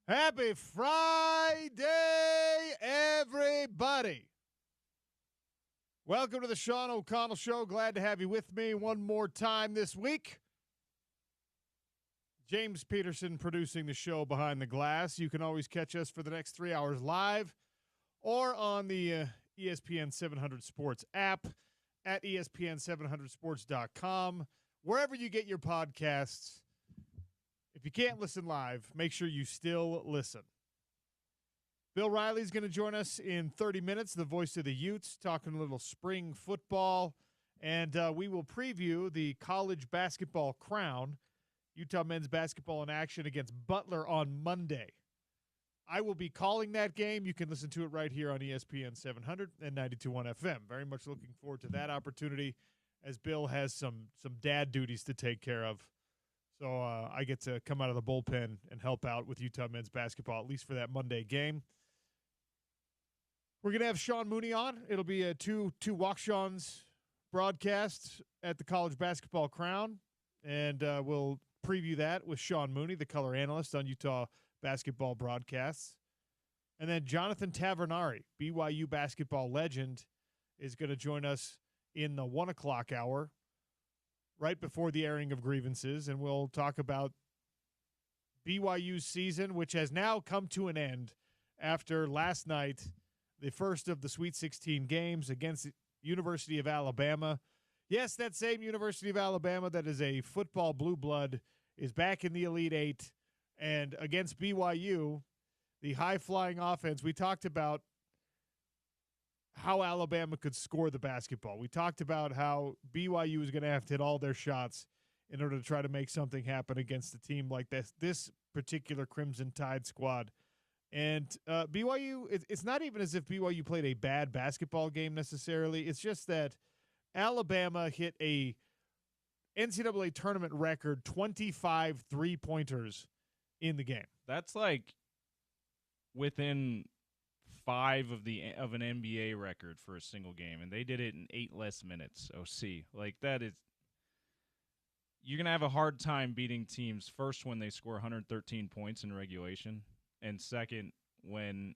Happy Friday, everybody. Welcome to the Sean O'Connell Show. Glad to have you with me one more time this week. James Peterson producing the show behind the glass. You can always catch us for the next 3 hours live or on the ESPN 700 Sports app at ESPN700sports.com. Wherever you get your podcasts. If you can't listen live, make sure you still listen. Bill Riley's going to join us in 30 minutes, the voice of the Utes, talking a little spring football. And we will preview the college basketball crown, Utah men's basketball in action against Butler on Monday. I will be calling that game. You can listen to it right here on ESPN 700 and 92.1 FM. Very much looking forward to that opportunity as Bill has some dad duties to take care of. So I get to come out of the bullpen and help out with Utah men's basketball, at least for that Monday game. We're going to have Sean Mooney on. It'll be a two Walk-Shawns broadcast at the college basketball crown, and we'll preview that with Sean Mooney, the color analyst on Utah basketball broadcasts. And then Jonathan Tavernari, BYU basketball legend, is going to join us in the 1 o'clock hour, right before the airing of grievances, and we'll talk about BYU's season, which has now come to an end after last night, the first of the Sweet 16 games against the University of Alabama. Yes, that same University of Alabama that is a football blue blood is back in the Elite Eight, and against BYU, the high-flying offense, we talked about how Alabama could score the basketball. We talked about how BYU was going to have to hit all their shots in order to try to make something happen against a team like this particular Crimson Tide squad. And BYU, it's not even as if BYU played a bad basketball game necessarily. It's just that Alabama hit a NCAA tournament record 25 three-pointers in the game. That's like within 5 of an NBA record for a single game, and they did it in 8 less minutes. OC, like that is, you're gonna have a hard time beating teams first when they score 113 points in regulation, and second when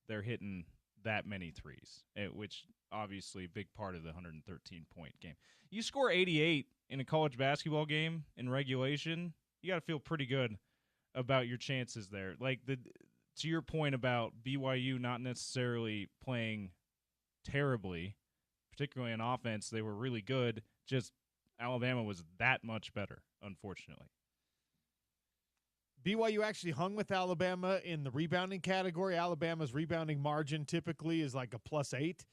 they're hitting that many threes, which obviously a big part of the 113-point game. You score 88 in a college basketball game in regulation, you got to feel pretty good about your chances there. Like to your point about BYU not necessarily playing terribly, particularly on offense, they were really good. Just Alabama was that much better, unfortunately. BYU actually hung with Alabama in the rebounding category. Alabama's rebounding margin typically is like a +8.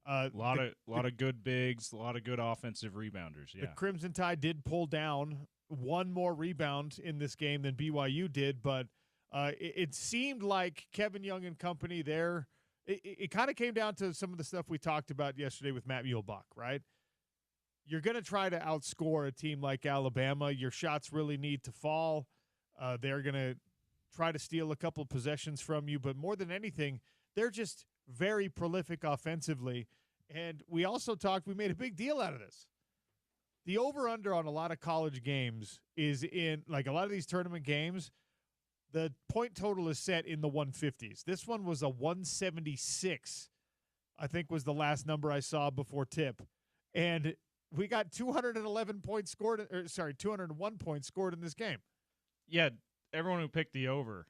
A lot of good bigs, a lot of good offensive rebounders. Yeah. The Crimson Tide did pull down one more rebound in this game than BYU did, but it seemed like Kevin Young and company there, it kind of came down to some of the stuff we talked about yesterday with Matt Muehlbach, right? You're going to try to outscore a team like Alabama. Your shots really need to fall. They're going to try to steal a couple possessions from you, but more than anything, they're just very prolific offensively. And we also we made a big deal out of this. The over-under on a lot of college games is in, like a lot of these tournament games, the point total is set in the 150s. This one was a 176, I think was the last number I saw before tip. And we got 201 points scored in this game. Yeah, everyone who picked the over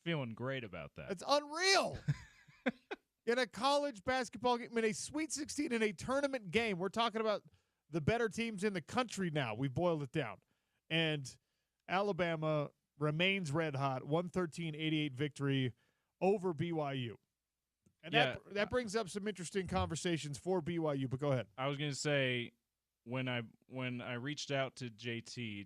feeling great about that. It's unreal. In a college basketball game, in a Sweet 16, in a tournament game, we're talking about the better teams in the country now. We've boiled it down. And Alabama remains red hot, 113-88 victory over BYU. And that brings up some interesting conversations for BYU, but go ahead. I was going to say, when I reached out to JT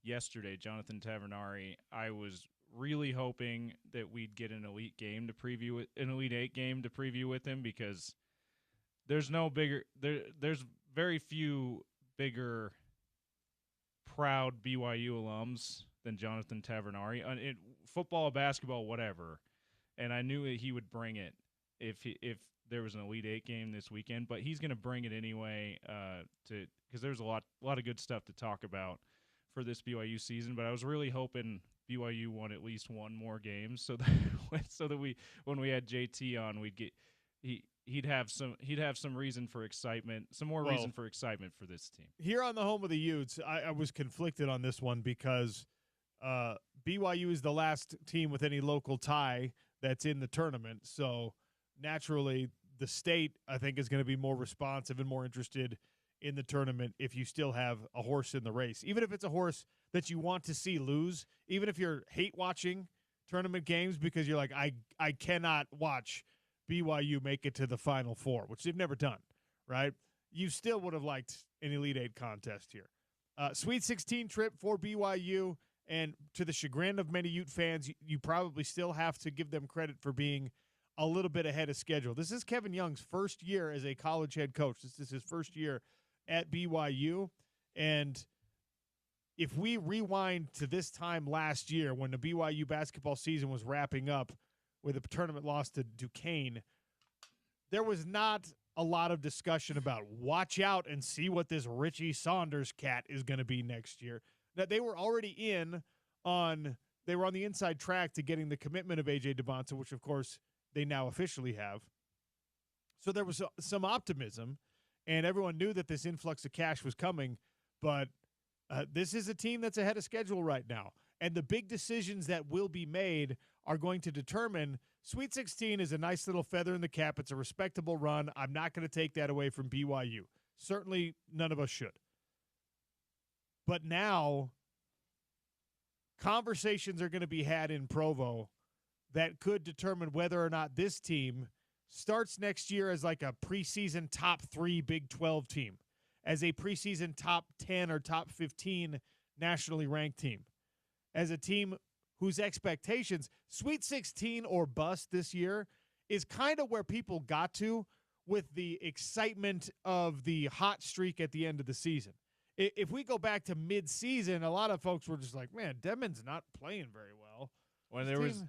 yesterday, Jonathan Tavernari, I was really hoping that we'd get an Elite Eight game to preview with him, because there's very few bigger proud BYU alums than Jonathan Tavernari. Football, basketball, whatever. And I knew that he would bring it if there was an Elite Eight game this weekend. But he's going to bring it anyway, because there's a lot of good stuff to talk about for this BYU season, but I was really hoping BYU won at least one more game so that we, when we had JT on, he'd have some reason for excitement, some more reason for excitement for this team. Here on the home of the Utes, I was conflicted on this one because BYU is the last team with any local tie that's in the tournament. So naturally, the state, I think, is going to be more responsive and more interested in the tournament if you still have a horse in the race. Even if it's a horse that you want to see lose, even if you're hate watching tournament games because you're like, I cannot watch BYU make it to the Final Four, which they've never done, right? You still would have liked an Elite Eight contest here. Sweet 16 trip for BYU, and to the chagrin of many Ute fans, you probably still have to give them credit for being a little bit ahead of schedule. This is Kevin Young's first year as a college head coach. This is his first year at BYU, and if we rewind to this time last year when the BYU basketball season was wrapping up with a tournament loss to Duquesne, there was not a lot of discussion about watch out and see what this Richie Saunders cat is going to be next year. That they were already on the inside track to getting the commitment of A.J. Devonta, which, of course, they now officially have. So there was some optimism, and everyone knew that this influx of cash was coming, but this is a team that's ahead of schedule right now. And the big decisions that will be made are going to determine. Sweet 16 is a nice little feather in the cap. It's a respectable run. I'm not going to take that away from BYU. Certainly none of us should. But now conversations are going to be had in Provo that could determine whether or not this team starts next year as like a preseason top 3 Big 12 team, as a preseason top 10 or top 15 nationally ranked team, as a team whose expectations, Sweet 16 or bust this year, is kind of where people got to with the excitement of the hot streak at the end of the season. If we go back to mid-season, a lot of folks were just like, man, Dedmon's not playing very well. Well, This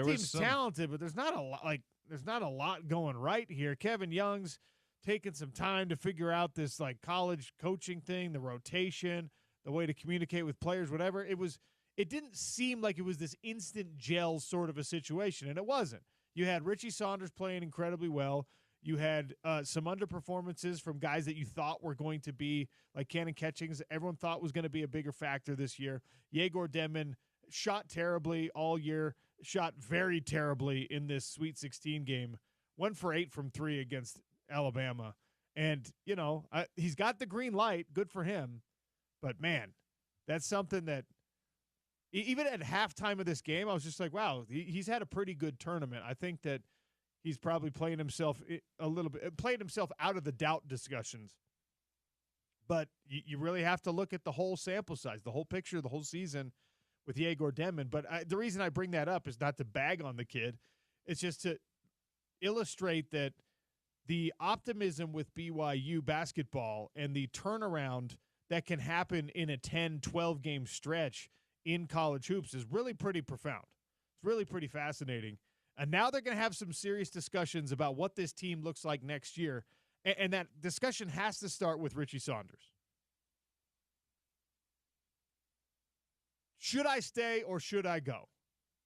team's talented, but there's not a lot going right here. Kevin Young's taking some time to figure out this like college coaching thing, the rotation, the way to communicate with players, whatever. It didn't seem like it was this instant gel sort of a situation, and it wasn't. You had Richie Saunders playing incredibly well. You had some underperformances from guys that you thought were going to be like Cannon Catchings. Everyone thought was going to be a bigger factor this year. Yegor Denman shot terribly all year, shot very terribly in this Sweet 16 game. 1 for 8 from 3 against Alabama. And, he's got the green light. Good for him. But, man, that's something that even at halftime of this game, I was just like, wow, he's had a pretty good tournament. I think that he's probably playing himself out of the doubt discussions. But you really have to look at the whole sample size, the whole picture, the whole season with Yegor Denman. But the reason I bring that up is not to bag on the kid. It's just to illustrate that the optimism with BYU basketball and the turnaround that can happen in a 10, 12-game stretch in college hoops is really pretty profound. It's really pretty fascinating. And now they're going to have some serious discussions about what this team looks like next year. And that discussion has to start with Richie Saunders. Should I stay or should I go?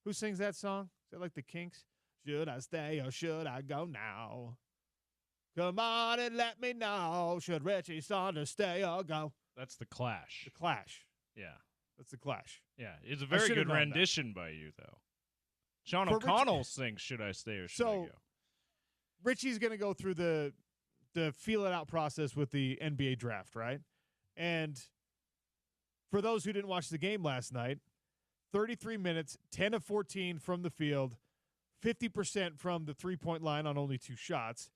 Who sings that song? Is that like the Kinks? Should I stay or should I go now? Come on and let me know. Should Richie Saunders stay or go? That's the Clash. The Clash. Yeah. That's the Clash. Yeah. It's a very good rendition by you, though. Sean O'Connell sings Should I Stay or Should I Go? Richie's going to go through the feel it out process with the NBA draft, right? And for those who didn't watch the game last night, 33 minutes, 10 of 14 from the field, 50% from the three-point line on only 2 shots,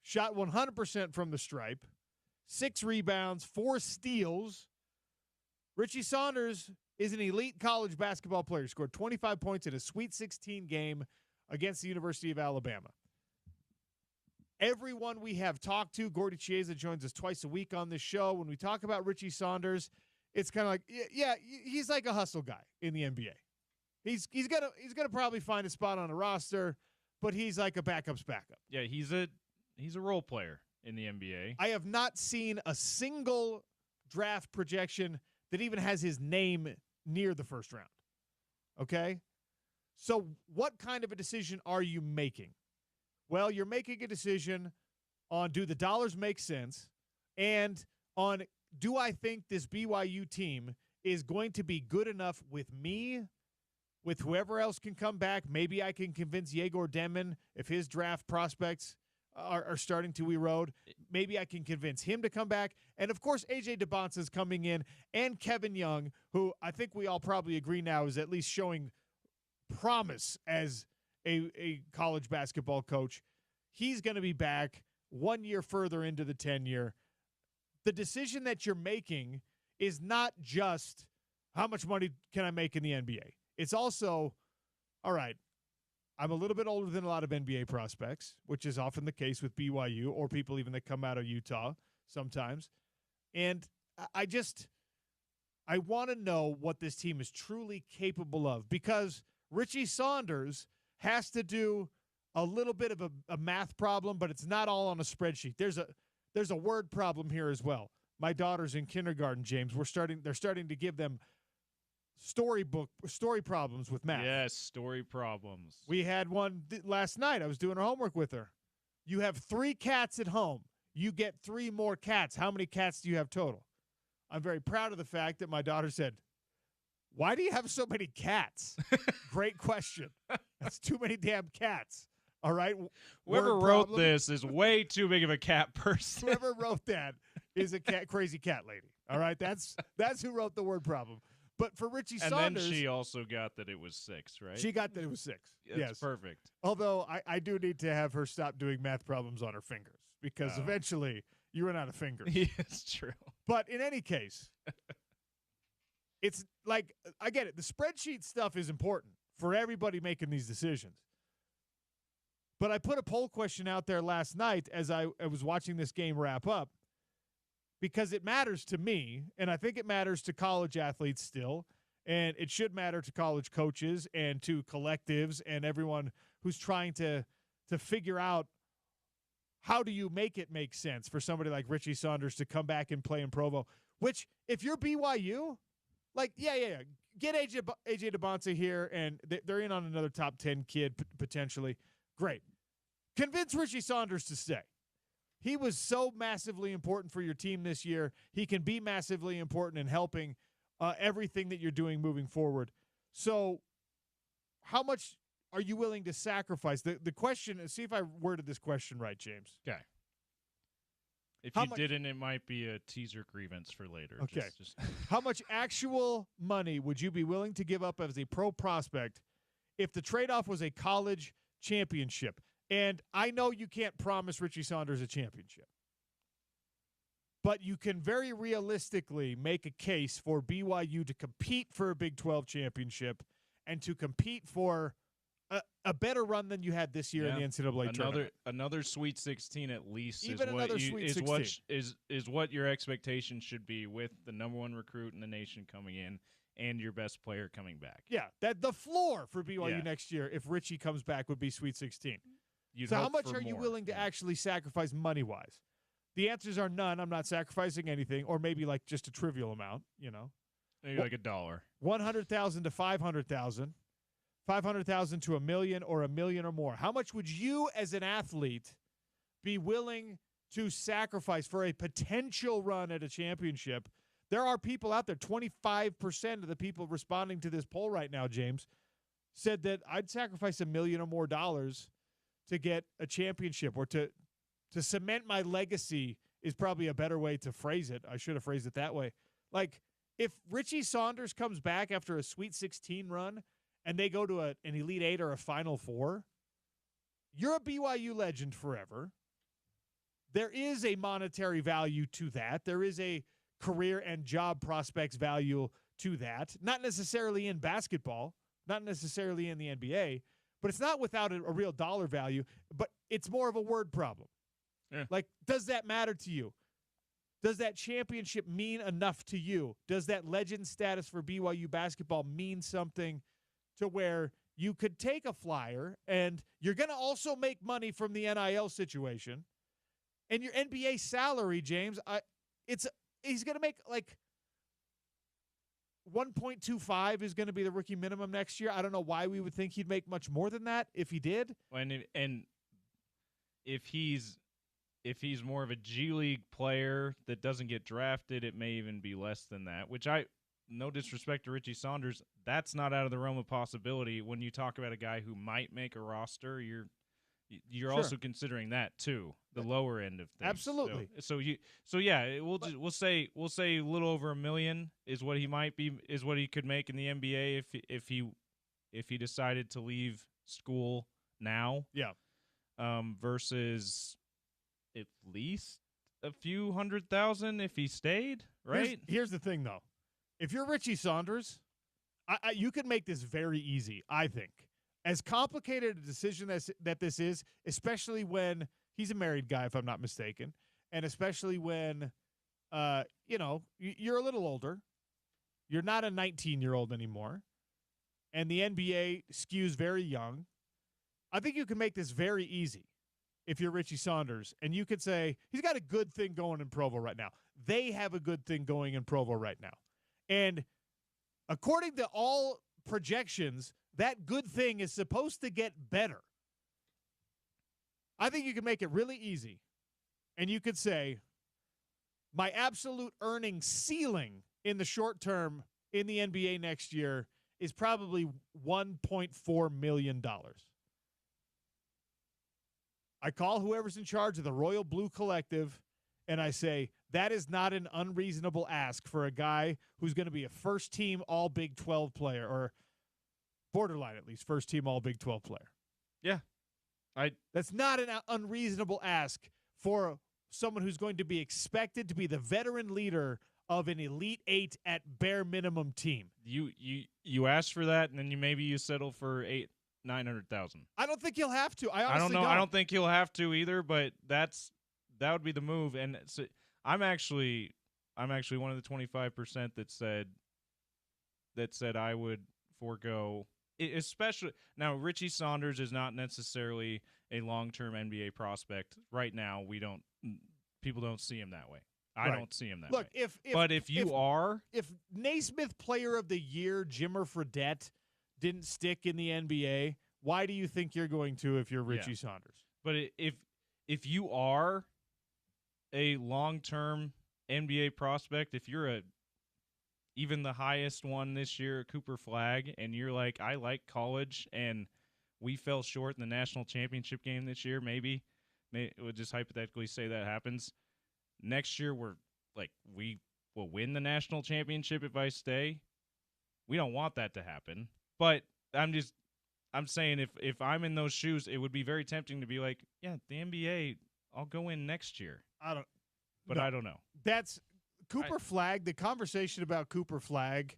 shot 100% from the stripe, 6 rebounds, 4 steals. Richie Saunders is an elite college basketball player. He scored 25 points in a Sweet 16 game against the University of Alabama. Everyone we have talked to, Gordy Chiesa joins us twice a week on this show. When we talk about Richie Saunders, it's kind of like, yeah, he's like a hustle guy in the NBA. He's gonna probably find a spot on a roster, but he's like a backup's backup. Yeah, he's a role player in the NBA. I have not seen a single draft projection that even has his name near the first round. Okay? So what kind of a decision are you making? Well, you're making a decision on, do the dollars make sense, and on, do I think this BYU team is going to be good enough with me, with whoever else can come back? Maybe I can convince Yegor Denman, if his draft prospects are starting to erode, maybe I can convince him to come back. And, of course, A.J. DeBonce is coming in, and Kevin Young, who I think we all probably agree now is at least showing promise as a college basketball coach. He's going to be back 1 year further into the tenure. The decision that you're making is not just how much money can I make in the NBA. It's also, all right, I'm a little bit older than a lot of NBA prospects, which is often the case with BYU or people even that come out of Utah sometimes. And I want to know what this team is truly capable of, because Richie Saunders has to do a little bit of a math problem, but it's not all on a spreadsheet. There's a word problem here as well. My daughter's in kindergarten, James. They're starting to give them story problems with math. Yes, story problems. We had one last night. I was doing her homework with her. You have 3 cats at home. You get 3 more cats. How many cats do you have total? I'm very proud of the fact that my daughter said, "Why do you have so many cats?" Great question. That's too many damn cats. All right. Whoever wrote this is way too big of a cat person. Whoever wrote that is a crazy cat lady. All right. That's who wrote the word problem. But for Richie Saunders. And then she also got that it was 6, right? She got that it was 6. That's yes. Perfect. Although I do need to have her stop doing math problems on her fingers, because eventually you run out of fingers. Yeah, it's true. But in any case, it's like, I get it. The spreadsheet stuff is important for everybody making these decisions. But I put a poll question out there last night as I was watching this game wrap up, because it matters to me, and I think it matters to college athletes still, and it should matter to college coaches and to collectives and everyone who's trying to figure out, how do you make it make sense for somebody like Richie Saunders to come back and play in Provo? Which, if you're BYU, like, yeah. Get AJ DeBonce here, and they're in on another top 10 kid potentially. Great. Convince Richie Saunders to stay. He was so massively important for your team this year. He can be massively important in helping everything that you're doing moving forward. So how much are you willing to sacrifice? The question, see if I worded this question right, James. Okay. If you didn't, it might be a teaser grievance for later. Okay. Just How much actual money would you be willing to give up as a pro prospect if the trade-off was a college championship? And I know you can't promise Richie Saunders a championship, but you can very realistically make a case for BYU to compete for a Big 12 championship and to compete for a better run than you had this year in the NCAA tournament. Another Sweet 16 at least Even is what your expectation should be with the number 1 recruit in the nation coming in and your best player coming back. Yeah, that the floor for BYU next year, if Richie comes back, would be Sweet 16. You'd so hope how much for are you more. willing to actually sacrifice money-wise? The answers are none. I'm not sacrificing anything, or maybe like just a trivial amount, Maybe like $1. 100,000 to 500,000, 500,000 to $1 million, or $1 million or more. How much would you as an athlete be willing to sacrifice for a potential run at a championship? There are people out there, 25% of the people responding to this poll right now, James, said that I'd sacrifice $1 million or more to get a championship, or to cement my legacy is probably a better way to phrase it. I should have phrased it that way. Like, if Richie Saunders comes back after a Sweet 16 run and they go to an Elite 8 or a Final 4, you're a BYU legend forever. There is a monetary value to that. There is a career and job prospects value to that. Not necessarily in basketball, not necessarily in the NBA, but it's not without a real dollar value, but it's more of a word problem. Yeah. Like, does that matter to you? Does that championship mean enough to you? Does that legend status for BYU basketball mean something to where you could take a flyer and you're going to also make money from the NIL situation, and your NBA salary, James, he's going to make like 1.25 is going to be the rookie minimum next year. I don't know why we would think he'd make much more than that if he did. And if he's more of a G League player that doesn't get drafted, it may even be less than that, which no disrespect to Richie Saunders, that's not out of the realm of possibility. When you talk about a guy who might make a roster, you're Sure. also considering that too, the lower end of things. Absolutely. So yeah, we'll say a little over $1 million is what he could make in the NBA if he decided to leave school now. Yeah. Versus at least a few $100,000 if he stayed, right? Here's the thing, though. If you're Richie Saunders, you could make this very easy, I think. As complicated a decision that this is, especially when he's a married guy, if I'm not mistaken, and especially when, you're a little older. You're not a 19-year-old anymore, and the NBA skews very young. I think you can make this very easy if you're Richie Saunders, and you could say he's got a good thing going in Provo right now. They have a good thing going in Provo right now. And according to all projections, that good thing is supposed to get better. I think you can make it really easy, and you could say my absolute earning ceiling in the short term in the NBA next year is probably $1.4 million. I call whoever's in charge of the Royal Blue Collective, and I say, that is not an unreasonable ask for a guy who's going to be a first-team All-Big 12 player, or borderline at least, first-team All-Big 12 player. Yeah. That's not an unreasonable ask for someone who's going to be expected to be the veteran leader of an Elite Eight at bare minimum team. You asked for that, and then you settle for $900,000. I don't think he'll have to. I don't know. I don't think he'll have to either, but that would be the move. And so I'm actually one of the 25% that said I would forego. Especially now, Richie Saunders is not necessarily a long-term NBA prospect right now. People don't see him that way. I don't see him that way. Look, if Naismith Player of the Year Jimmer Fredette didn't stick in the NBA, why do you think you're going to if you're Richie Saunders? But if you are a long-term NBA prospect, if you're even the highest one this year, Cooper Flagg, and you're like, I like college, and we fell short in the national championship game this year, maybe we'll just hypothetically say that happens. Next year, we will win the national championship if I stay. We don't want that to happen. But I'm saying if I'm in those shoes, it would be very tempting to be like, yeah, the NBA, I'll go in next year. I don't know. That's Cooper Flagg. The conversation about Cooper Flagg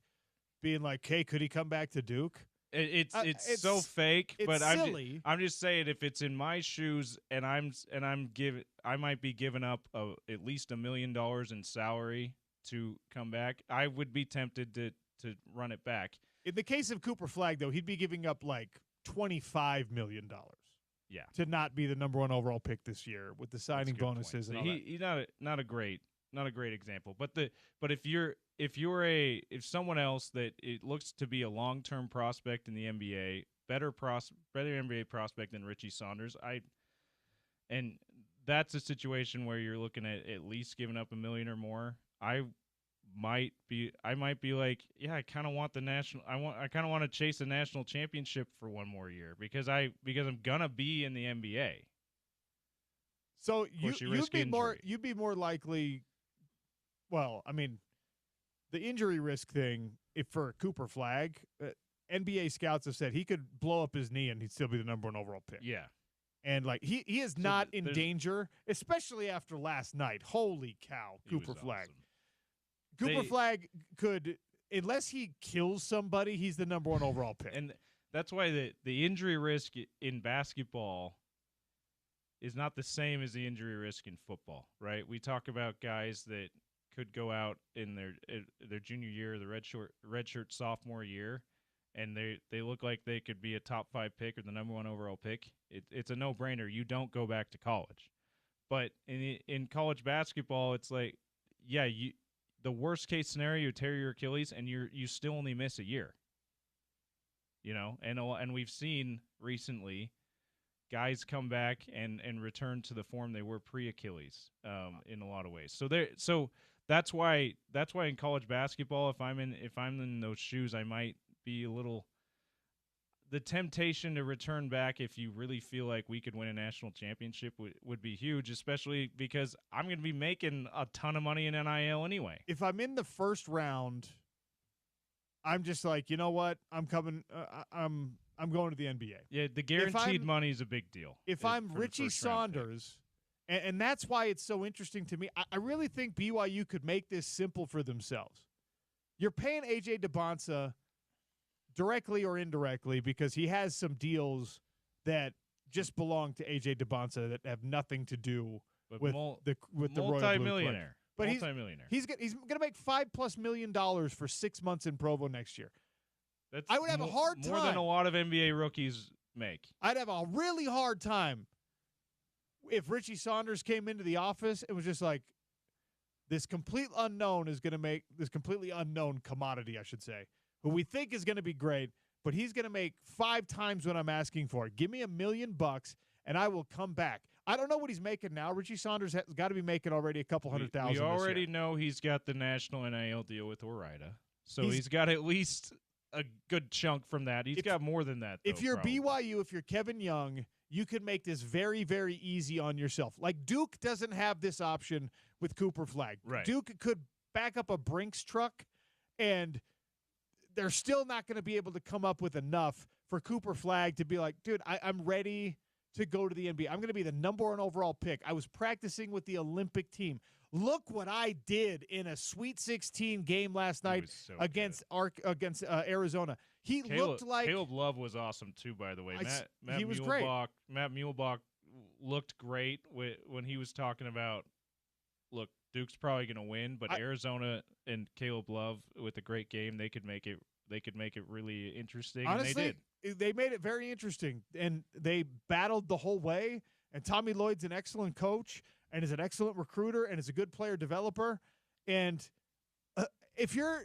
being like, hey, could he come back to Duke? It's so fake, it's but silly. I'm just saying, if it's in my shoes and I might be giving up at least $1 million in salary to come back, I would be tempted to run it back. In the case of Cooper Flagg, though, he'd be giving up like $25 million. Yeah, to not be the number 1 overall pick this year with the signing bonuses and all that. He's not a great example, but if someone else that it looks to be a long-term prospect in the NBA, better NBA prospect than Richie Saunders, and that's a situation where you're looking at least giving up $1 million or more. I might be like, yeah, I kind of want I kind of want to chase a national championship for one more year because I'm gonna be in the NBA. So you'd be more likely. Well, I mean, the injury risk thing, if for Cooper Flagg, NBA scouts have said he could blow up his knee and he'd still be the number 1 overall pick. Yeah. And like he is not in danger, especially after last night. Holy cow, Cooper Flagg. Awesome. Cooper Flagg could, unless he kills somebody, he's the number 1 overall pick. And that's why the injury risk in basketball is not the same as the injury risk in football, right? We talk about guys that could go out in their junior year, the redshirt sophomore year, and they look like they could be a top 5 pick or the number 1 overall pick. It's a no-brainer. You don't go back to college. But in college basketball, it's like, yeah, the worst case scenario, you tear your Achilles and you still only miss a year. And we've seen recently guys come back and return to the form they were pre-Achilles in a lot of ways. So that's why in college basketball, if I'm in those shoes, I might be a little. The temptation to return back if you really feel like we could win a national championship would be huge, especially because I'm going to be making a ton of money in NIL anyway. If I'm in the first round, I'm just like, you know what? I'm coming. I'm going to the NBA. Yeah, the guaranteed money is a big deal. If I'm Richie Saunders, and that's why it's so interesting to me, I really think BYU could make this simple for themselves. You're paying A.J. DeBonsa directly or indirectly because he has some deals that just belong to A.J. DeBonsa that have nothing to do with the Royal Blue multi-millionaire. But multi-millionaire. He's going to make $5+ million for 6 months in Provo next year. I would have a hard time. More than a lot of NBA rookies make. I'd have a really hard time if Richie Saunders came into the office and was just like, this complete unknown is going to make this completely unknown commodity, I should say, who we think is going to be great, but he's going to make 5 times what I'm asking for. Give me $1 million and I will come back. I don't know what he's making now. Richie Saunders has got to be making already a couple $100,000. We already know he's got the national NIL deal with Orida, so he's got at least a good chunk from that. He's got more than that, though, if you're probably. BYU, if you're Kevin Young, you can make this very, very easy on yourself. Like Duke doesn't have this option with Cooper Flagg. Right. Duke could back up a Brinks truck, and they're still not going to be able to come up with enough for Cooper Flagg to be like, dude, I'm ready to go to the NBA. I'm going to be the #1 overall pick. I was practicing with the Olympic team. Look what I did in a Sweet 16 game last night against Arizona. Looked like Caleb Love was awesome too. By the way, he was great. Matt Muehlbach looked great when he was talking about. Look, Duke's probably going to win, but Arizona and Caleb Love with a great game, they could make it really interesting. Honestly, and they did. They made it very interesting, and they battled the whole way. And Tommy Lloyd's an excellent coach and is an excellent recruiter and is a good player developer. And if you're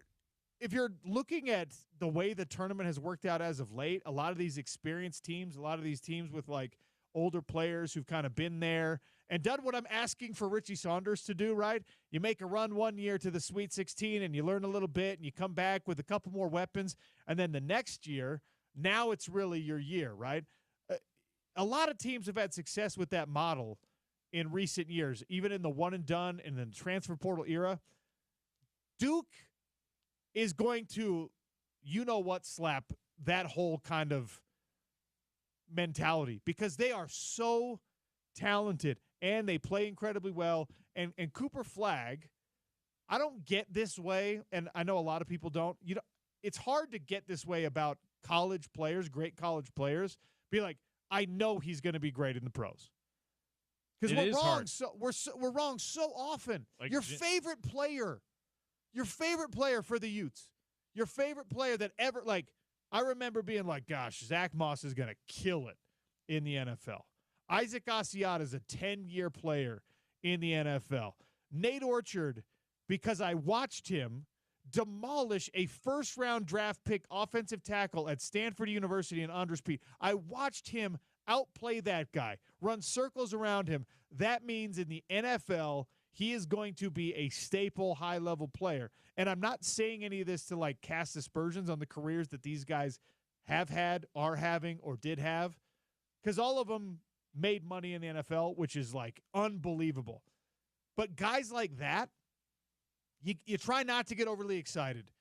looking at the way the tournament has worked out as of late, a lot of these experienced teams, a lot of these teams with like older players who've kind of been there and done what I'm asking for Richie Saunders to do, right? You make a run one year to the Sweet 16 and you learn a little bit and you come back with a couple more weapons. And then the next year, now it's really your year, right? A lot of teams have had success with that model in recent years, even in the one and done and the transfer portal era. Duke is going to, slap that whole kind of mentality because they are so talented and they play incredibly well. And Cooper Flagg, I don't get this way, and I know a lot of people don't. It's hard to get this way about college players, great college players. Be like, I know he's going to be great in the pros. Because we're wrong. Hard. We're wrong so often. Like your favorite player for the Utes, your favorite player that ever, like, I remember being like, gosh, Zach Moss is going to kill it in the NFL. Isaac Asiata is a 10-year player in the NFL. Nate Orchard, because I watched him demolish a first-round draft pick offensive tackle at Stanford University in Andres Pete. I watched him outplay that guy, run circles around him. That means in the NFL, he is going to be a staple high-level player. And I'm not saying any of this to, like, cast aspersions on the careers that these guys have had, are having, or did have, because all of them made money in the NFL, which is, like, unbelievable. But guys like that, you try not to get overly excited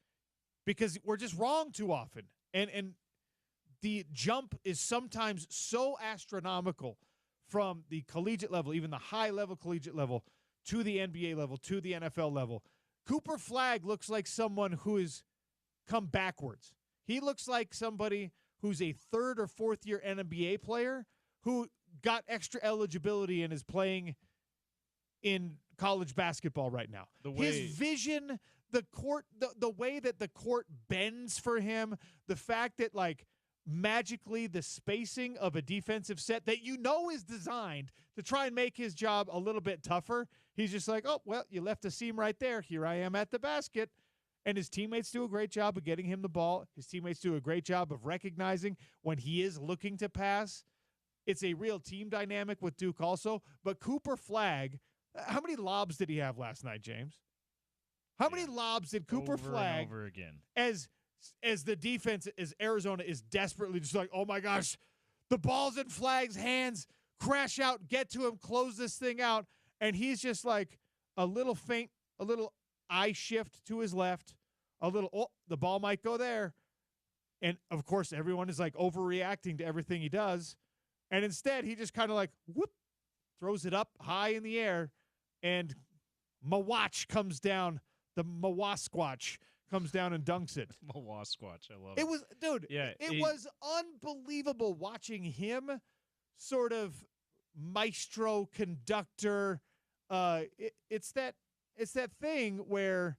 because we're just wrong too often. And the jump is sometimes so astronomical from the collegiate level, even the high-level collegiate level, to the NBA level, to the NFL level. Cooper Flagg looks like someone who has come backwards. He looks like somebody who's a 3rd or 4th year NBA player who got extra eligibility and is playing in college basketball right now. His vision, the court, the way that the court bends for him, the fact that, like, magically the spacing of a defensive set that is designed to try and make his job a little bit tougher, He's just like, oh, well, you left a seam right there. Here I am at the basket. And his teammates do a great job of getting him the ball. His teammates do a great job of recognizing when he is looking to pass. It's a real team dynamic with Duke also. But Cooper Flagg, how many lobs did he have last night, James? How many lobs did Cooper Flagg, over again, as the defense, as Arizona is desperately just like, oh my gosh, the ball's in Flagg's hands, crash out, get to him, close this thing out, and he's just like a little feint, a little eye shift to his left, a little, oh, the ball might go there. And, of course, everyone is like overreacting to everything he does. And instead, he just kind of like, whoop, throws it up high in the air, and Mawatch comes down, the Mawasquatch comes down and dunks it. Mawasquatch, I love it. It was, dude, yeah, it was unbelievable watching him sort of maestro conductor. It's that thing where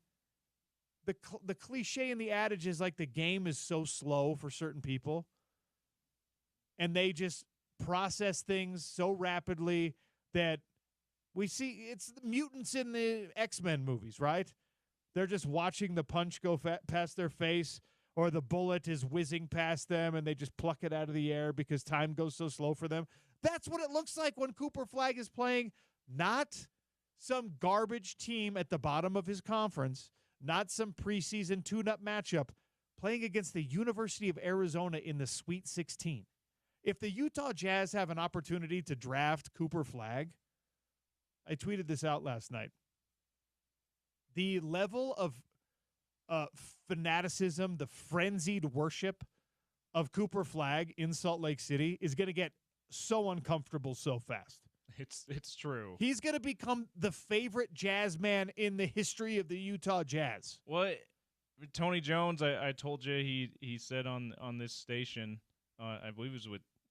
the cliche and the adage is like the game is so slow for certain people, and they just process things so rapidly that we see it's the mutants in the X-Men movies, right? They're just watching the punch go past their face, or the bullet is whizzing past them and they just pluck it out of the air because time goes so slow for them. That's what it looks like when Cooper Flagg is playing, not some garbage team at the bottom of his conference, not some preseason tune-up matchup, playing against the University of Arizona in the Sweet 16. If the Utah Jazz have an opportunity to draft Cooper Flagg, I tweeted this out last night, the level of fanaticism, the frenzied worship of Cooper Flagg in Salt Lake City is going to get so uncomfortable so fast. It's true. He's going to become the favorite Jazz man in the history of the Utah Jazz. Well, Tony Jones, I told you he said on this station, I believe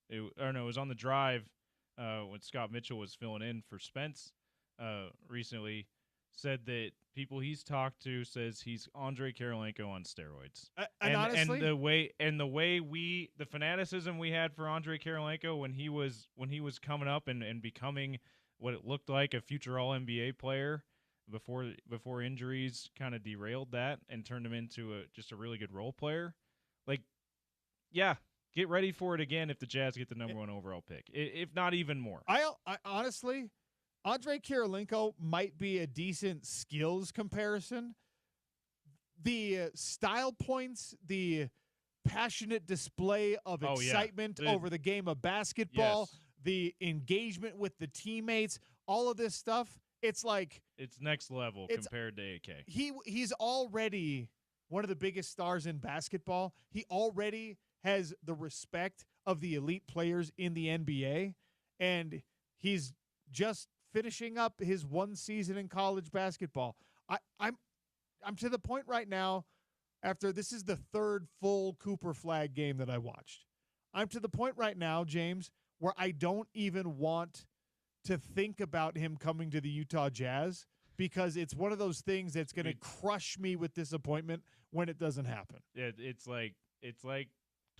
it was on The Drive when Scott Mitchell was filling in for Spence recently, said that people he's talked to says he's Andre Karolinko on steroids. And honestly, the way the fanaticism we had for Andre Karolinko when he was coming up and becoming what it looked like a future All-NBA player before injuries kind of derailed that and turned him into just a really good role player. Like, yeah, get ready for it again if the Jazz get the number 1 overall pick, if not even more. I honestly, Andre Karolinko might be a decent skills comparison. The style points, the passionate display of excitement over the game of basketball, the engagement with the teammates, all of this stuff, it's like it's next level compared to AK. He's already one of the biggest stars in basketball. He already has the respect of the elite players in the NBA, and he's just finishing up his 1 season in college basketball. I'm to the point right now, after this is the 3rd full Cooper Flagg game that I watched. I'm to the point right now, James, where I don't even want to think about him coming to the Utah Jazz because it's one of those things that's going to crush me with disappointment when it doesn't happen. Yeah, it's like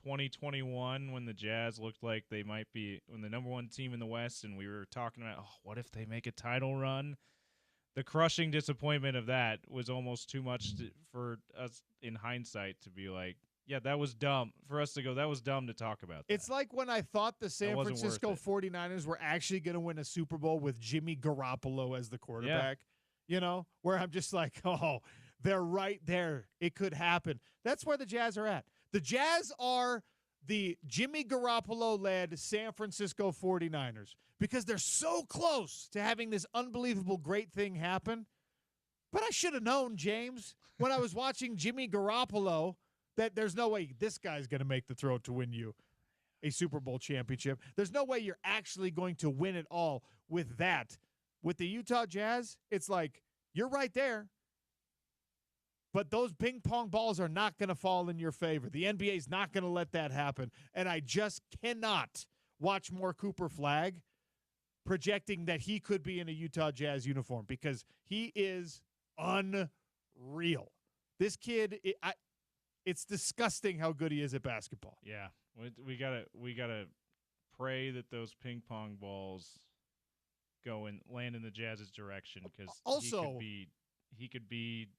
2021 when the Jazz looked like they might be when the number 1 team in the West, and we were talking about, what if they make a title run? The crushing disappointment of that was almost too much for us in hindsight to be like, yeah, that was dumb for us to go. That was dumb to talk about that. It's like when I thought the San Francisco 49ers were actually going to win a Super Bowl with Jimmy Garoppolo as the quarterback, where I'm just like, oh, they're right there. It could happen. That's where the Jazz are at. The Jazz are the Jimmy Garoppolo-led San Francisco 49ers because they're so close to having this unbelievable great thing happen. But I should have known, James, when I was watching Jimmy Garoppolo, that there's no way this guy's going to make the throw to win you a Super Bowl championship. There's no way you're actually going to win it all with that. With the Utah Jazz, it's like, you're right there. But those ping pong balls are not going to fall in your favor. The NBA is not going to let that happen. And I just cannot watch more Cooper Flagg projecting that he could be in a Utah Jazz uniform because he is unreal. This kid, it's disgusting how good he is at basketball. Yeah, we gotta pray that those ping pong balls land in the Jazz's direction because Also, he could be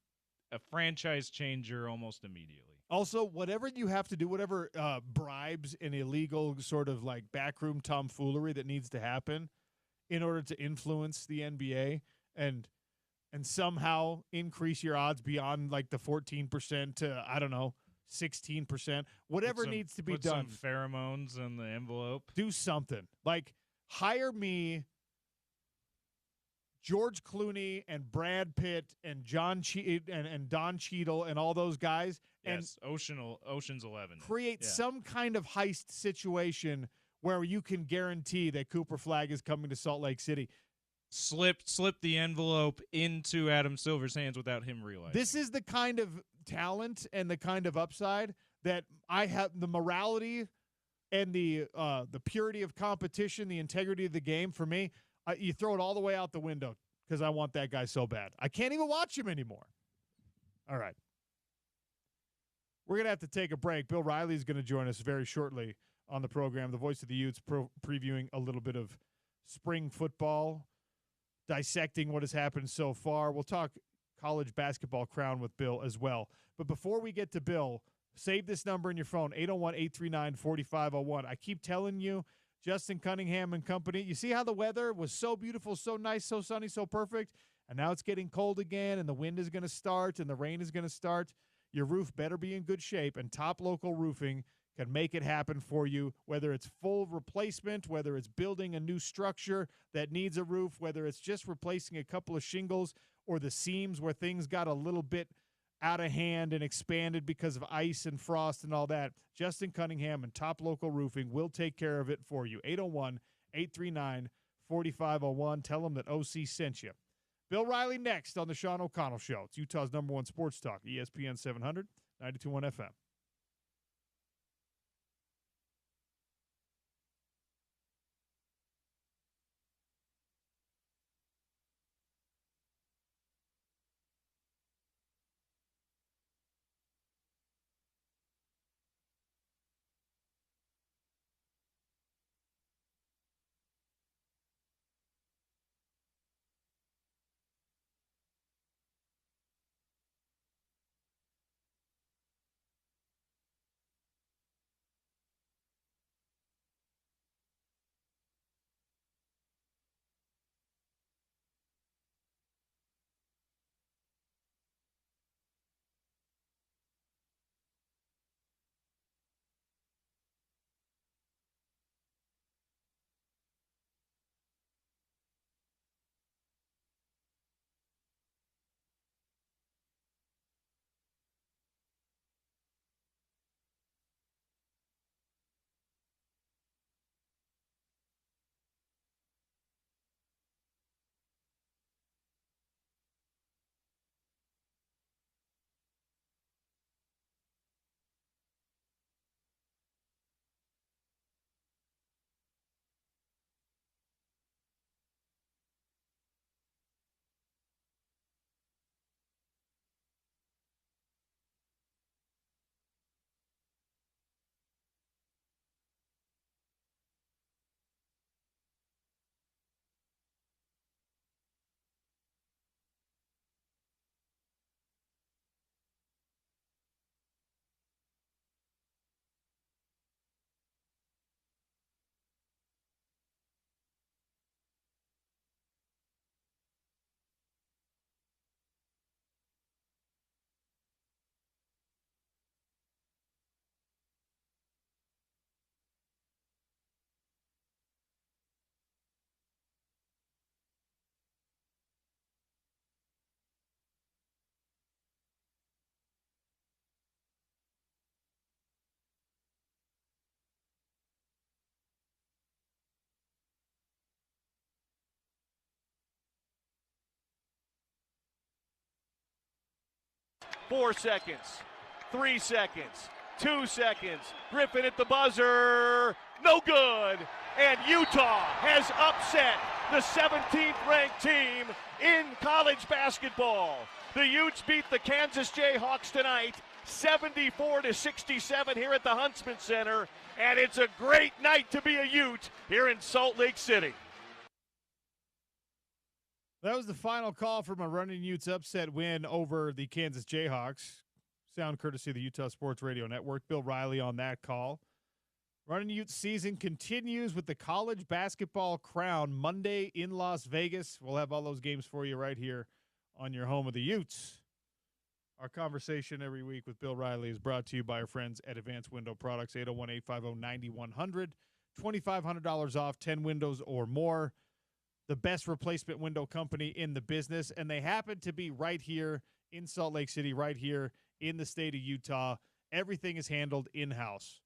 a franchise changer almost immediately. Also, whatever you have to do, whatever bribes and illegal sort of like backroom tomfoolery that needs to happen in order to influence the NBA and somehow increase your odds beyond like the 14% to, I don't know, 16%, whatever needs to be done. Some pheromones in the envelope. Do something. Like, hire me George Clooney and Brad Pitt and and Don Cheadle and all those guys. Yes, Ocean's 11. Create some kind of heist situation where you can guarantee that Cooper Flagg is coming to Salt Lake City. Slip the envelope into Adam Silver's hands without him realizing. This is the kind of talent and the kind of upside that I have, the morality and the purity of competition, the integrity of the game. For me, you throw it all the way out the window because I want that guy so bad. I can't even watch him anymore. All right. We're going to have to take a break. Bill Riley is going to join us very shortly on the program. The Voice of the Utes previewing a little bit of spring football, dissecting what has happened so far. We'll talk college basketball crown with Bill as well. But before we get to Bill, save this number in your phone, 801-839-4501. I keep telling you, Justin Cunningham and company, you see how the weather was so beautiful, so nice, so sunny, so perfect, and now it's getting cold again, and the wind is going to start, and the rain is going to start. Your roof better be in good shape, and Top Local Roofing can make it happen for you, whether it's full replacement, whether it's building a new structure that needs a roof, whether it's just replacing a couple of shingles or the seams where things got a little bit out of hand and expanded because of ice and frost and all that. Justin Cunningham and Top Local Roofing will take care of it for you. 801-839-4501. Tell them that OC sent you. Bill Riley next on the Sean O'Connell Show. It's Utah's #1 sports talk, ESPN 700, 92.1 FM. Four seconds, 3 seconds, 2 seconds. Griffin at the buzzer, no good. And Utah has upset the 17th ranked team in college basketball. The Utes beat the Kansas Jayhawks tonight, 74-67 here at the Huntsman Center. And it's a great night to be a Ute here in Salt Lake City. That was the final call from a Running Utes upset win over the Kansas Jayhawks. Sound courtesy of the Utah Sports Radio Network. Bill Riley on that call. Running Utes season continues with the college basketball crown Monday in Las Vegas. We'll have all those games for you right here on your home of the Utes. Our conversation every week with Bill Riley is brought to you by our friends at Advanced Window Products, 801-850-9100. $2,500 off, 10 windows or more. The best replacement window company in the business, and they happen to be right here in Salt Lake City, right here in the state of Utah. Everything is handled in-house,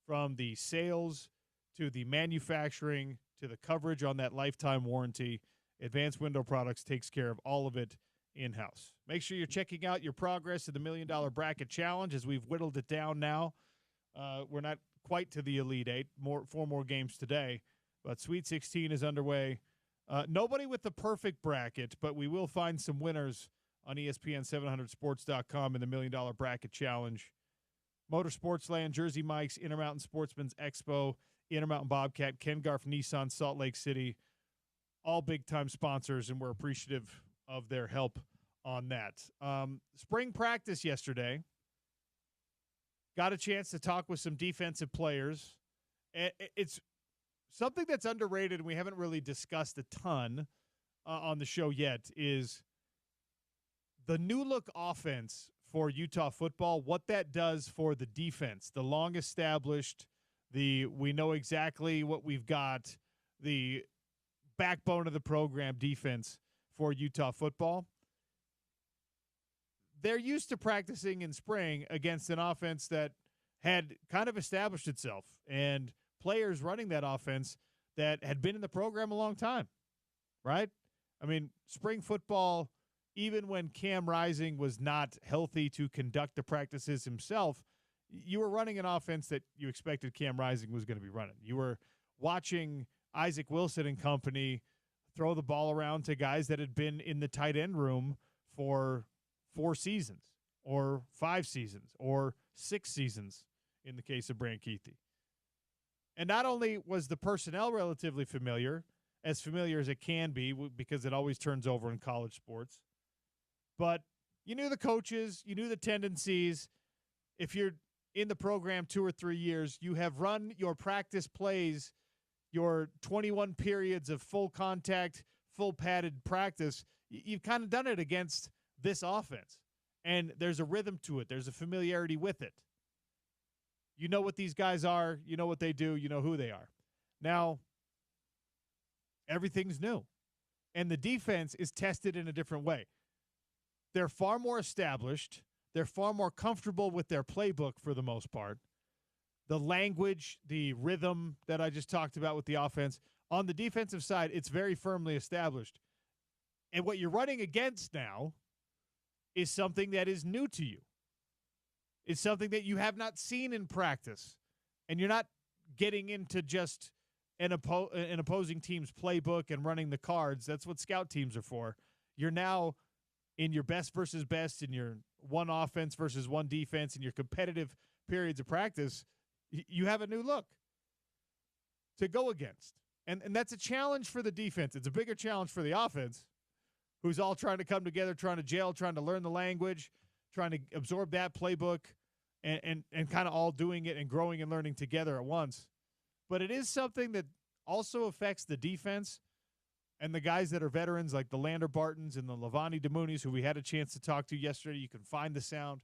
from the sales to the manufacturing to the coverage on that lifetime warranty. Advanced Window Products takes care of all of it in-house. Make sure you're checking out your progress in the $1 Million Bracket Challenge as we've whittled it down now. We're not quite to the Elite Eight, 4 more games today, but Sweet 16 is underway. Nobody with the perfect bracket, but we will find some winners on ESPN700sports.com in the $1 Million Bracket Challenge. Motorsports Land, Jersey Mike's, Intermountain Sportsman's Expo, Intermountain Bobcat, Ken Garff Nissan, Salt Lake City, all big-time sponsors, and we're appreciative of their help on that. Spring practice yesterday. Got a chance to talk with some defensive players. It's something that's underrated and we haven't really discussed a ton on the show yet is the new look offense for Utah football, what that does for the defense, the long established, we know exactly what we've got, the backbone of the program defense for Utah football. They're used to practicing in spring against an offense that had kind of established itself and players running that offense that had been in the program a long time, right? I mean, spring football, even when Cam Rising was not healthy to conduct the practices himself, you were running an offense that you expected Cam Rising was going to be running. You were watching Isaac Wilson and company throw the ball around to guys that had been in the tight end room for 4 seasons or 5 seasons or 6 seasons in the case of Brant Keithy. And not only was the personnel relatively familiar as it can be because it always turns over in college sports, but you knew the coaches, you knew the tendencies. If you're in the program 2 or 3 years, you have run your practice plays, your 21 periods of full contact, full padded practice. You've kind of done it against this offense. And there's a rhythm to it. There's a familiarity with it. You know what these guys are. You know what they do. You know who they are. Now, everything's new. And the defense is tested in a different way. They're far more established. They're far more comfortable with their playbook for the most part. The language, the rhythm that I just talked about with the offense. On the defensive side, it's very firmly established. And what you're running against now is something that is new to you. It's something that you have not seen in practice. And you're not getting into just an opposing team's playbook and running the cards. That's what scout teams are for. You're now in your best versus best, in your one offense versus one defense, in your competitive periods of practice. You have a new look to go against. And that's a challenge for the defense. It's a bigger challenge for the offense, who's all trying to come together, trying to gel, trying to learn the language, trying to absorb that playbook, and kind of all doing it and growing and learning together at once. But it is something that also affects the defense and the guys that are veterans like the Lander Bartons and the Levani DeMunis, who we had a chance to talk to yesterday. You can find the sound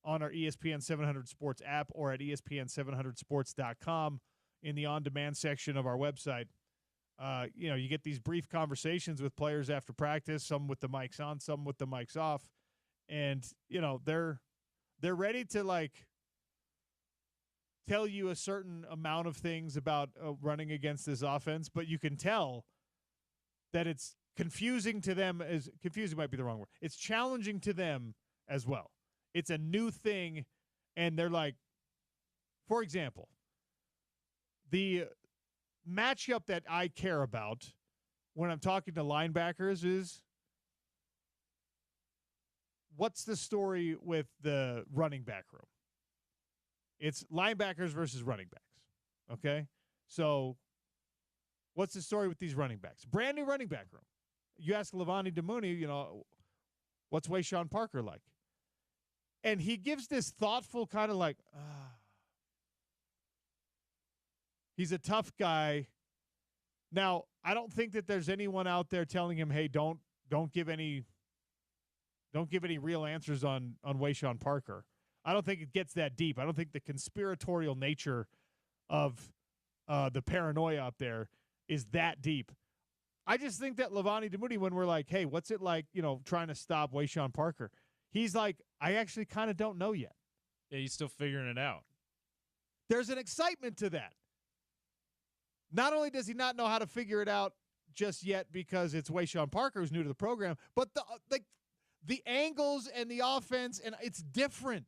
on our ESPN 700 Sports app or at ESPN700sports.com in the on-demand section of our website. You get these brief conversations with players after practice, some with the mics on, some with the mics off. And, they're ready to, tell you a certain amount of things about running against this offense, but you can tell that it's confusing to them. As confusing might be the wrong word. It's challenging to them as well. It's a new thing, and they're like, for example, the matchup that I care about when I'm talking to linebackers is what's the story with the running back room? It's linebackers versus running backs, okay? So what's the story with these running backs? Brand new running back room. you ask Levani Damuni, what's Wayshawn Parker like? And he gives this thoughtful kind of like, he's a tough guy. Now, I don't think that there's anyone out there telling him, hey, don't give any real answers on Wayshawn Parker. I don't think it gets that deep. I don't think the conspiratorial nature of the paranoia out there is that deep. I just think that Levani Damuni, when we're like, hey, what's it like, trying to stop Wayshawn Parker? He's like, I actually kind of don't know yet. Yeah, he's still figuring it out. There's an excitement to that. Not only does he not know how to figure it out just yet because it's Wayshawn Parker who's new to the program, but the angles and the offense, and it's different.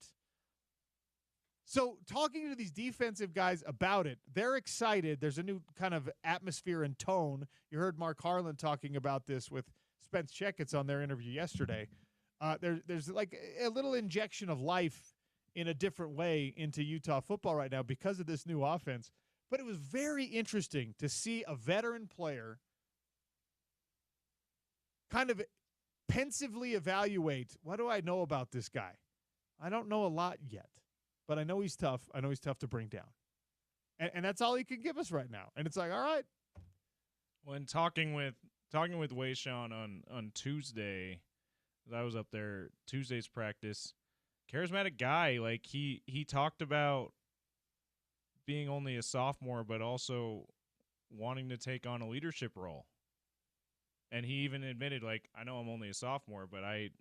So talking to these defensive guys about it, they're excited. There's a new kind of atmosphere and tone. You heard Mark Harlan talking about this with Spence Checketts on their interview yesterday. There's like a little injection of life in a different way into Utah football right now because of this new offense. But it was very interesting to see a veteran player kind of pensively evaluate, what do I know about this guy? I don't know a lot yet, but I know he's tough. I know he's tough to bring down. And that's all he can give us right now. And it's like, all right. When talking with Wayshawn on Tuesday, I was up there, Tuesday's practice, charismatic guy. Like he talked about being only a sophomore, but also wanting to take on a leadership role. And he even admitted, like, I know I'm only a sophomore, but I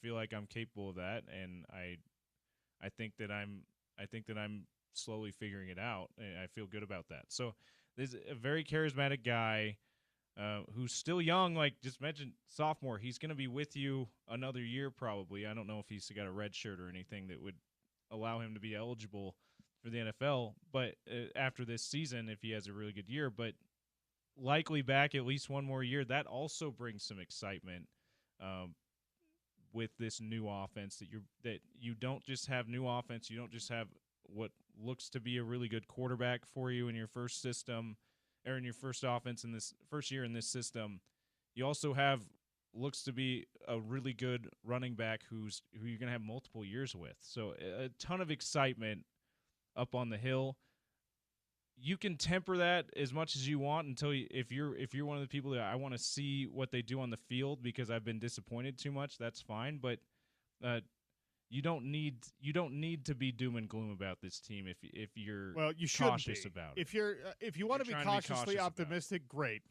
feel like I'm capable of that, and I think that I'm slowly figuring it out, and I feel good about that. So there's a very charismatic guy who's still young, like just mentioned, sophomore. He's going to be with you another year probably. I don't know if he's got a red shirt or anything that would allow him to be eligible for the NFL, but after this season, if he has a really good year, but likely back at least one more year, that also brings some excitement with this new offense, that you don't just have new offense, you don't just have what looks to be a really good quarterback for you in your first system or in your first offense in this first year in this system. You also have looks to be a really good running back who you're going to have multiple years with. So a ton of excitement up on the hill. You can temper that as much as you want if you're one of the people that I want to see what they do on the field because I've been disappointed too much. That's fine, but you don't need to be doom and gloom about this team if you're cautious about it. If you want to be cautiously optimistic, great.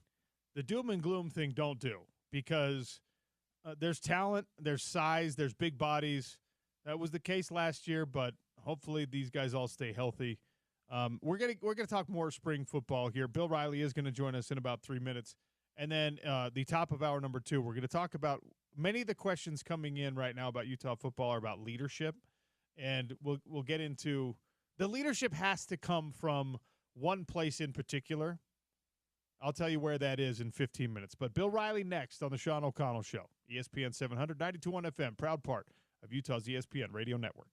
The doom and gloom thing, don't do, because there's talent, there's size, there's big bodies. That was the case last year, but hopefully these guys all stay healthy. We're gonna talk more spring football here. Bill Riley is going to join us in about 3 minutes, and then the top of hour number 2, we're going to talk about many of the questions coming in right now about Utah football are about leadership, and we'll get into the leadership has to come from one place in particular. I'll tell you where that is in 15 minutes. But Bill Riley next on the Sean O'Connell Show, ESPN 700, 92.1 FM, proud part of Utah's ESPN radio network.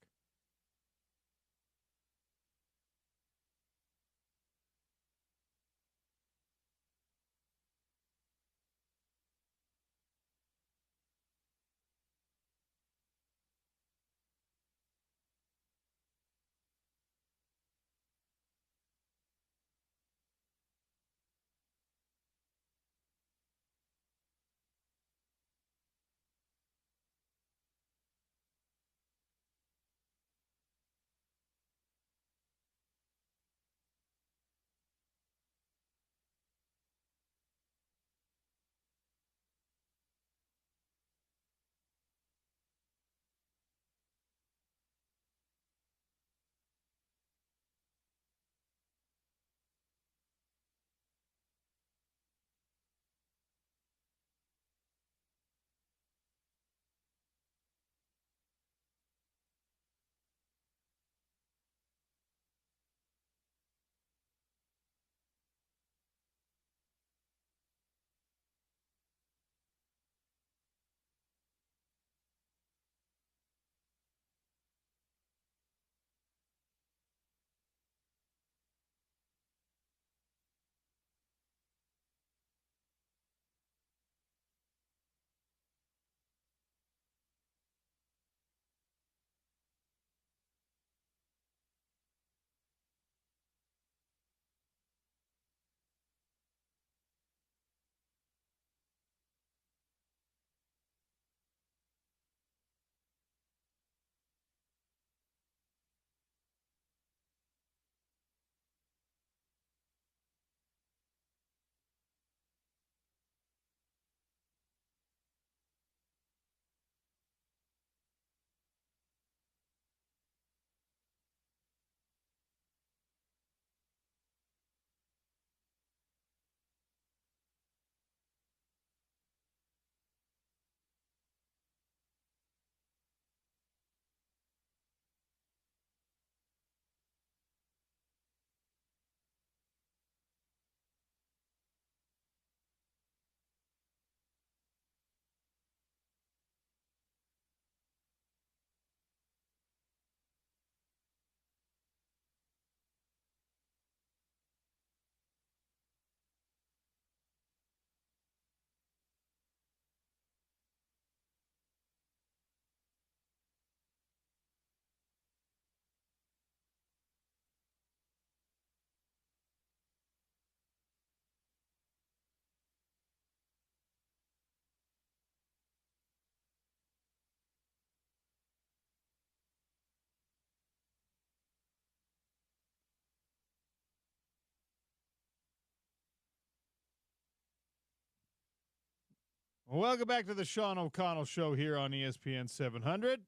Welcome back to the Sean O'Connell Show here on ESPN 700.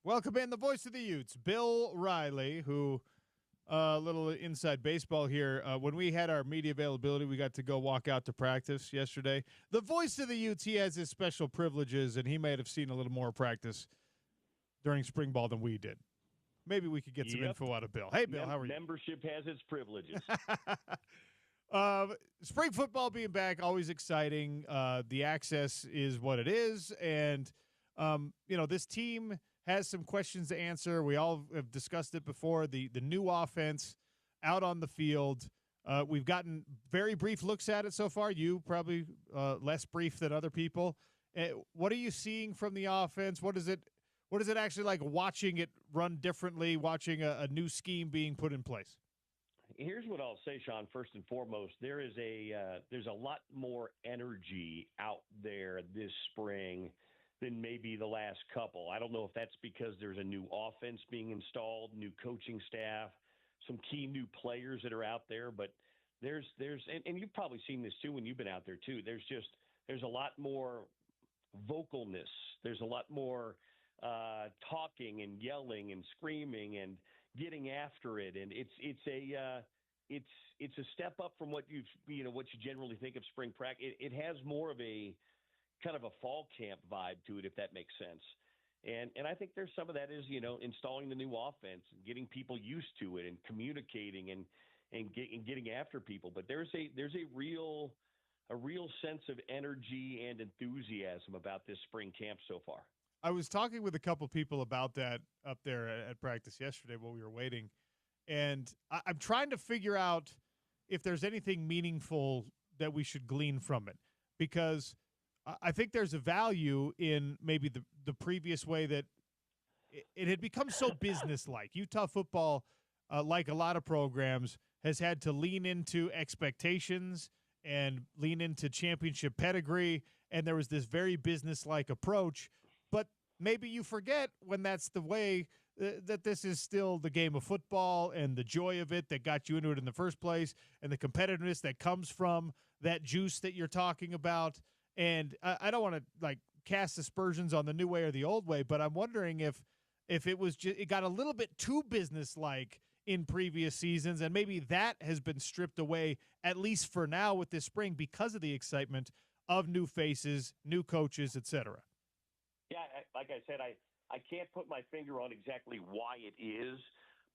Welcome in the voice of the Utes, Bill Riley, who, a little inside baseball here. When we had our media availability, we got to go walk out to practice yesterday. The voice of the Utes, he has his special privileges, and he might have seen a little more practice during spring ball than we did. Maybe we could get some info out of Bill. Hey, Bill, how are you? Membership has its privileges. Spring football being back, always exciting. The access is what it is. And, this team has some questions to answer. We all have discussed it before. The new offense out on the field. We've gotten very brief looks at it so far. You probably less brief than other people. What are you seeing from the offense? What is it actually like watching it run differently, watching a new scheme being put in place? Here's what I'll say, Sean. First and foremost, there's a lot more energy out there this spring than maybe the last couple. I don't know if that's because there's a new offense being installed, new coaching staff, some key new players that are out there. But there's and you've probably seen this too when you've been out there too. There's a lot more vocalness. There's a lot more talking and yelling and screaming and getting after it, and it's a step up from what you generally think of spring practice. It has more of a kind of a fall camp vibe to it, if that makes sense. And I think there's some of that is installing the new offense and getting people used to it and communicating and getting after people. But there's a real sense of energy and enthusiasm about this spring camp so far. I was talking with a couple people about that up there at practice yesterday while we were waiting, and I'm trying to figure out if there's anything meaningful that we should glean from it, because I think there's a value in maybe the previous way that it had become so businesslike. Utah football, like a lot of programs, has had to lean into expectations and lean into championship pedigree, and there was this very businesslike approach. But maybe you forget when that's the way that this is still the game of football and the joy of it that got you into it in the first place and the competitiveness that comes from that juice that you're talking about. And I don't want to cast aspersions on the new way or the old way, but I'm wondering if it was it got a little bit too businesslike in previous seasons, and maybe that has been stripped away, at least for now with this spring, because of the excitement of new faces, new coaches, etc. Yeah, like I said, I can't put my finger on exactly why it is,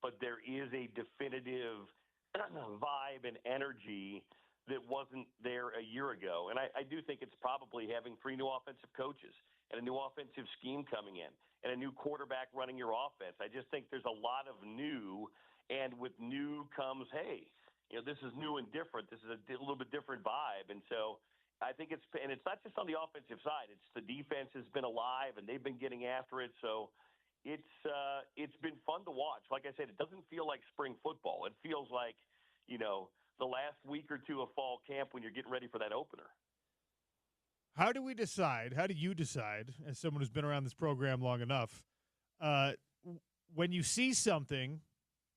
but there is a definitive vibe and energy that wasn't there a year ago. And I do think it's probably having 3 new offensive coaches and a new offensive scheme coming in and a new quarterback running your offense. I just think there's a lot of new, and with new comes, hey, this is new and different. This is a little bit different vibe. And so I think it's not just on the offensive side. It's the defense has been alive and they've been getting after it. So it's been fun to watch. Like I said, it doesn't feel like spring football. It feels like, the last week or two of fall camp when you're getting ready for that opener. How do you decide, as someone who's been around this program long enough, when you see something,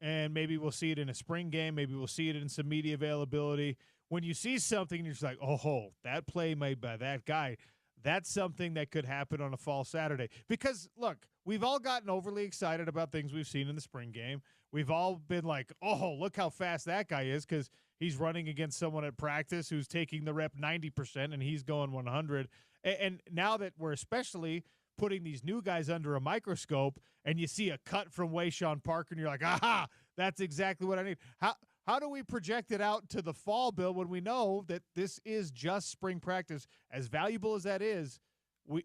and maybe we'll see it in a spring game, maybe we'll see it in some media availability, when you see something and you're just like, oh, that play made by that guy, that's something that could happen on a fall Saturday. Because, look, we've all gotten overly excited about things we've seen in the spring game. We've all been like, oh, look how fast that guy is because he's running against someone at practice who's taking the rep 90% and he's going 100. And now that we're especially putting these new guys under a microscope and you see a cut from Wayshawn Parker and you're like, aha, that's exactly what I need. How do we project it out to the fall, Bill, when we know that this is just spring practice? As valuable as that is,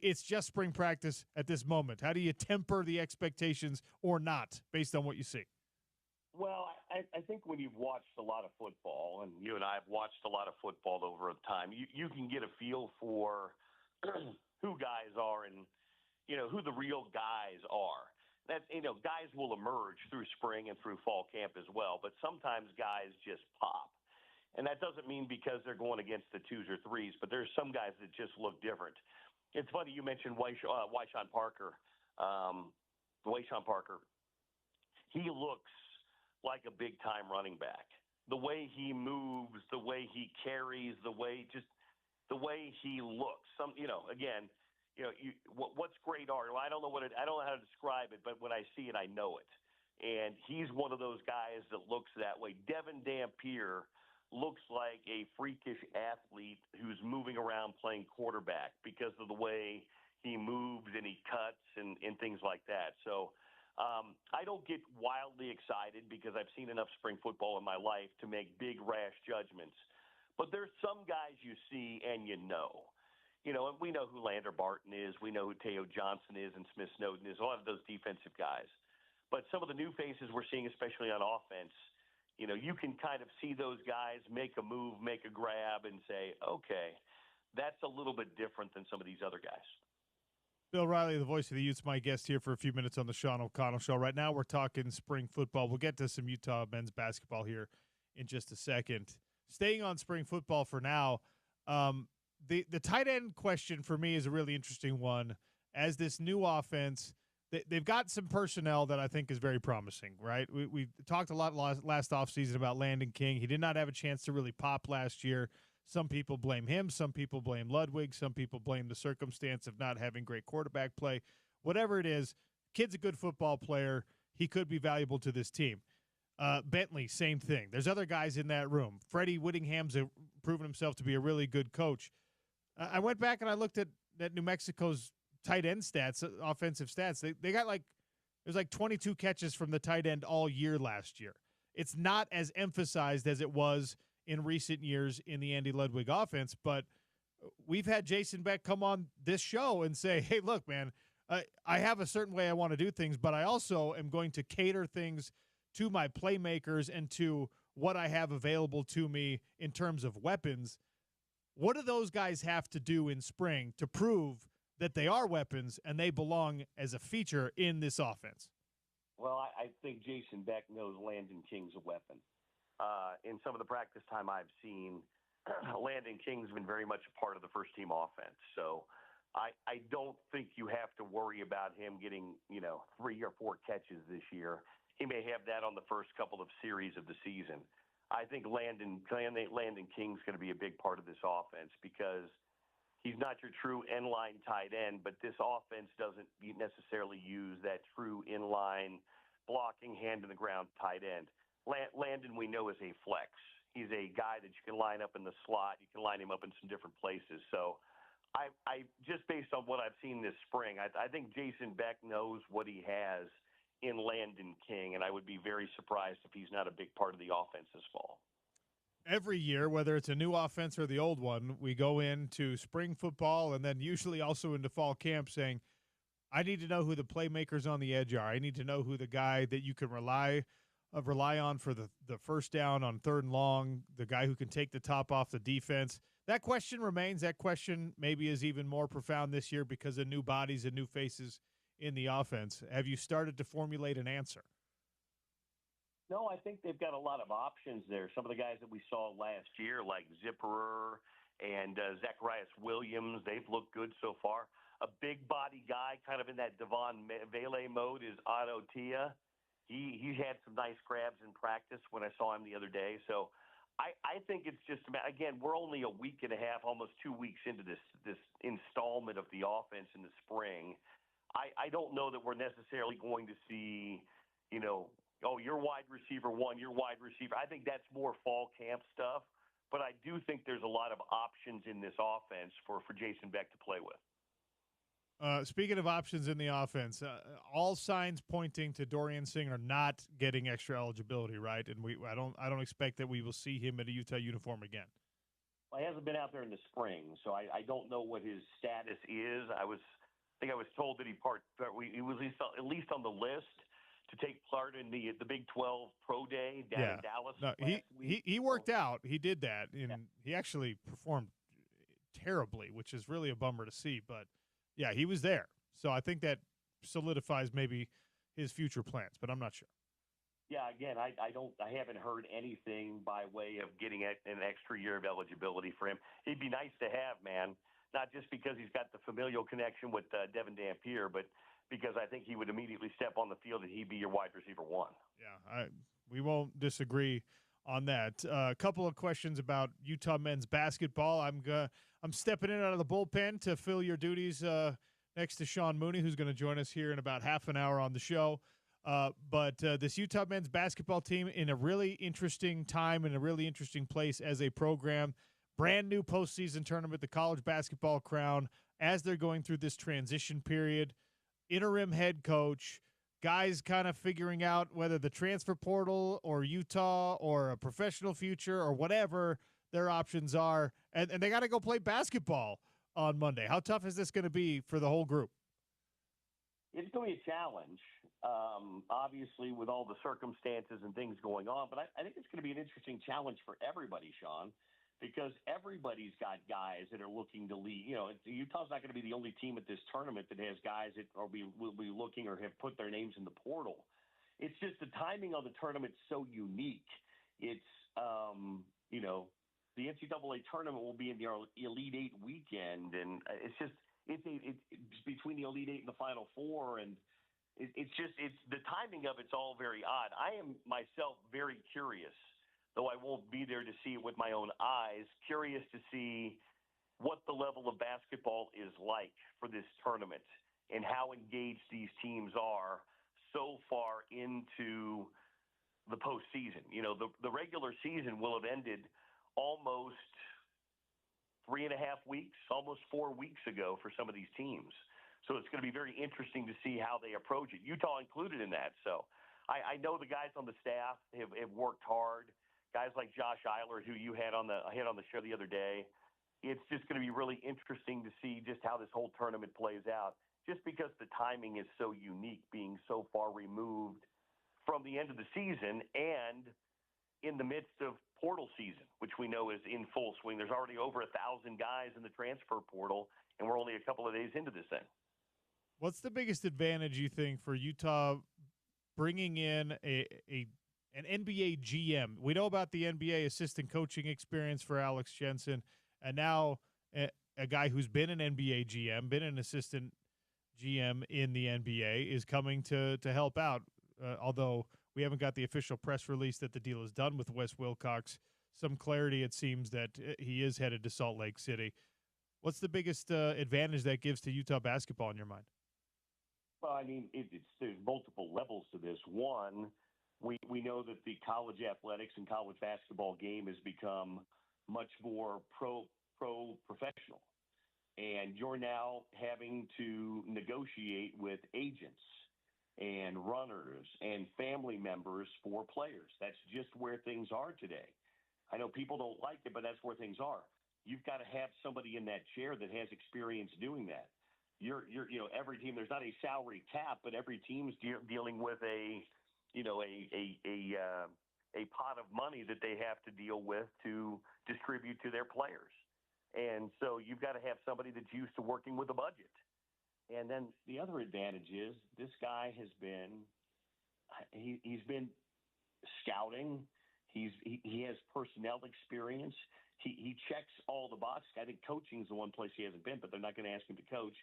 it's just spring practice at this moment. How do you temper the expectations or not based on what you see? Well, I think when you've watched a lot of football, and you and I have watched a lot of football over time, you can get a feel for who guys are and, who the real guys are. That, guys will emerge through spring and through fall camp as well, but sometimes guys just pop. And that doesn't mean because they're going against the 2s or 3s, but there's some guys that just look different. It's funny you mentioned Wayshawn Parker. Wayshawn Parker, he looks like a big-time running back. The way he moves, the way he carries, the way the way he looks. What's great art? Well, I don't know how to describe it, but when I see it, I know it. And he's one of those guys that looks that way. Devin Dampier looks like a freakish athlete who's moving around playing quarterback because of the way he moves and he cuts and things like that. So I don't get wildly excited because I've seen enough spring football in my life to make big, rash judgments. But there's some guys you see and you know. And we know who Lander Barton is. We know who Teo Johnson is and Smith Snowden is, a lot of those defensive guys. But some of the new faces we're seeing, especially on offense, you can kind of see those guys make a move, make a grab, and say, okay, that's a little bit different than some of these other guys. Bill Riley, the voice of the Utes, my guest here for a few minutes on the Sean O'Connell Show. Right now we're talking spring football. We'll get to some Utah men's basketball here in just a second. Staying on spring football for now, the tight end question for me is a really interesting one. As this new offense, they've got some personnel that I think is very promising, right? We talked a lot last offseason about Landon King. He did not have a chance to really pop last year. Some people blame him. Some people blame Ludwig. Some people blame the circumstance of not having great quarterback play. Whatever it is, kid's a good football player. He could be valuable to this team. Bentley, same thing. There's other guys in that room. Freddie Whittingham's proven himself to be a really good coach. I went back and I looked at New Mexico's tight end stats, offensive stats. They got there's 22 catches from the tight end all year last year. It's not as emphasized as it was in recent years in the Andy Ludwig offense, but we've had Jason Beck come on this show and say, hey, look, man, I have a certain way I want to do things, but I also am going to cater things to my playmakers and to what I have available to me in terms of weapons. What do those guys have to do in spring to prove that they are weapons and they belong as a feature in this offense? Well, I think Jason Beck knows Landon King's a weapon. In some of the practice time I've seen, Landon King's been very much a part of the first-team offense. So I don't think you have to worry about him getting, 3 or 4 catches this year. He may have that on the first couple of series of the season. I think Landon King's going to be a big part of this offense because he's not your true inline tight end, but this offense doesn't necessarily use that true inline blocking hand-in-the-ground tight end. Landon, we know, is a flex. He's a guy that you can line up in the slot. You can line him up in some different places. So I just based on what I've seen this spring, I think Jason Beck knows what he has in Landon King, and I would be very surprised if he's not a big part of the offense this fall. Every year, whether it's a new offense or the old one, we go into spring football and then usually also into fall camp saying, I need to know who the playmakers on the edge are. I need to know who the guy that you can rely on for the first down on 3rd and long, the guy who can take the top off the defense. That question remains. That question maybe is even more profound this year because of new bodies and new faces in the offense. Have you started to formulate an answer? No, I think they've got a lot of options there. Some of the guys that we saw last year, like Zipperer and Zacharias Williams, they've looked good so far. A big body guy kind of in that Devon Vele mode is Otto Tia. He had some nice grabs in practice when I saw him the other day. So I think it's just about, again, we're only a week and a half, almost 2 weeks into this installment of the offense in the spring. I don't know that we're necessarily going to see, you're wide receiver 1, you're wide receiver. I think that's more fall camp stuff. But I do think there's a lot of options in this offense for Jason Beck to play with. Speaking of options in the offense, all signs pointing to Dorian Singer not getting extra eligibility, right? And I don't expect that we will see him in a Utah uniform again. Well, he hasn't been out there in the spring, so I don't know what his status is. I think I was told that he was at least on the list to take part in the Big 12 Pro Day down in Dallas. No, he worked out. He did that, and he actually performed terribly, which is really a bummer to see, but. Yeah, he was there. So I think that solidifies maybe his future plans, but I'm not sure. Yeah, again, I haven't heard anything by way of getting an extra year of eligibility for him. He'd be nice to have, man, not just because he's got the familial connection with Devin Dampier, but because I think he would immediately step on the field and he'd be your wide receiver 1. Yeah, we won't disagree on that. A couple of questions about Utah men's basketball. I'm stepping in out of the bullpen to fill your duties next to Sean Mooney, who's going to join us here in about half an hour on the show. But this Utah men's basketball team in a really interesting time, in a really interesting place as a program. Brand new postseason tournament, the College Basketball Crown, as they're going through this transition period. Interim head coach, guys kind of figuring out whether the transfer portal or Utah or a professional future or whatever their options are. And they got to go play basketball on Monday. How tough is this going to be for the whole group? It's going to be a challenge, obviously, with all the circumstances and things going on. But I think it's going to be an interesting challenge for everybody, Sean, because everybody's got guys that are looking to lead. You know, Utah's not going to be the only team at this tournament that has guys that will be looking or have put their names in the portal. It's just the timing of the tournament's so unique. It's, you know, the NCAA tournament will be in the Elite Eight weekend, and it's between the Elite Eight and the Final Four, and it's the timing of it's all very odd. I am myself very curious, though I won't be there to see it with my own eyes, curious to see what the level of basketball is like for this tournament and how engaged these teams are so far into the postseason. You know, the regular season will have ended almost 3.5 weeks, almost 4 weeks ago for some of these teams. So it's going to be very interesting to see how they approach it, Utah included in that. So I know the guys on the staff have worked hard. Guys like Josh Eilert, who you had on the show the other day. It's just going to be really interesting to see just how this whole tournament plays out, just because the timing is so unique, being so far removed from the end of the season and in the midst of portal season, which we know is in full swing. There's already over 1,000 guys in the transfer portal, and we're only a couple of days into this thing. What's the biggest advantage you think for Utah bringing in an NBA GM? We know about the NBA assistant coaching experience for Alex Jensen, and now a guy who's been an NBA GM, been an assistant GM in the NBA, is coming to help out. Although we haven't got the official press release that the deal is done with Wes Wilcox, some clarity, it seems, that he is headed to Salt Lake City. What's the biggest advantage that gives to Utah basketball in your mind? Well, I mean, there's multiple levels to this. One, we know that the college athletics and college basketball game has become much more professional. And you're now having to negotiate with agents and runners and family members for players. That's just where things are today. I know people don't like it, but that's where things are. You've got to have somebody in that chair that has experience doing that. You're every team, there's not a salary cap, but every team's dealing with a pot of money that they have to deal with to distribute to their players. And so you've got to have somebody that's used to working with a budget. And then the other advantage is this guy has been he's been scouting. He has personnel experience. He checks all the boxes. I think coaching is the one place he hasn't been, but they're not going to ask him to coach.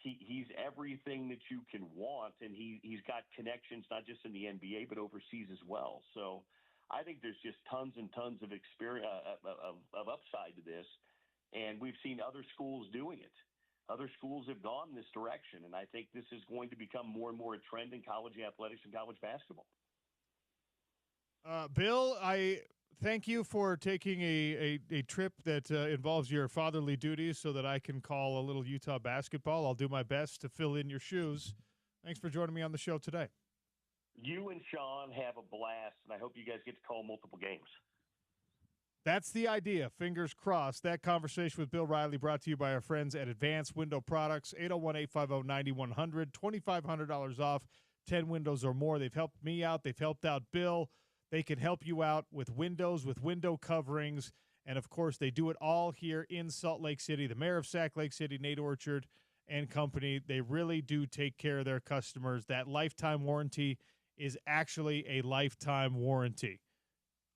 He's everything that you can want, and he's got connections not just in the NBA but overseas as well. So I think there's just tons and tons of experience of upside to this, and we've seen other schools doing it. Other schools have gone this direction, and I think this is going to become more and more a trend in college athletics and college basketball. Bill, I thank you for taking a trip that involves your fatherly duties so that I can call a little Utah basketball. I'll do my best to fill in your shoes. Thanks for joining me on the show today. You and Sean have a blast, and I hope you guys get to call multiple games. That's the idea. Fingers crossed. That conversation with Bill Riley brought to you by our friends at Advanced Window Products, 801-850-9100, $2,500 off, 10 windows or more. They've helped me out. They've helped out Bill. They can help you out with windows, with window coverings, and, of course, they do it all here in Salt Lake City. The mayor of Sac Lake City, Nate Orchard, and company, they really do take care of their customers. That lifetime warranty is actually a lifetime warranty.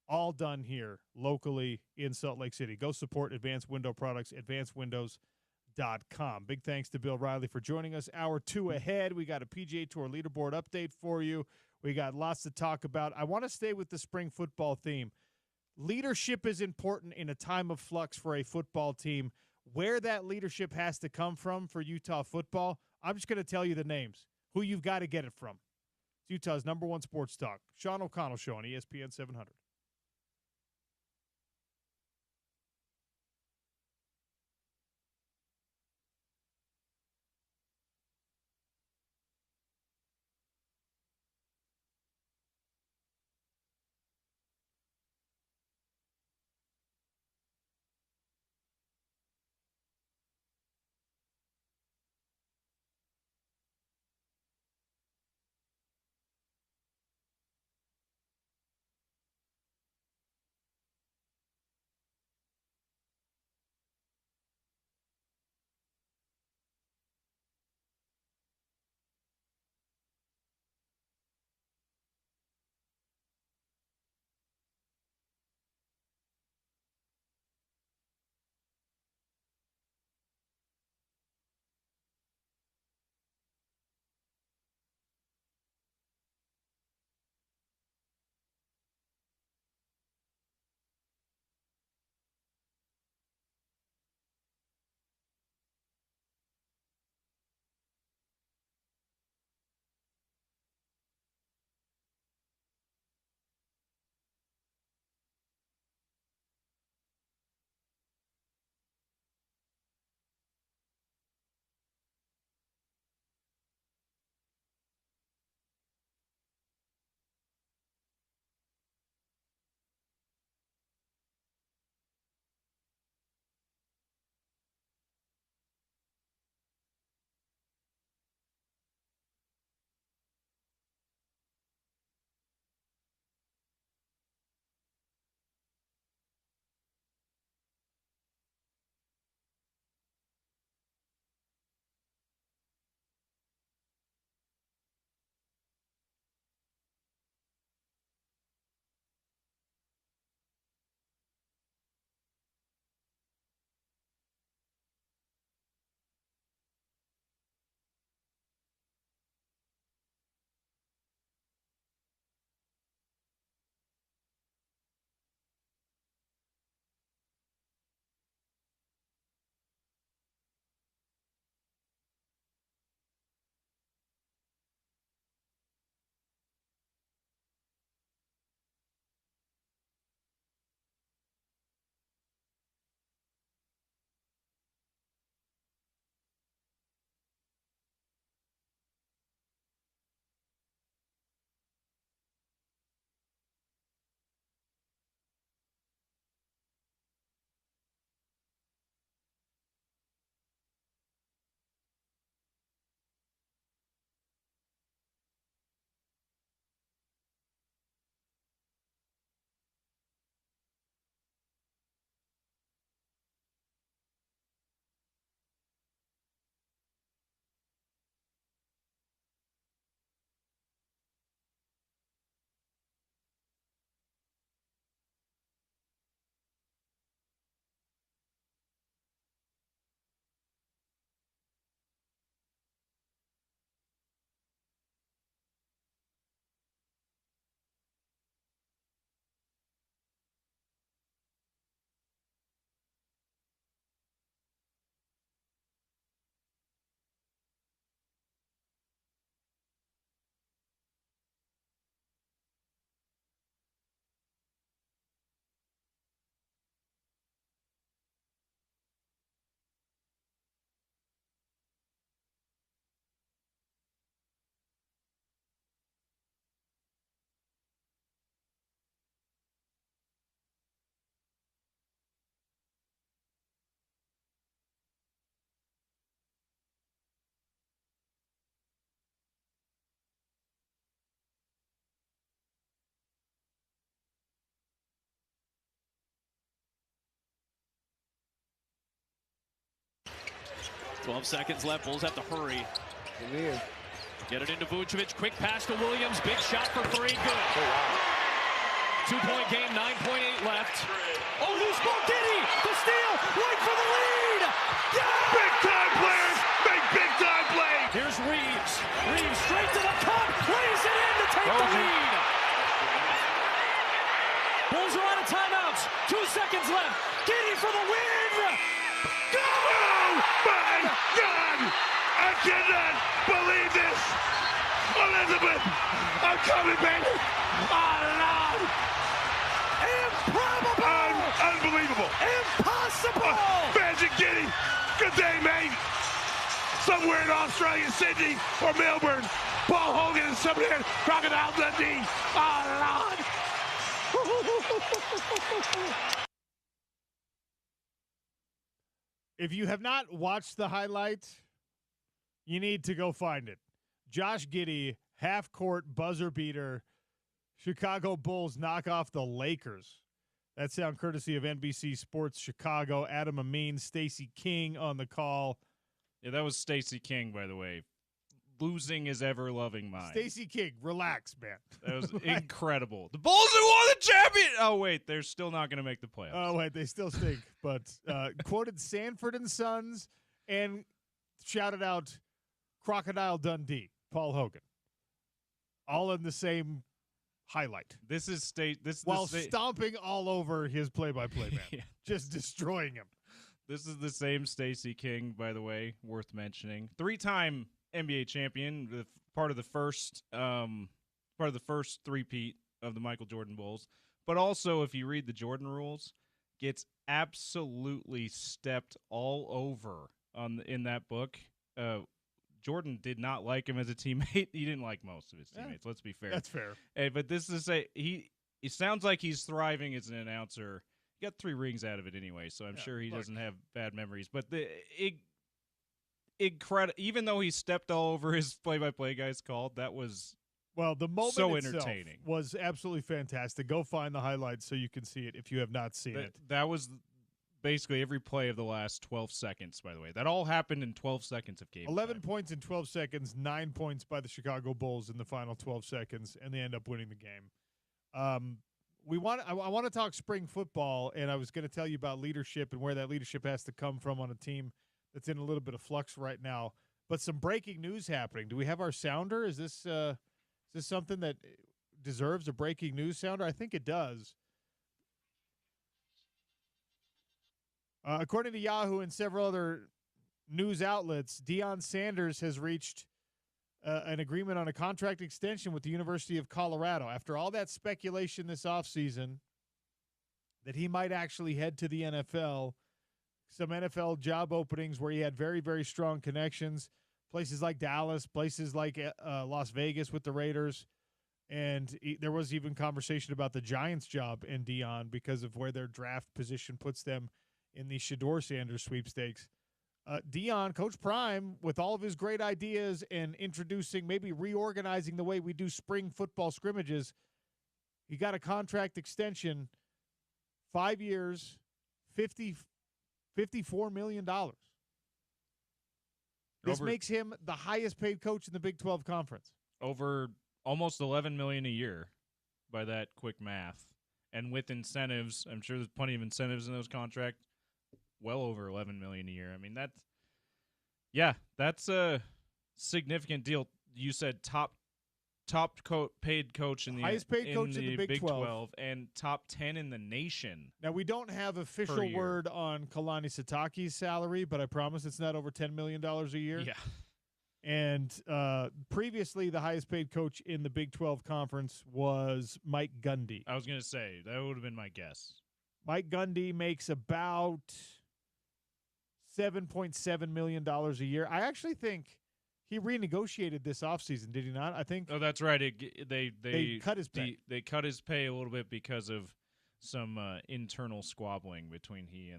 All done here locally in Salt Lake City. Go support Advanced Window Products, advancedwindows.com. Big thanks to Bill Riley for joining us. Hour 2 ahead. We got a PGA Tour leaderboard update for you. We got lots to talk about. I want to stay with the spring football theme. leadership is important in a time of flux for a football team. Where that leadership has to come from for Utah football, I'm just going to tell you the names, who you've got to get it from. It's Utah's #1 sports talk. Sean O'Connell Show on ESPN 700. .12 seconds left. Bulls have to hurry. Get it into Vucevic. Quick pass to Williams. Big shot for three. Good. 2-point game. 9.8 left. Oh, loose ball. Diddy. The steal. Right for the lead. Yeah! Big time players make big time plays. Here's Reeves. Reeves straight to the cup. Lays it in to take the lead. Bulls are on a timeout. for the win! Go! Oh, my God! I cannot believe this! Elizabeth, I'm coming, baby! Oh, Lord! Improbable! Unbelievable! Impossible! Magic Kitty! Good day, mate! Somewhere in Australia, Sydney, or Melbourne, Paul Hogan and somebody at Crocodile Dundee. Oh, Lord! If you have not watched the highlight, you need to go find it. Josh Giddey, half-court buzzer beater. Chicago Bulls knock off the Lakers. That sound courtesy of NBC Sports Chicago. Adam Amin, Stacey King on the call. Yeah, that was Stacey King, by the way. Losing his ever-loving mind. Stacey King, relax, man. That was incredible. The Bulls have won the champion. Oh, wait, they're still not going to make the playoffs. Oh, wait, they still stink. But quoted Sanford and Sons and shouted out Crocodile Dundee, Paul Hogan. All in the same highlight. This is while stomping all over his play-by-play man. Yeah. Just destroying him. This is the same Stacey King, by the way, worth mentioning. 3-time NBA champion, part of the first three-peat of the Michael Jordan Bulls. But also, if you read the Jordan rules, gets absolutely stepped all over in that book. Jordan did not like him as a teammate. He didn't like most of his teammates. Let's be fair. That's fair. But this is he sounds like he's thriving as an announcer. He got 3 rings out of it anyway, so I'm sure he doesn't have bad memories. But even though he stepped all over his play-by-play guy's call, that was the moment so itself entertaining. Was absolutely fantastic. Go find the highlights so you can see it if you have not seen it. That was basically every play of the last 12 seconds, by the way. That all happened in 12 seconds of game 11 time. points in 12 seconds, 9 points by the Chicago Bulls in the final 12 seconds, and they end up winning the game. I want to talk spring football, and I was going to tell you about leadership and where that leadership has to come from on a team that's in a little bit of flux right now. But some breaking news happening. Do we have our sounder? Is this something that deserves a breaking news sounder? I think it does. According to Yahoo and several other news outlets, Deion Sanders has reached an agreement on a contract extension with the University of Colorado. After all that speculation this offseason that he might actually head to the NFL, some NFL job openings where he had very, very strong connections, places like Dallas, places like Las Vegas with the Raiders, and there was even conversation about the Giants job in Deion because of where their draft position puts them in the Shedeur Sanders sweepstakes. Deion, Coach Prime, with all of his great ideas and introducing, maybe reorganizing the way we do spring football scrimmages, he got a contract extension, 5 years, $54 million. This makes him the highest paid coach in the Big 12 Conference. Over almost $11 million a year by that quick math. And with incentives, I'm sure there's plenty of incentives in those contracts. Well over $11 million a year. I mean, that's a significant deal. You said top paid coach in the highest paid coach in the Big 12 and top 10 in the nation. Now, we don't have official word on Kalani Sitake's salary, but I promise it's not over $10 million a year. Yeah. And previously, the highest paid coach in the Big 12 Conference was Mike Gundy. I was going to say, that would have been my guess. Mike Gundy makes about $7.7 million a year. I actually think he renegotiated this offseason, did he not? I think. Oh, that's right. They cut his pay. They cut his pay a little bit because of some internal squabbling between he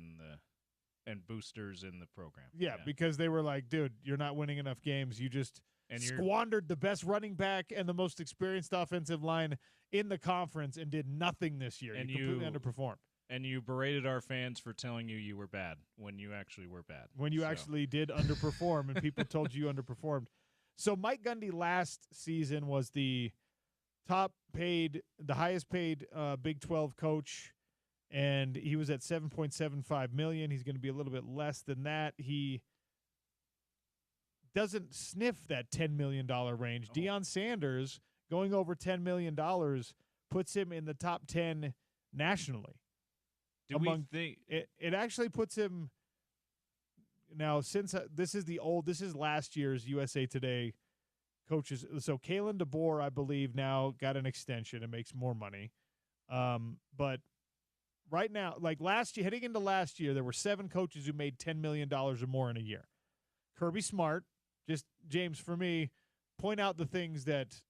and boosters in the program. Yeah, because they were like, dude, you're not winning enough games. You just squandered the best running back and the most experienced offensive line in the conference and did nothing this year. And you completely underperformed. And you berated our fans for telling you were bad when you actually were bad. When you actually did underperform and people told you underperformed. So Mike Gundy last season was the highest paid Big 12 coach, and he was at $7.75 million. He's going to be a little bit less than that. He doesn't sniff that $10 million range. Oh. Deion Sanders going over $10 million puts him in the top 10 nationally. Do we think it actually puts him now, since this is last year's USA Today coaches. So Kalen DeBoer, I believe, now got an extension and makes more money. But right now, like last year, heading into last year, there were 7 coaches who made $10 million or more in a year. Kirby Smart, just James, for me, point out the things that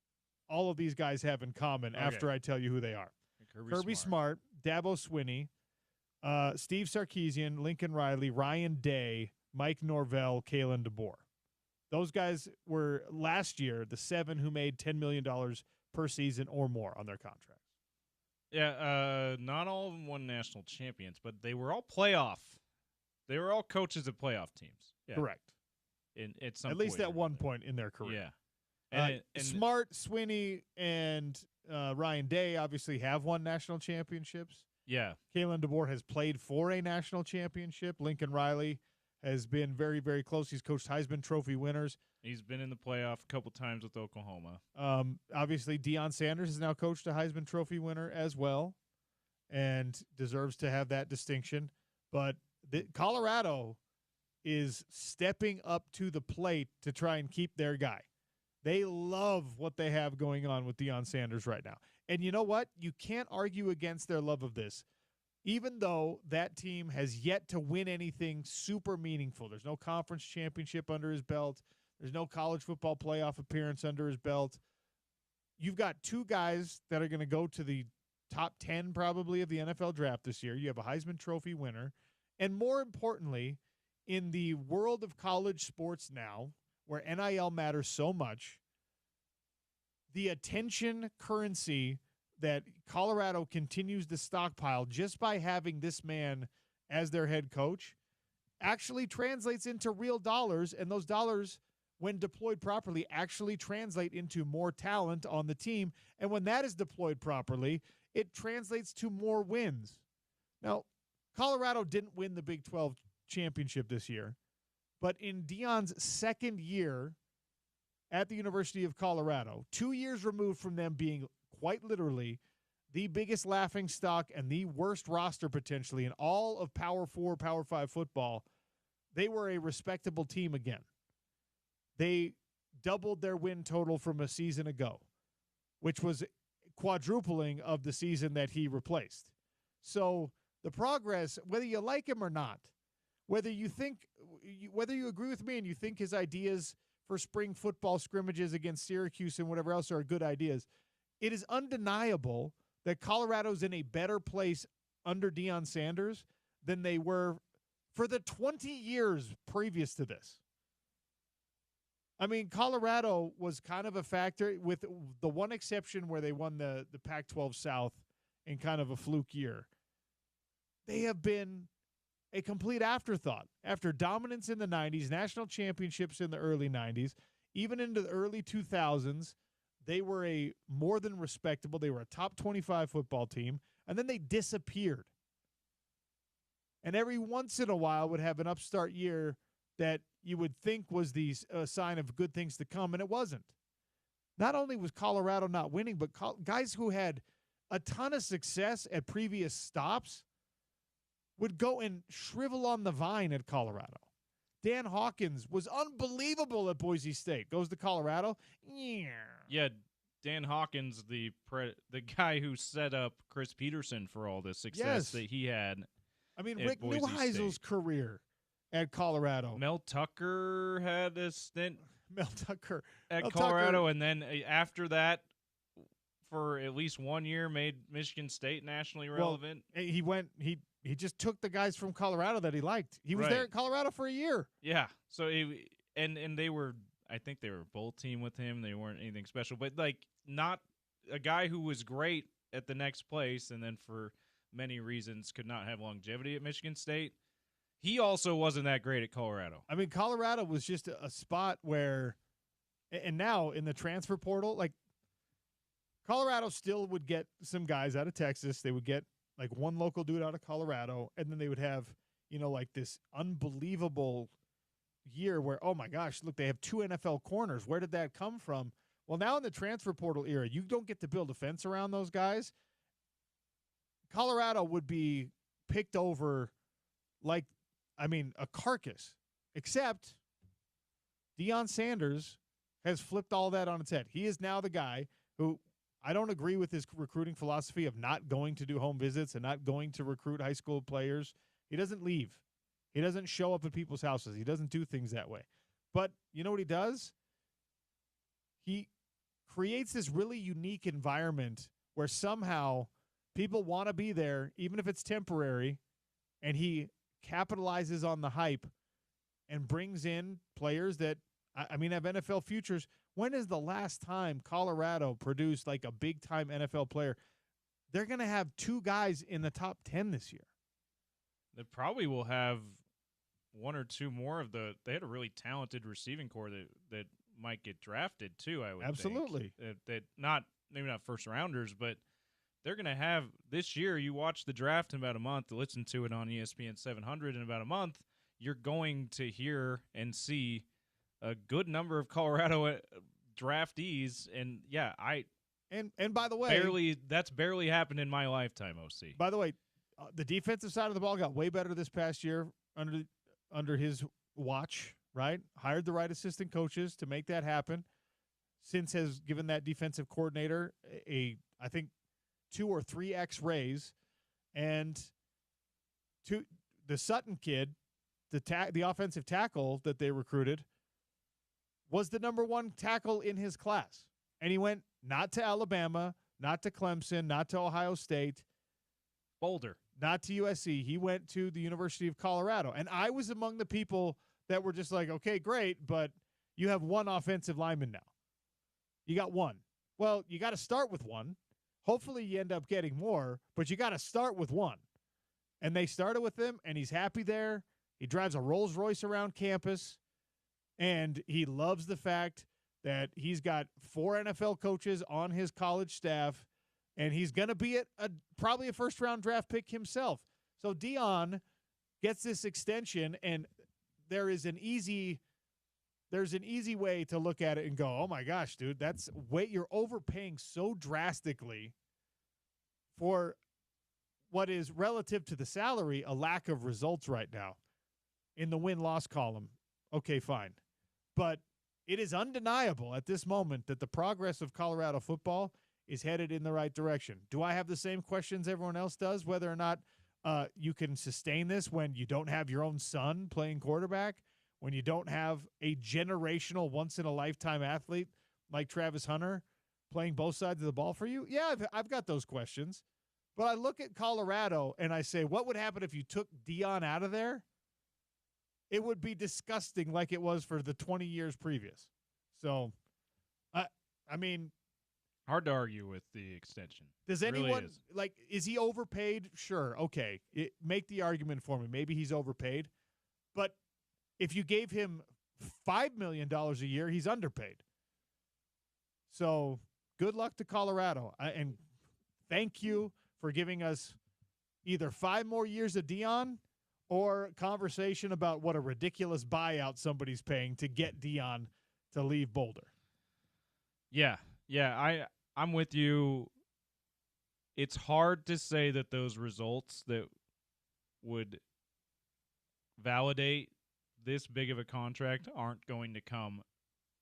all of these guys have in common after I tell you who they are. Kirby Smart, Dabo Swinney, Steve Sarkisian, Lincoln Riley, Ryan Day, Mike Norvell, Kalen DeBoer. Those guys were last year the 7 who made $10 million per season or more on their contracts. Yeah, not all of them won national champions, but they were all playoff. They were all coaches of playoff teams. Yeah. Correct. At least at one point in their career. Yeah. And Smart, Swinney, and Ryan Day obviously have won national championships. Yeah. Kalen DeBoer has played for a national championship. Lincoln Riley has been very, very close. He's coached Heisman Trophy winners. He's been in the playoff a couple times with Oklahoma. Obviously, Deion Sanders has now coached a Heisman Trophy winner as well and deserves to have that distinction. But Colorado is stepping up to the plate to try and keep their guy. They love what they have going on with Deion Sanders right now. And you know what? You can't argue against their love of this. Even though that team has yet to win anything super meaningful. There's no conference championship under his belt. There's no college football playoff appearance under his belt. You've got 2 guys that are going to go to the top 10 probably of the NFL draft this year. You have a Heisman Trophy winner. And more importantly, in the world of college sports now, where NIL matters so much, the attention currency that Colorado continues to stockpile just by having this man as their head coach actually translates into real dollars, and those dollars, when deployed properly, actually translate into more talent on the team. And when that is deployed properly, it translates to more wins. Now, Colorado didn't win the Big 12 championship this year, but in Deion's second year at the University of Colorado, 2 years removed from them being quite literally the biggest laughingstock and the worst roster potentially in all of Power 4, Power 5 football, they were a respectable team again. They doubled their win total from a season ago, which was quadrupling of the season that he replaced. So the progress, whether you like him or not, whether you agree with me and you think his ideas for spring football scrimmages against Syracuse and whatever else are good ideas, it is undeniable that Colorado's in a better place under Deion Sanders than they were for the 20 years previous to this. I mean, Colorado was kind of a factor with the one exception where they won the Pac-12 South in kind of a fluke year. They have been a complete afterthought. After dominance in the 90s, national championships in the early 90s, even into the early 2000s, they were a more than respectable. They were a top 25 football team, and then they disappeared. And every once in a while would have an upstart year that you would think was the sign of good things to come, and it wasn't. Not only was Colorado not winning, but guys who had a ton of success at previous stops would go and shrivel on the vine at Colorado. Dan Hawkins was unbelievable at Boise State. Goes to Colorado. Yeah, Dan Hawkins, the guy who set up Chris Peterson for all the success that he had. I mean, Rick Neuheisel's career at Colorado. Mel Tucker had a stint at Mel Colorado, Tucker. And then after that, for at least 1 year, made Michigan State nationally relevant. He just took the guys from Colorado that he liked. He was there at Colorado for a year. Yeah. So and they were, I think they were both team with him. They weren't anything special, but like not a guy who was great at the next place, and then for many reasons could not have longevity at Michigan State. He also wasn't that great at Colorado. I mean, Colorado was just a spot where, and now in the transfer portal, like Colorado still would get some guys out of Texas. They would get like one local dude out of Colorado, and then they would have, like this unbelievable year where, oh my gosh, look, they have 2 NFL corners. Where did that come from? Well, now in the transfer portal era, you don't get to build a fence around those guys. Colorado would be picked over a carcass, except Deion Sanders has flipped all that on its head. He is now the guy who, I don't agree with his recruiting philosophy of not going to do home visits and not going to recruit high school players. He doesn't leave. He doesn't show up at people's houses. He doesn't do things that way. But you know what he does? He creates this really unique environment where somehow people want to be there, even if it's temporary, and he capitalizes on the hype and brings in players that, have NFL futures. When is the last time Colorado produced like a big-time NFL player? They're going to have 2 guys in the top 10 this year. They probably will have 1 or 2 more of they had a really talented receiving core that might get drafted too, I would Absolutely. think. That maybe not first rounders, but they're going to have this year. You watch the draft in about a month, listen to it on ESPN 700 in about a month, you're going to hear and see a good number of Colorado draftees. And yeah, and by the way, that's barely happened in my lifetime, OC. By the way, the defensive side of the ball got way better this past year under his watch, right? Hired the right assistant coaches to make that happen. Since has given that defensive coordinator I think 2 or 3x raise, and to the Sutton kid, the offensive tackle that they recruited was the number 1 tackle in his class. And he went not to Alabama, not to Clemson, not to Ohio State, Boulder, not to USC. He went to the University of Colorado. And I was among the people that were just like, okay, great, but you have 1 offensive lineman now. You got 1. Well, you got to start with 1. Hopefully you end up getting more, but you got to start with 1. And they started with him, and he's happy there. He drives a Rolls Royce around campus, and he loves the fact that he's got 4 NFL coaches on his college staff, and he's going to be probably a first-round draft pick himself. So Deion gets this extension, and there's an easy way to look at it and go, oh my gosh, dude, you're overpaying so drastically for what is relative to the salary a lack of results right now in the win-loss column. Okay, fine. But it is undeniable at this moment that the progress of Colorado football is headed in the right direction. Do I have the same questions everyone else does, whether or not you can sustain this when you don't have your own son playing quarterback, when you don't have a generational, once-in-a-lifetime athlete like Travis Hunter playing both sides of the ball for you? Yeah, I've got those questions. But I look at Colorado and I say, what would happen if you took Deion out of there? It would be disgusting like it was for the 20 years previous. So, hard to argue with the extension. Does anyone, is he overpaid? Sure, okay. Make the argument for me. Maybe he's overpaid. But if you gave him $5 million a year, he's underpaid. So, good luck to Colorado. And thank you for giving us either 5 more years of Deion or conversation about what a ridiculous buyout somebody's paying to get Deion to leave Boulder. Yeah, I'm with you. It's hard to say that those results that would validate this big of a contract aren't going to come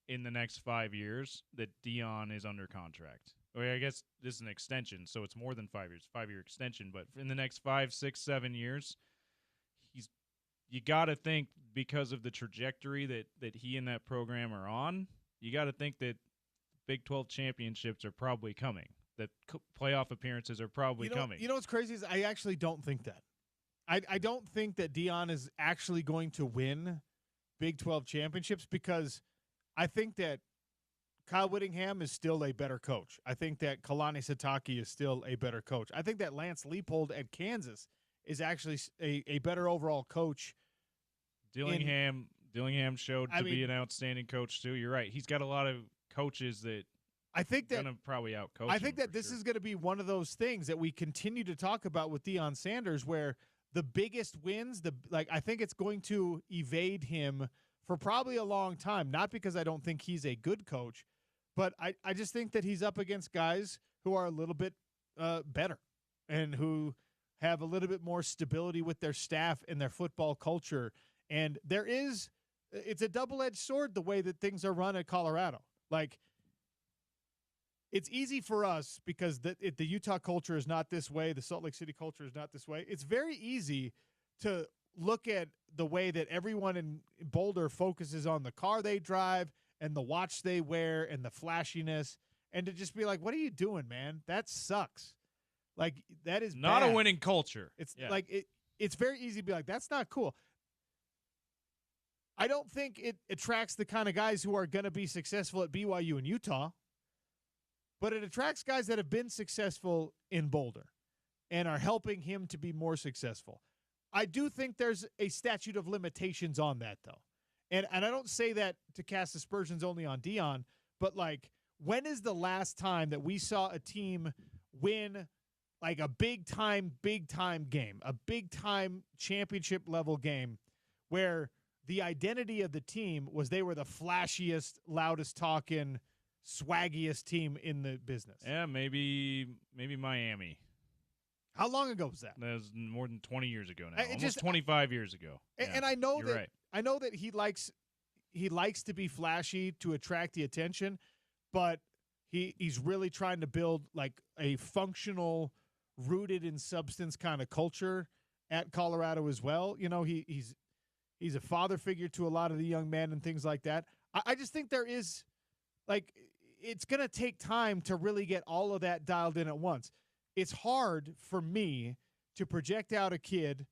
in the next 5 years that Deion is under contract. I guess this is an extension, so it's more than 5 years, 5-year extension. But in the next 5, 6, 7 years, you got to think because of the trajectory that he and that program are on, you got to think that Big 12 championships are probably coming, that playoff appearances are probably coming. You know what's crazy is I actually don't think that. I don't think that Deion is actually going to win Big 12 championships because I think that Kyle Whittingham is still a better coach. I think that Kalani Sitake is still a better coach. I think that Lance Leipold at Kansas is actually a better overall coach. Dillingham showed to be an outstanding coach too. You're right. He's got a lot of coaches that I think that gonna probably outcoach. I think that this is going to be one of those things that we continue to talk about with Deion Sanders, where the biggest wins, I think it's going to evade him for probably a long time. Not because I don't think he's a good coach, but I just think that he's up against guys who are a little bit better and who have a little bit more stability with their staff and their football culture. And it's a double-edged sword the way that things are run at Colorado. Like, it's easy for us because the Utah culture is not this way. The Salt Lake City culture is not this way. It's very easy to look at the way that everyone in Boulder focuses on the car they drive and the watch they wear and the flashiness, and to just be like, what are you doing, man? That sucks. Like, that is not bad. a winning culture. It's it's very easy to be like, that's not cool. I don't think it attracts the kind of guys who are going to be successful at BYU and Utah, but it attracts guys that have been successful in Boulder and are helping him to be more successful. I do think there's a statute of limitations on that, though. And I don't say that to cast aspersions only on Dion, but, like, when is the last time that we saw a team win, like, a big-time game, a big-time championship-level game where the identity of the team was they were the flashiest, loudest talking, swaggiest team in the business? Yeah, maybe Miami. How long ago was that? That was more than 20 years ago now. Almost 25 years ago. And I know that right. I know that he likes to be flashy to attract the attention, but he's really trying to build like a functional, rooted in substance kind of culture at Colorado as well. You know, he's a father figure to a lot of the young men and things like that. I just think there is, like, it's going to take time to really get all of that dialed in at once. It's hard for me to project out a kid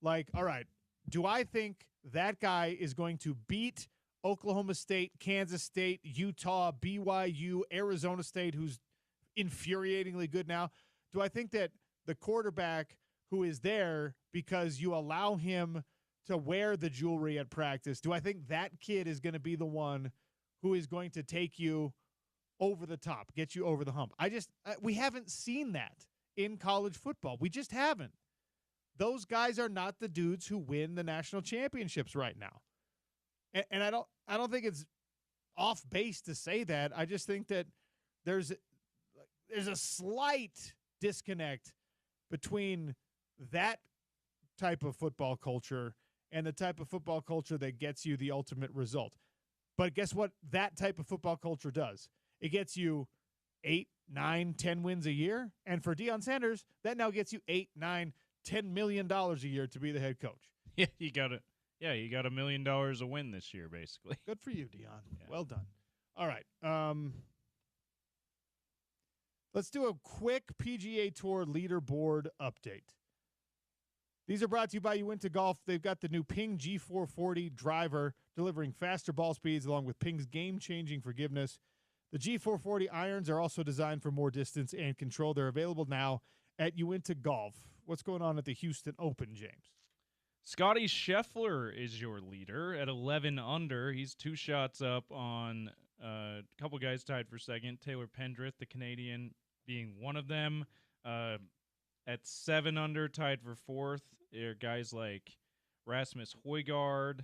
like, all right, do I think that guy is going to beat Oklahoma State, Kansas State, Utah, BYU, Arizona State, who's infuriatingly good now? Do I think that the quarterback who is there because you allow him to wear the jewelry at practice, do I think that kid is going to be the one who is going to take you over the top, get you over the hump? We haven't seen that in college football. We just haven't. Those guys are not the dudes who win the national championships right now. And I don't think it's off base to say that. I just think that there's a slight disconnect between that type of football culture and the type of football culture that gets you the ultimate result. But guess what that type of football culture does? It gets you 8, 9, 10 wins a year. And for Deion Sanders, that now gets you $8, $9, $10 million a year to be the head coach. Yeah, you got it. Yeah, you got $1 million a win this year, basically. Good for you, Deion. Yeah. Well done. All right. Let's do a quick PGA Tour leaderboard update. These are brought to you by Uinta Golf. They've got the new Ping G440 driver delivering faster ball speeds along with Ping's game-changing forgiveness. The G440 irons are also designed for more distance and control. They're available now at Uinta Golf. What's going on at the Houston Open, James? Scotty Scheffler is your leader at 11 under. He's 2 shots up on a couple guys tied for second. Taylor Pendrith, the Canadian, being one of them. At 7 under, tied for fourth, are guys like Rasmus Højgaard,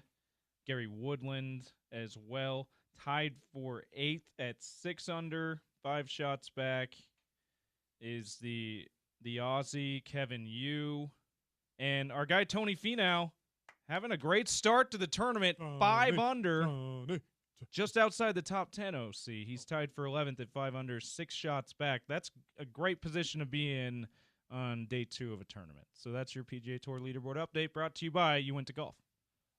Gary Woodland as well. Tied for 8th at 6 under, 5 shots back, is the Aussie Kevin Yu. And our guy Tony Finau having a great start to the tournament, 5 under, just outside the top 10 OC. He's tied for 11th at 5 under, 6 shots back. That's a great position to be in on day 2 of a tournament. So that's your PGA Tour leaderboard update brought to you by Uinta Golf.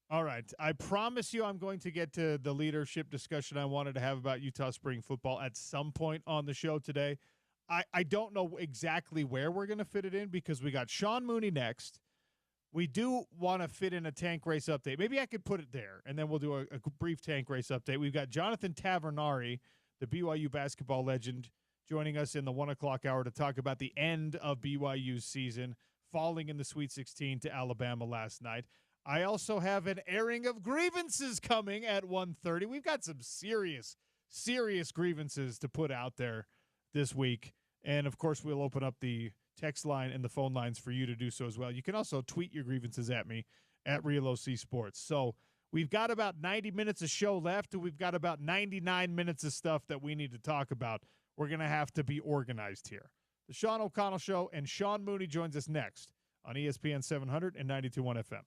All right. I promise you I'm going to get to the leadership discussion I wanted to have about Utah spring football at some point on the show today. I don't know exactly where we're going to fit it in because we got Sean Mooney next. We do want to fit in a tank race update. Maybe I could put it there, and then we'll do a brief tank race update. We've got Jonathan Tavernari, the BYU basketball legend, joining us in the 1 o'clock hour to talk about the end of BYU's season, falling in the Sweet 16 to Alabama last night. I also have an airing of grievances coming at 1:30. We've got some serious grievances to put out there this week. And, of course, we'll open up the text line and the phone lines for you to do so as well. You can also tweet your grievances at me at Real OC Sports. So we've got about 90 minutes of show left, and we've got about 99 minutes of stuff that we need to talk about. We're going to have to be organized here. The Sean O'Connell Show, and Sean Mooney joins us next on ESPN 700 and 92.1 FM.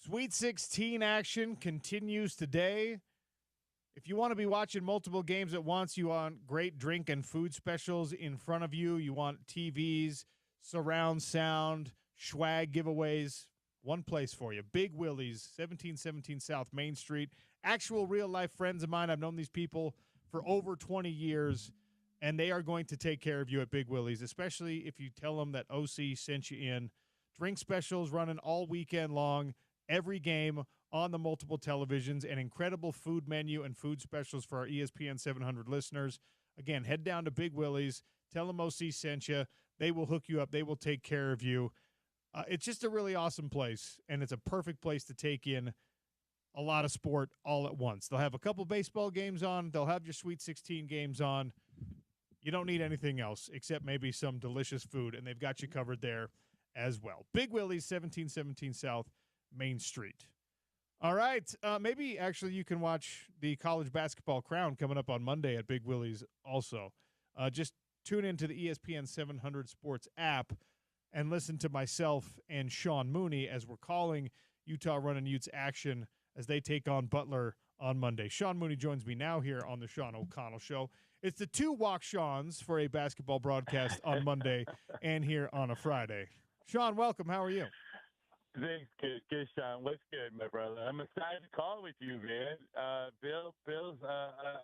Sweet 16 action continues today. If you want to be watching multiple games at once, you want great drink and food specials in front of you, you want TVs, surround sound, swag giveaways, one place for you. Big Willie's, 1717 South Main Street. Actual real-life friends of mine. I've known these people for over 20 years, and they are going to take care of you at Big Willie's, especially if you tell them that OC sent you in. Drink specials running all weekend long, every game on the multiple televisions, an incredible food menu and food specials for our ESPN 700 listeners. Again, head down to Big Willie's, tell them OC sent you. They will hook you up. They will take care of you. It's just a really awesome place, and it's a perfect place to take in a lot of sport all at once. They'll have a couple baseball games on. They'll have your Sweet 16 games on. You don't need anything else except maybe some delicious food, and they've got you covered there as well. Big Willie's, 1717 South Main Street. All right. Maybe actually you can watch the College Basketball Crown coming up on Monday at Big Willie's also. Just tune into the ESPN 700 Sports app and listen to myself and Sean Mooney as we're calling Utah Runnin' Utes action as they take on Butler on Monday. Sean Mooney joins me now here on the Sean O'Connell Show. It's the two walk-shawns for a basketball broadcast on Monday and here on a Friday. Sean, welcome. How are you? Thanks, good, Sean. What's good, my brother? I'm excited to call with you, man. Bill's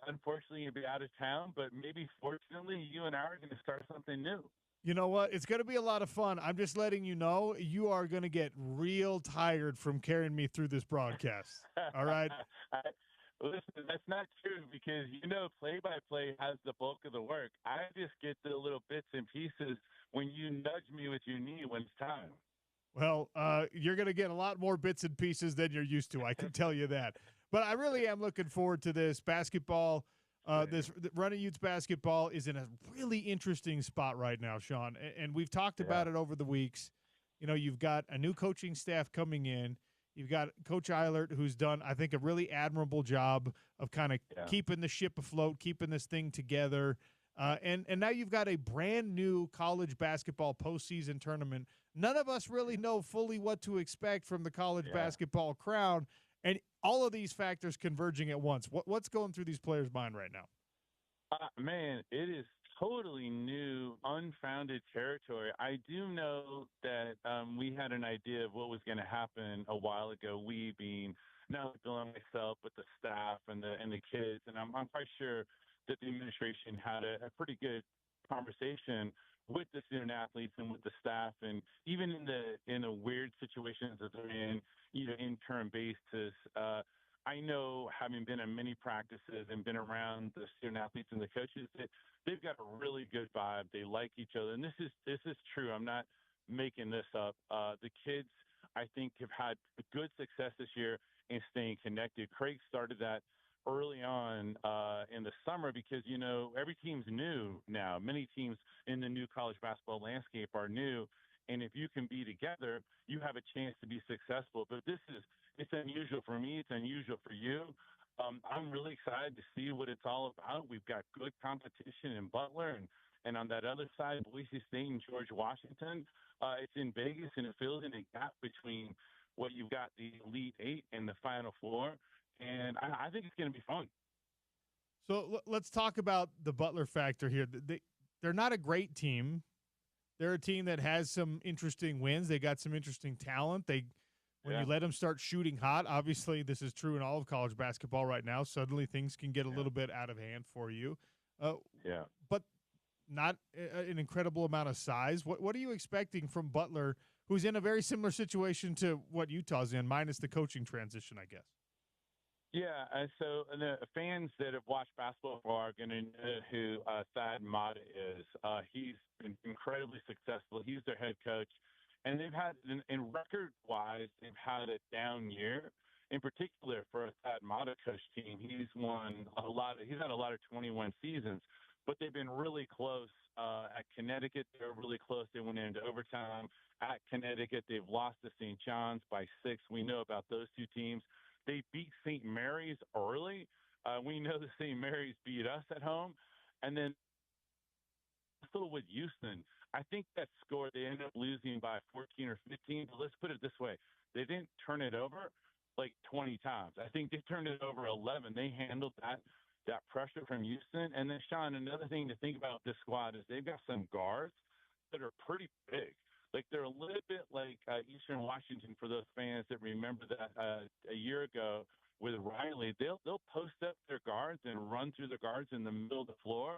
unfortunately going to be out of town, but maybe fortunately you and I are going to start something new. You know what? It's going to be a lot of fun. I'm just letting you know you are going to get real tired from carrying me through this broadcast. All right? Listen, that's not true because, play-by-play has the bulk of the work. I just get the little bits and pieces when you nudge me with your knee when it's time. Well, you're going to get a lot more bits and pieces than you're used to. I can tell you that. But I really am looking forward to this basketball. This Runnin' Utes basketball is in a really interesting spot right now, Sean. And we've talked about it over the weeks. You know, you've got a new coaching staff coming in. You've got Coach Eilert, who's done, I think, a really admirable job of kind of keeping the ship afloat, keeping this thing together. And now you've got a brand new college basketball postseason tournament. None of us really know fully what to expect from the college basketball crown, and all of these factors converging at once. What's going through these players' mind right now? Man, it is totally new, unfounded territory. I do know that we had an idea of what was going to happen a while ago. We being not only Bill and myself, but the staff and the kids, and I'm quite sure that the administration had a pretty good conversation with the student athletes and with the staff, and even in the weird situations that they're in, interim basis. I know, having been in many practices and been around the student athletes and the coaches, that they've got a really good vibe. They like each other, and this is true. I'm not making this up. The kids, I think, have had good success this year in staying connected. Craig started that early on in the summer because, every team's new now. Many teams in the new college basketball landscape are new. And if you can be together, you have a chance to be successful. But it's unusual for me. It's unusual for you. I'm really excited to see what it's all about. We've got good competition in Butler. And on that other side, Boise State and George Washington. It's in Vegas, and it fills in a gap between what you've got the Elite Eight and the Final Four. And I think it's going to be fun. So let's talk about the Butler factor here. They're not a great team. They're a team that has some interesting wins. They got some interesting talent. When you let them start shooting hot, obviously this is true in all of college basketball right now. Suddenly things can get a little bit out of hand for you. But not an incredible amount of size. What are you expecting from Butler, who's in a very similar situation to what Utah's in, minus the coaching transition, I guess? Yeah, so the fans that have watched basketball for are going to know who Thad Matta is. He's been incredibly successful. He's their head coach. And they've had, in record-wise, they've had a down year. In particular, for a Thad Matta coach team, he's had a lot of 21 seasons. But they've been really close at Connecticut. They were really close. They went into overtime at Connecticut. They've lost to St. John's by 6. We know about those two teams. They beat St. Mary's early. We know that St. Mary's beat us at home. And then still with Houston, I think that score, they ended up losing by 14 or 15. But let's put it this way. They didn't turn it over like 20 times. I think they turned it over 11. They handled that pressure from Houston. And then, Sean, another thing to think about with this squad is they've got some guards that are pretty big. Like, they're a little bit like Eastern Washington for those fans that remember that a year ago with Riley, they'll post up their guards and run through the guards in the middle of the floor.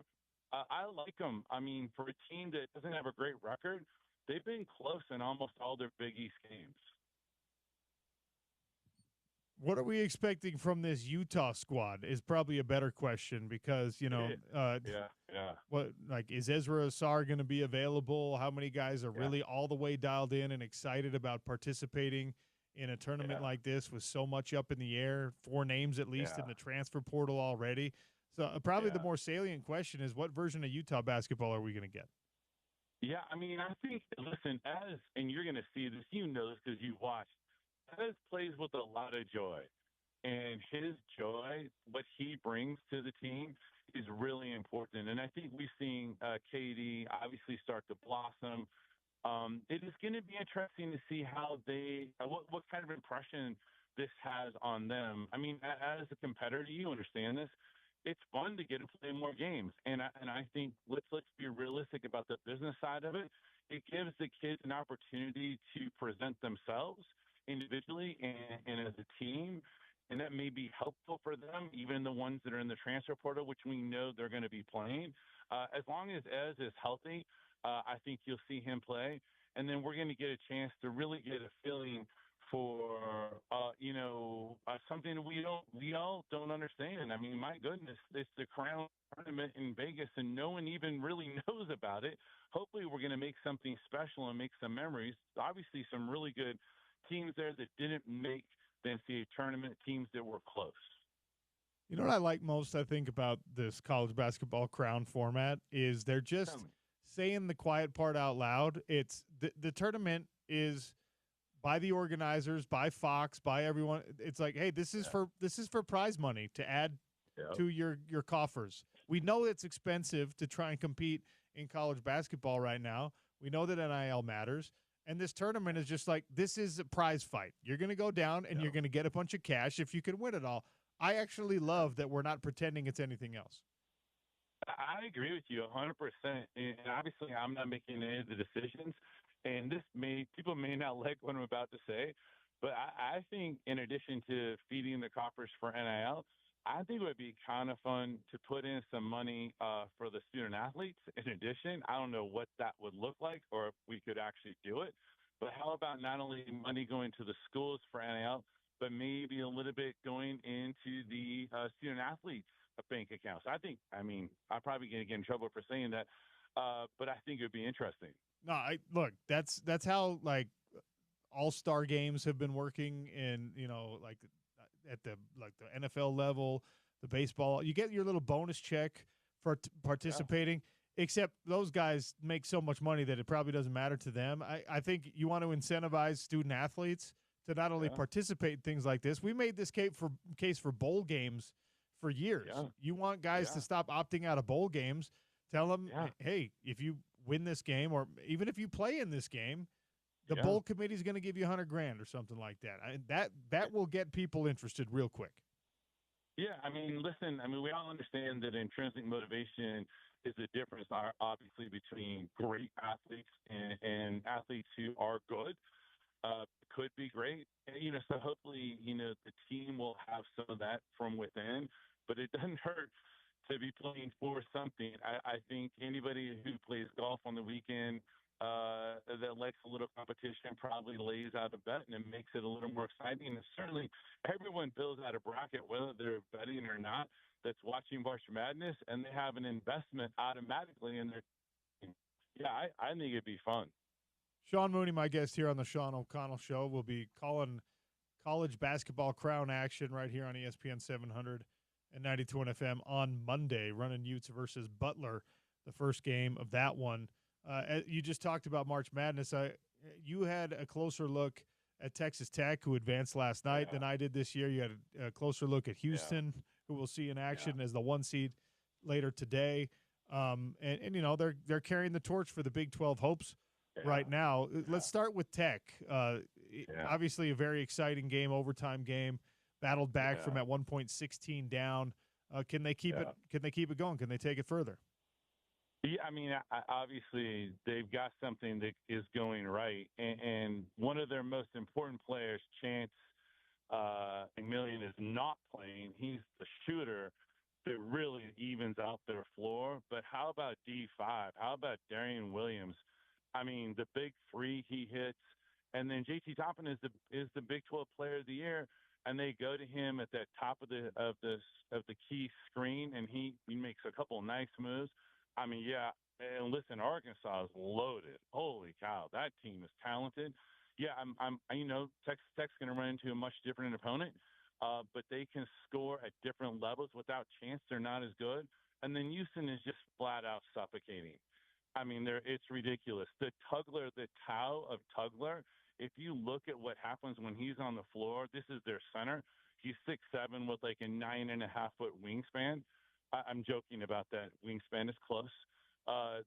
I like them. I mean, for a team that doesn't have a great record, they've been close in almost all their Big East games. What are we expecting from this Utah squad is probably a better question because, what, like, is Ezra Asar going to be available? How many guys are really all the way dialed in and excited about participating in a tournament like this with so much up in the air? 4 names at least in the transfer portal already. So probably the more salient question is, what version of Utah basketball are we going to get? Yeah, I mean, I think, listen, and you're going to see this, this because you watched, Ez plays with a lot of joy. And his joy, what he brings to the team, is really important. And I think we've seen KD obviously start to blossom. It is going to be interesting to see how what kind of impression this has on them. I mean, as a competitor, you understand this. It's fun to get to play more games, and I think let's be realistic about the business side of it. It gives the kids an opportunity to present themselves individually and as a team, and that may be helpful for them, even the ones that are in the transfer portal, which we know they're going to be playing. As long as Ez is healthy, I think you'll see him play, and then we're going to get a chance to really get a feeling for something we all don't understand. I mean, my goodness, it's the Crown tournament in Vegas, and no one even really knows about it. Hopefully, we're going to make something special and make some memories. Obviously, some really good teams there that didn't make the NCAA tournament, teams that were close. You know what I like most, I think, about this college basketball Crown format is they're just saying the quiet part out loud. It's the tournament is by the organizers, by Fox, by everyone. It's like, hey, this is for prize money to add to your coffers. We know it's expensive to try and compete in college basketball right now. We know that NIL matters. And this tournament is just like, this is a prize fight. You're going to go down and you're going to get a bunch of cash if you can win it all. I actually love that we're not pretending it's anything else. I agree with you 100%. And obviously, I'm not making any of the decisions. And people may not like what I'm about to say, but I think in addition to feeding the coffers for NIL, I think it would be kind of fun to put in some money for the student athletes. In addition, I don't know what that would look like or if we could actually do it. But how about not only money going to the schools for NIL, but maybe a little bit going into the student athletes' bank accounts? I'm probably going to get in trouble for saying that, but I think it would be interesting. No, look, that's how like all-star games have been working in, like at the NFL level, the baseball. You get your little bonus check for participating, except those guys make so much money that it probably doesn't matter to them. I think you want to incentivize student athletes to not only participate in things like this. We made this case for bowl games for years. Yeah. You want guys to stop opting out of bowl games. Tell them, hey, if you win this game, or even if you play in this game, the bowl committee is going to give you $100,000 or something like that. That will get people interested real quick. Yeah, listen, we all understand that intrinsic motivation is the difference, obviously, between great athletes and athletes who are good, could be great. And, so hopefully, the team will have some of that from within, but it doesn't hurt to be playing for something. I think anybody who plays golf on the weekend that likes a little competition probably lays out a bet, and it makes it a little more exciting. And certainly everyone fills out a bracket, whether they're betting or not, that's watching March Madness, and they have an investment automatically in their team. Yeah, I think it'd be fun. Sean Mooney, my guest here on the Sean O'Connell Show, will be calling college basketball Crown action right here on ESPN 700 and 92 FM on Monday, running Utes versus Butler, the first game of that one. You just talked about March Madness. You had a closer look at Texas Tech, who advanced last night, than I did this year. You had a closer look at Houston, who we'll see in action as the 1 seed later today. And they're carrying the torch for the Big 12 hopes right now. Let's start with Tech. Obviously, a very exciting game, overtime game. Battled back from at 1 point 16 down. Can they keep it? Can they keep it going? Can they take it further? Yeah, obviously they've got something that is going right, and one of their most important players, Chance McMillian is not playing. He's the shooter that really evens out their floor. But how about D5? How about Darian Williams? I mean, the big three he hits, and then JT Toppin is the Big 12 Player of the Year, and they go to him at that top of the key screen, and he makes a couple of nice moves. I mean, yeah. And listen, Arkansas is loaded. Holy cow, that team is talented. Yeah, Tech's going to run into a much different opponent, but they can score at different levels without chance. They're not as good. And then Houston is just flat out suffocating. I mean, it's ridiculous. The Tao of Tugler, if you look at what happens when he's on the floor, this is their center. He's 6'7" with like a 9.5-foot wingspan. I'm joking about that. Wingspan is close.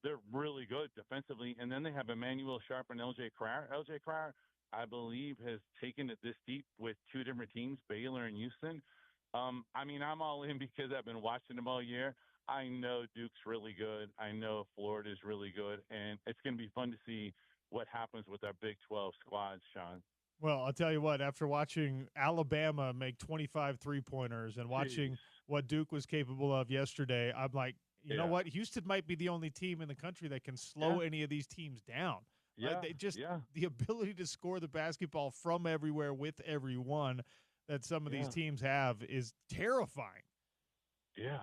They're really good defensively. And then they have Emmanuel Sharp and LJ Cryer. LJ Cryer, I believe, has taken it this deep with two different teams, Baylor and Houston. I mean, I'm all in because I've been watching them all year. I know Duke's really good. I know Florida's really good. And it's going to be fun to see what happens with our Big 12 squads, Sean. Well, I'll tell you what, after watching Alabama make 25 three-pointers and watching what Duke was capable of yesterday, I'm like, you know what? Houston might be the only team in the country that can slow any of these teams down. Yeah, the ability to score the basketball from everywhere with everyone that some of these teams have is terrifying. Yeah.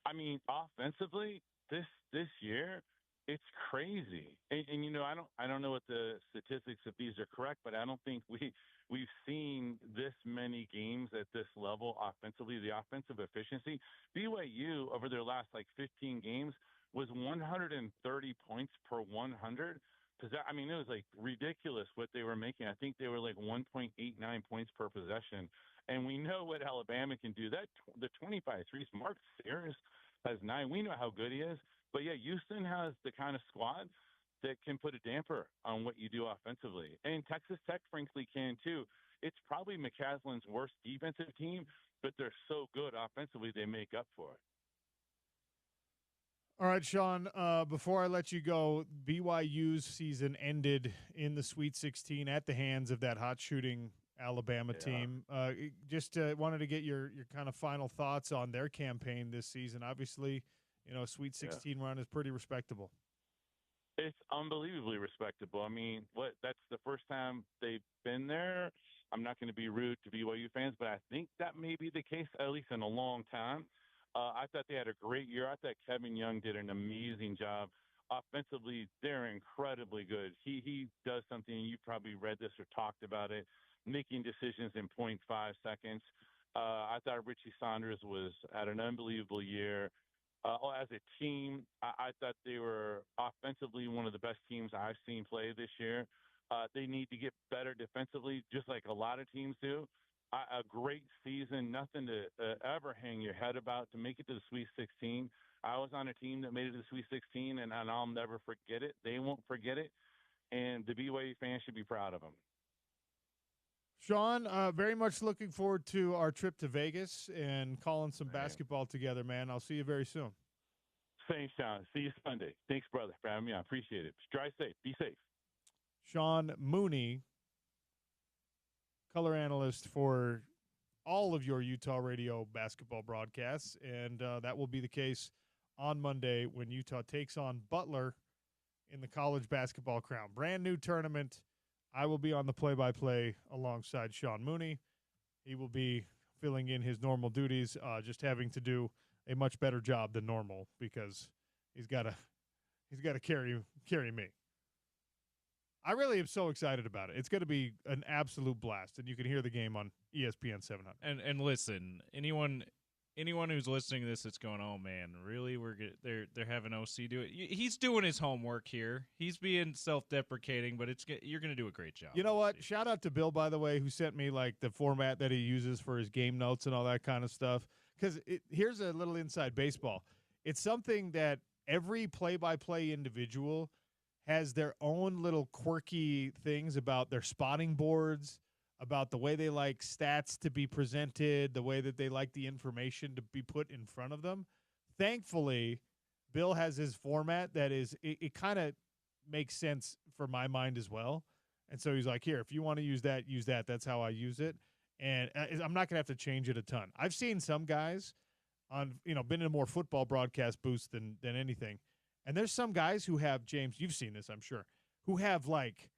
I mean, offensively, this year, it's crazy. And you know, I don't know what the statistics if these are correct, but I don't think we've seen this many games at this level offensively. The offensive efficiency, BYU over their last like 15 games was 130 points per 100. I mean, it was like ridiculous what they were making. I think they were like 1.89 points per possession. And we know what Alabama can do. That the 25 threes. Mark Sears has 9. We know how good he is. But yeah, Houston has the kind of squad that can put a damper on what you do offensively. And Texas Tech, frankly, can too. It's probably McCaslin's worst defensive team, but they're so good offensively they make up for it. All right, Sean, before I let you go, BYU's season ended in the Sweet 16 at the hands of that hot shooting Alabama team. Just wanted to get your kind of final thoughts on their campaign this season. Obviously, you know, a Sweet 16 run is pretty respectable. It's unbelievably respectable. I mean, that's the first time they've been there. I'm not going to be rude to BYU fans, but I think that may be the case, at least in a long time. I thought they had a great year. I thought Kevin Young did an amazing job. Offensively, they're incredibly good. He does something, you probably read this or talked about it, making decisions in 0.5 seconds. I thought Richie Saunders had an unbelievable year. As a team, I thought they were offensively one of the best teams I've seen play this year. They need to get better defensively, just like a lot of teams do. A great season, nothing to ever hang your head about to make it to the Sweet 16. I was on a team that made it to the Sweet 16, and I'll never forget it. They won't forget it, and the BYU fans should be proud of them. Sean, very much looking forward to our trip to Vegas and calling some basketball together, man. I'll see you very soon. Thanks, Sean. See you Sunday. Thanks, brother, for having me on. Appreciate it. Drive safe. Be safe. Sean Mooney, color analyst for all of your Utah radio basketball broadcasts, and that will be the case on Monday when Utah takes on Butler in the college basketball crown. Brand new tournament. I will be on the play-by-play alongside Sean Mooney. He will be filling in his normal duties, just having to do a much better job than normal because he's got to carry me. I really am so excited about it. It's going to be an absolute blast, and you can hear the game on ESPN 700. And listen, anyone who's listening to this that's going, oh man, really? They're having OC do it. He's doing his homework here. He's being self-deprecating, but you're going to do a great job. You know what? Shout out to Bill, by the way, who sent me like the format that he uses for his game notes and all that kind of stuff. Because here's a little inside baseball. It's something that every play-by-play individual has their own little quirky things about their spotting boards, about the way they like stats to be presented, the way that they like the information to be put in front of them. Thankfully, Bill has his format that it kind of makes sense for my mind as well. And so he's like, here, if you want to use that, use that. That's how I use it. And I'm not going to have to change it a ton. I've seen some guys been in a more football broadcast booth than anything. And there's some guys who have, James, you've seen this, I'm sure, who have like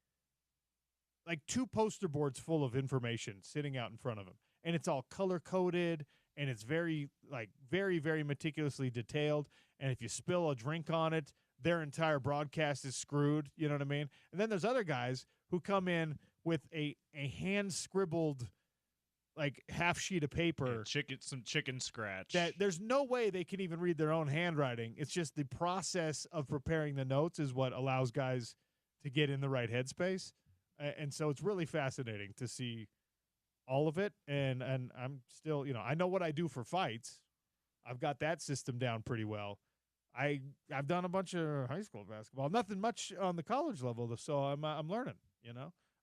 2 poster boards full of information sitting out in front of them. And it's all color coded and it's very, very meticulously detailed. And if you spill a drink on it, their entire broadcast is screwed. You know what I mean? And then there's other guys who come in with a hand scribbled half sheet of paper, some chicken scratch. That there's no way they can even read their own handwriting. It's just the process of preparing the notes is what allows guys to get in the right headspace. And so it's really fascinating to see all of it. And I'm still, I know what I do for fights. I've got that system down pretty well. I've done a bunch of high school basketball, nothing much on the college level, so I'm learning.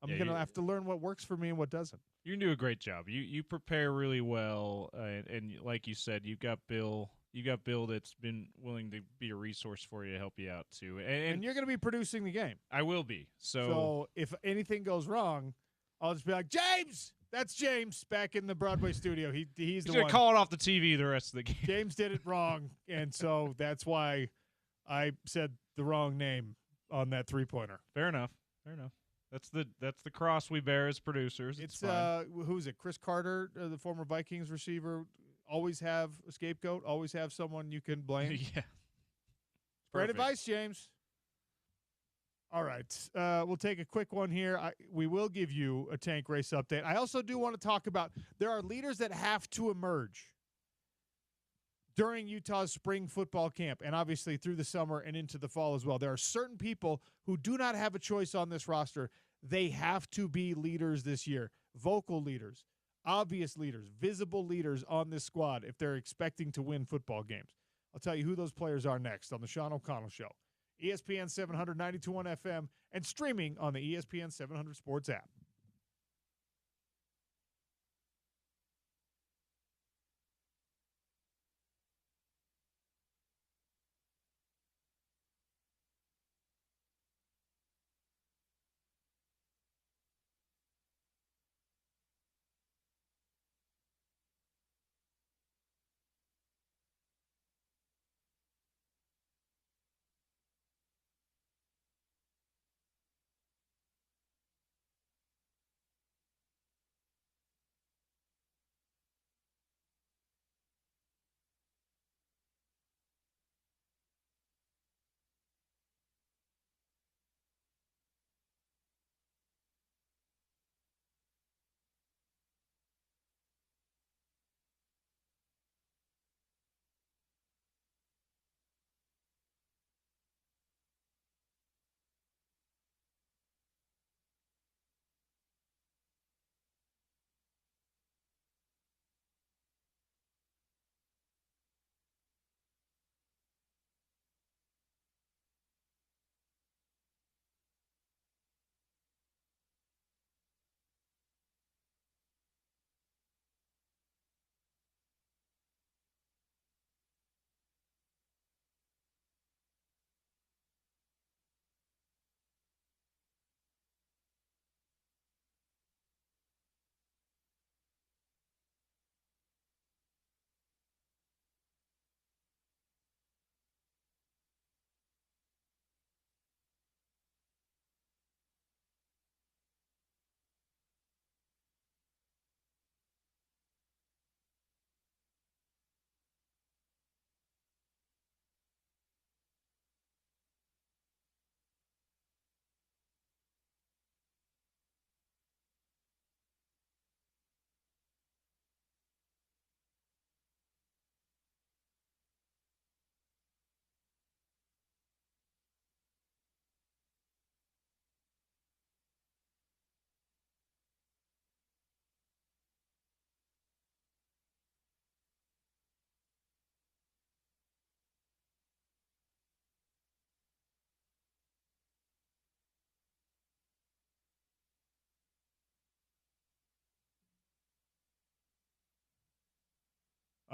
I'm going to have to learn what works for me and what doesn't. You can do a great job. You prepare really well, and like you said, you've got Bill. You got Bill that's been willing to be a resource for you to help you out too. And you're going to be producing the game. I will be. So if anything goes wrong, I'll just be like, James. That's James back in the Broadway studio. He's the one. He's call it off the TV the rest of the game. James did it wrong, and so that's why I said the wrong name on that 3-pointer. Fair enough. That's the cross we bear as producers. It's who's it? Chris Carter, the former Vikings receiver. Always have a scapegoat. Always have someone you can blame. Yeah. Great advice, James. All right. We'll take a quick one here. We will give you a tank race update. I also do want to talk about there are leaders that have to emerge during Utah's spring football camp and obviously through the summer and into the fall as well. There are certain people who do not have a choice on this roster. They have to be leaders this year, vocal leaders, obvious leaders, visible leaders on this squad if they're expecting to win football games. I'll tell you who those players are next on the Sean O'Connell Show. ESPN 700, 92.1 FM, and streaming on the ESPN 700 Sports app.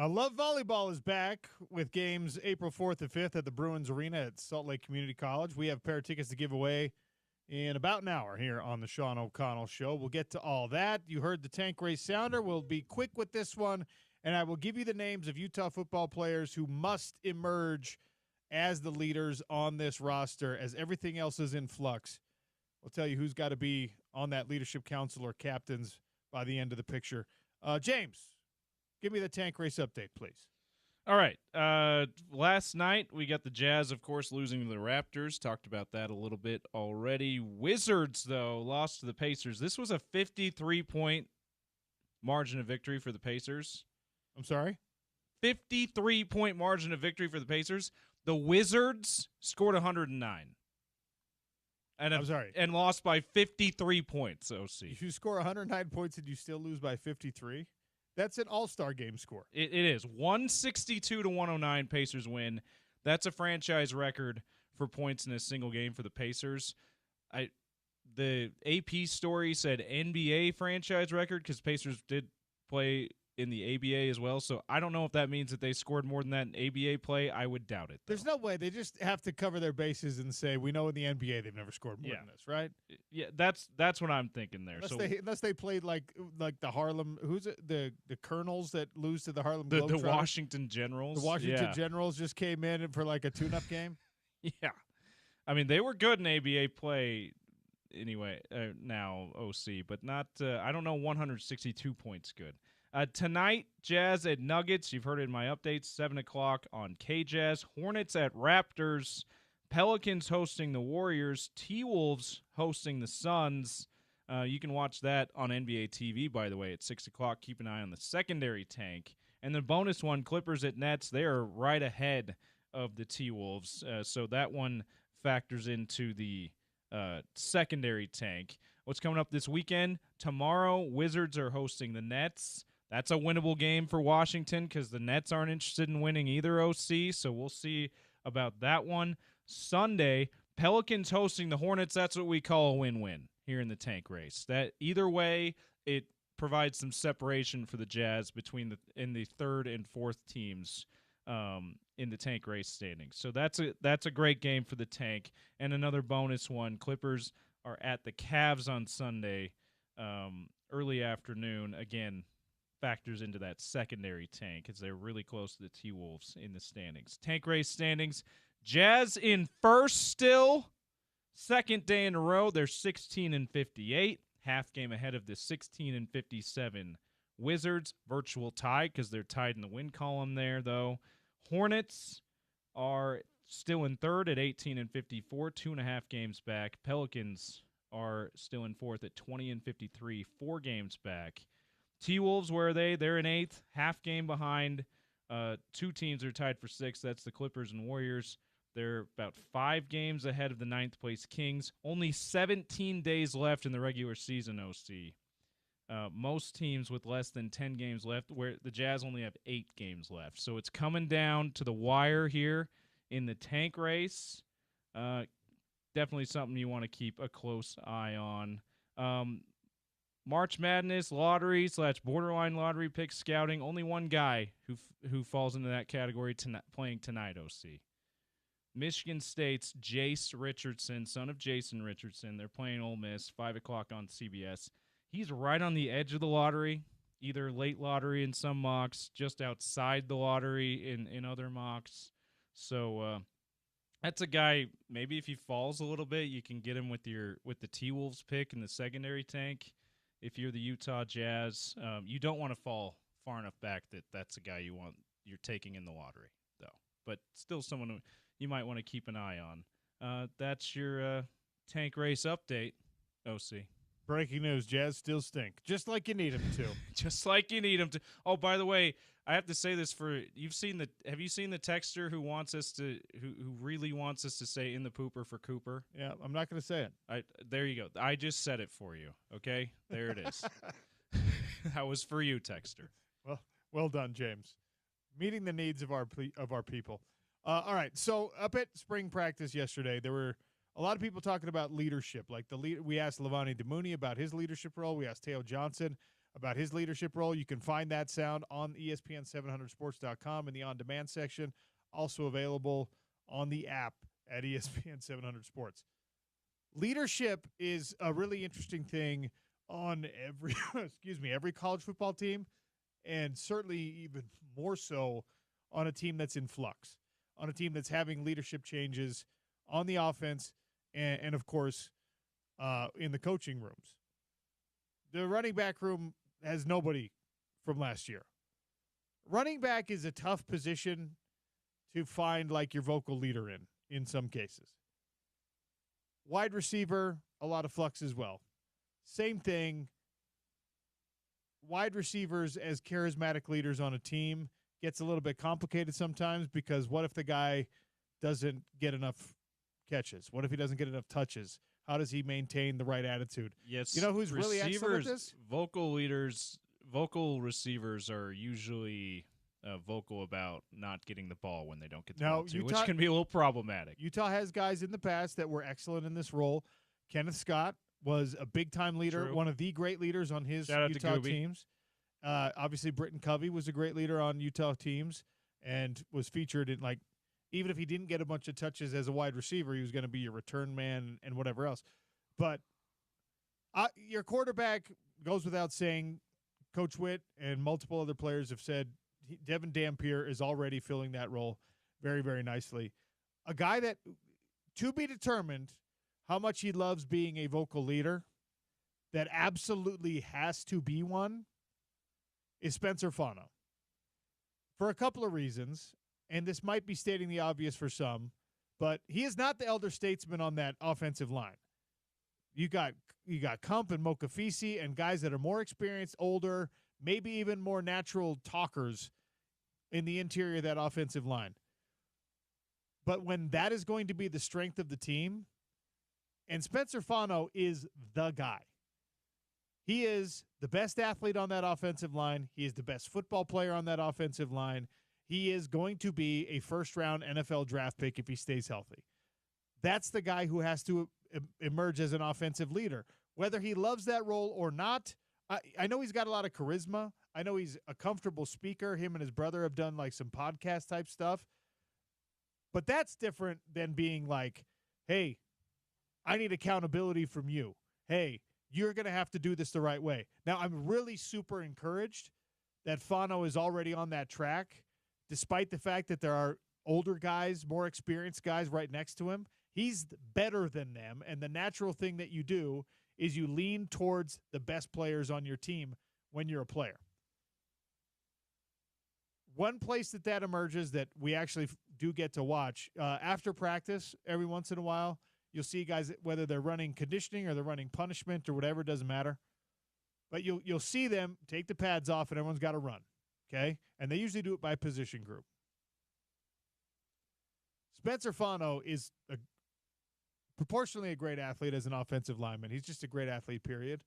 Love Volleyball is back with games April 4th and 5th at the Bruins Arena at Salt Lake Community College. We have a pair of tickets to give away in about an hour here on the Sean O'Connell Show. We'll get to all that. You heard the tank race sounder. We'll be quick with this one, and I will give you the names of Utah football players who must emerge as the leaders on this roster as everything else is in flux. We'll tell you who's got to be on that leadership council or captains by the end of the picture. James, give me the tank race update, please. All right. Last night, we got the Jazz, of course, losing to the Raptors. Talked about that a little bit already. Wizards, though, lost to the Pacers. This was a 53-point margin of victory for the Pacers. I'm sorry? 53-point margin of victory for the Pacers. The Wizards scored 109. I'm sorry. And lost by 53 points, OC. If you score 109 points and you still lose by 53? That's an all-star game score. It is. 162 to 109 Pacers win. That's a franchise record for points in a single game for the Pacers. The AP story said NBA franchise record because Pacers did play in the ABA as well. So I don't know if that means that they scored more than that in ABA play. I would doubt it, though. There's no way. They just have to cover their bases and say, we know in the NBA they've never scored more than this, right? Yeah, that's what I'm thinking there. Unless they played like the Harlem, who's it? The Colonels that lose to the Harlem the Globetrotters. Washington Generals. The Washington Generals just came in for like a tune-up game. Yeah. I mean, they were good in ABA play anyway, now OC, but not, I don't know, 162 points good. Tonight, Jazz at Nuggets. You've heard it in my updates, 7 o'clock on KJazz. Hornets at Raptors. Pelicans hosting the Warriors. T-Wolves hosting the Suns. You can watch that on NBA TV, by the way, at 6 o'clock. Keep an eye on the secondary tank. And the bonus one, Clippers at Nets. They are right ahead of the T-Wolves. So that one factors into the secondary tank. What's coming up this weekend? Tomorrow, Wizards are hosting the Nets. That's a winnable game for Washington because the Nets aren't interested in winning either, OC, so we'll see about that one. Sunday, Pelicans hosting the Hornets. That's what we call a win-win here in the tank race. That either way, it provides some separation for the Jazz between the third and fourth teams in the tank race standings. So that's a great game for the tank. And another bonus one, Clippers are at the Cavs on Sunday, early afternoon. Again, factors into that secondary tank as they're really close to the T-Wolves in the standings. Tank race standings, Jazz in first still. Second day in a row, they're 16-58, half game ahead of the 16-57 Wizards. Virtual tie because they're tied in the win column there, though. Hornets are still in third at 18-54, 2.5 games back. Pelicans are still in fourth at 20-53, 4 games back. T-Wolves, where are they? They're in eighth, half game behind. 2 teams are tied for sixth. That's the Clippers and Warriors. They're about 5 games ahead of the 9th place Kings. Only 17 days left in the regular season, OC. Most teams with less than 10 games left, where the Jazz only have 8 games left. So it's coming down to the wire here in the tank race. Definitely something you want to keep a close eye on. March Madness lottery / borderline lottery pick scouting. Only one guy who falls into that category playing tonight, OC. Michigan State's Jace Richardson, son of Jason Richardson. They're playing Ole Miss, 5 o'clock on CBS. He's right on the edge of the lottery, either late lottery in some mocks, just outside the lottery in other mocks. So that's a guy, maybe if he falls a little bit, you can get him with the T-Wolves pick in the secondary tank. If you're the Utah Jazz, you don't want to fall far enough back that's a guy you're taking in the lottery, though. But still someone you might want to keep an eye on. That's your tank race update, OC. Breaking news, Jazz still stink. Just like you need them to. Just like you need them to. Oh, by the way, I have to say this have you seen the texter who really wants us to say in the pooper for Cooper? Yeah, I'm not going to say it. There you go. I just said it for you. Okay? There it is. That was for you, texter. Well done, James. Meeting the needs of our people. All right. So up at spring practice yesterday, there were a lot of people talking about leadership. Like we asked Levani Demouni about his leadership role. We asked Teo Johnson about his leadership role. You can find that sound on ESPN700sports.com in the on-demand section. Also available on the app at ESPN 700 Sports. leadership is a really interesting thing on every every college football team, and certainly even more so on a team that's in flux, on a team that's having leadership changes on the offense and of course, in the coaching rooms. The running back room has nobody from last year. Running back is a tough position to find like your vocal leader in some cases. Wide receiver, a lot of flux as well. Same thing. Wide receivers as charismatic leaders on a team gets a little bit complicated sometimes because what if the guy doesn't get enough catches? What if he doesn't get enough touches? How does he maintain the right attitude? Yes, you know who's really excellent at this? Vocal receivers are usually vocal about not getting the ball when they don't get the ball too, which can be a little problematic. Utah has guys in the past that were excellent in this role. Kenneth Scott was a big-time leader, one of the great leaders on his Utah teams. Obviously, Britton Covey was a great leader on Utah teams and was featured in, like, even if he didn't get a bunch of touches as a wide receiver, he was going to be your return man and whatever else. But your quarterback goes without saying. Coach Witt and multiple other players have said Devin Dampier is already filling that role very, very nicely. A guy that, to be determined how much he loves being a vocal leader, that absolutely has to be one, is Spencer Fano. For a couple of reasons, and this might be stating the obvious for some, but he is not the elder statesman on that offensive line. You got Kump and Mokafisi and guys that are more experienced, older, maybe even more natural talkers in the interior of that offensive line. But when that is going to be the strength of the team, and Spencer Fano is the guy. He is the best athlete on that offensive line. He is the best football player on that offensive line. He is going to be a first-round NFL draft pick if he stays healthy. That's the guy who has to emerge as an offensive leader. Whether he loves that role or not, I know he's got a lot of charisma. I know he's a comfortable speaker. Him and his brother have done like some podcast type stuff. But that's different than being like, hey, I need accountability from you. Hey, you're going to have to do this the right way. Now, I'm really super encouraged that Fano is already on that track, despite the fact that there are older guys, more experienced guys right next to him. He's better than them, and the natural thing that you do is you lean towards the best players on your team when you're a player. One place that emerges that we actually do get to watch, after practice every once in a while, you'll see guys, whether they're running conditioning or they're running punishment or whatever, it doesn't matter. But you'll see them take the pads off and everyone's got to run, okay? And they usually do it by position group. Spencer Fano is proportionally a great athlete as an offensive lineman. He's just a great athlete, period.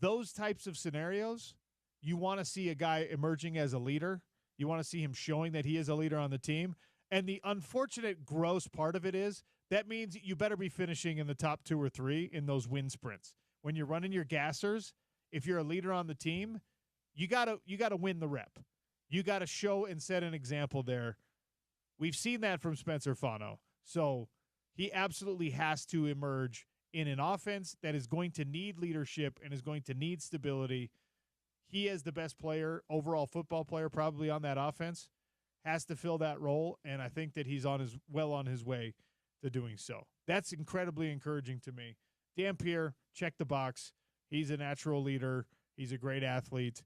Those types of scenarios, you want to see a guy emerging as a leader. You want to see him showing that he is a leader on the team. And the unfortunate, gross part of it is that means you better be finishing in the top 2 or 3 in those win sprints. When you're running your gassers, if you're a leader on the team, you gotta win the rep. You got to show and set an example there. We've seen that from Spencer Fano. So he absolutely has to emerge in an offense that is going to need leadership and is going to need stability. He is the best player, overall football player probably on that offense, has to fill that role, and I think that he's well on his way to doing so. That's incredibly encouraging to me. Dampier, check the box. He's a natural leader. He's a great athlete.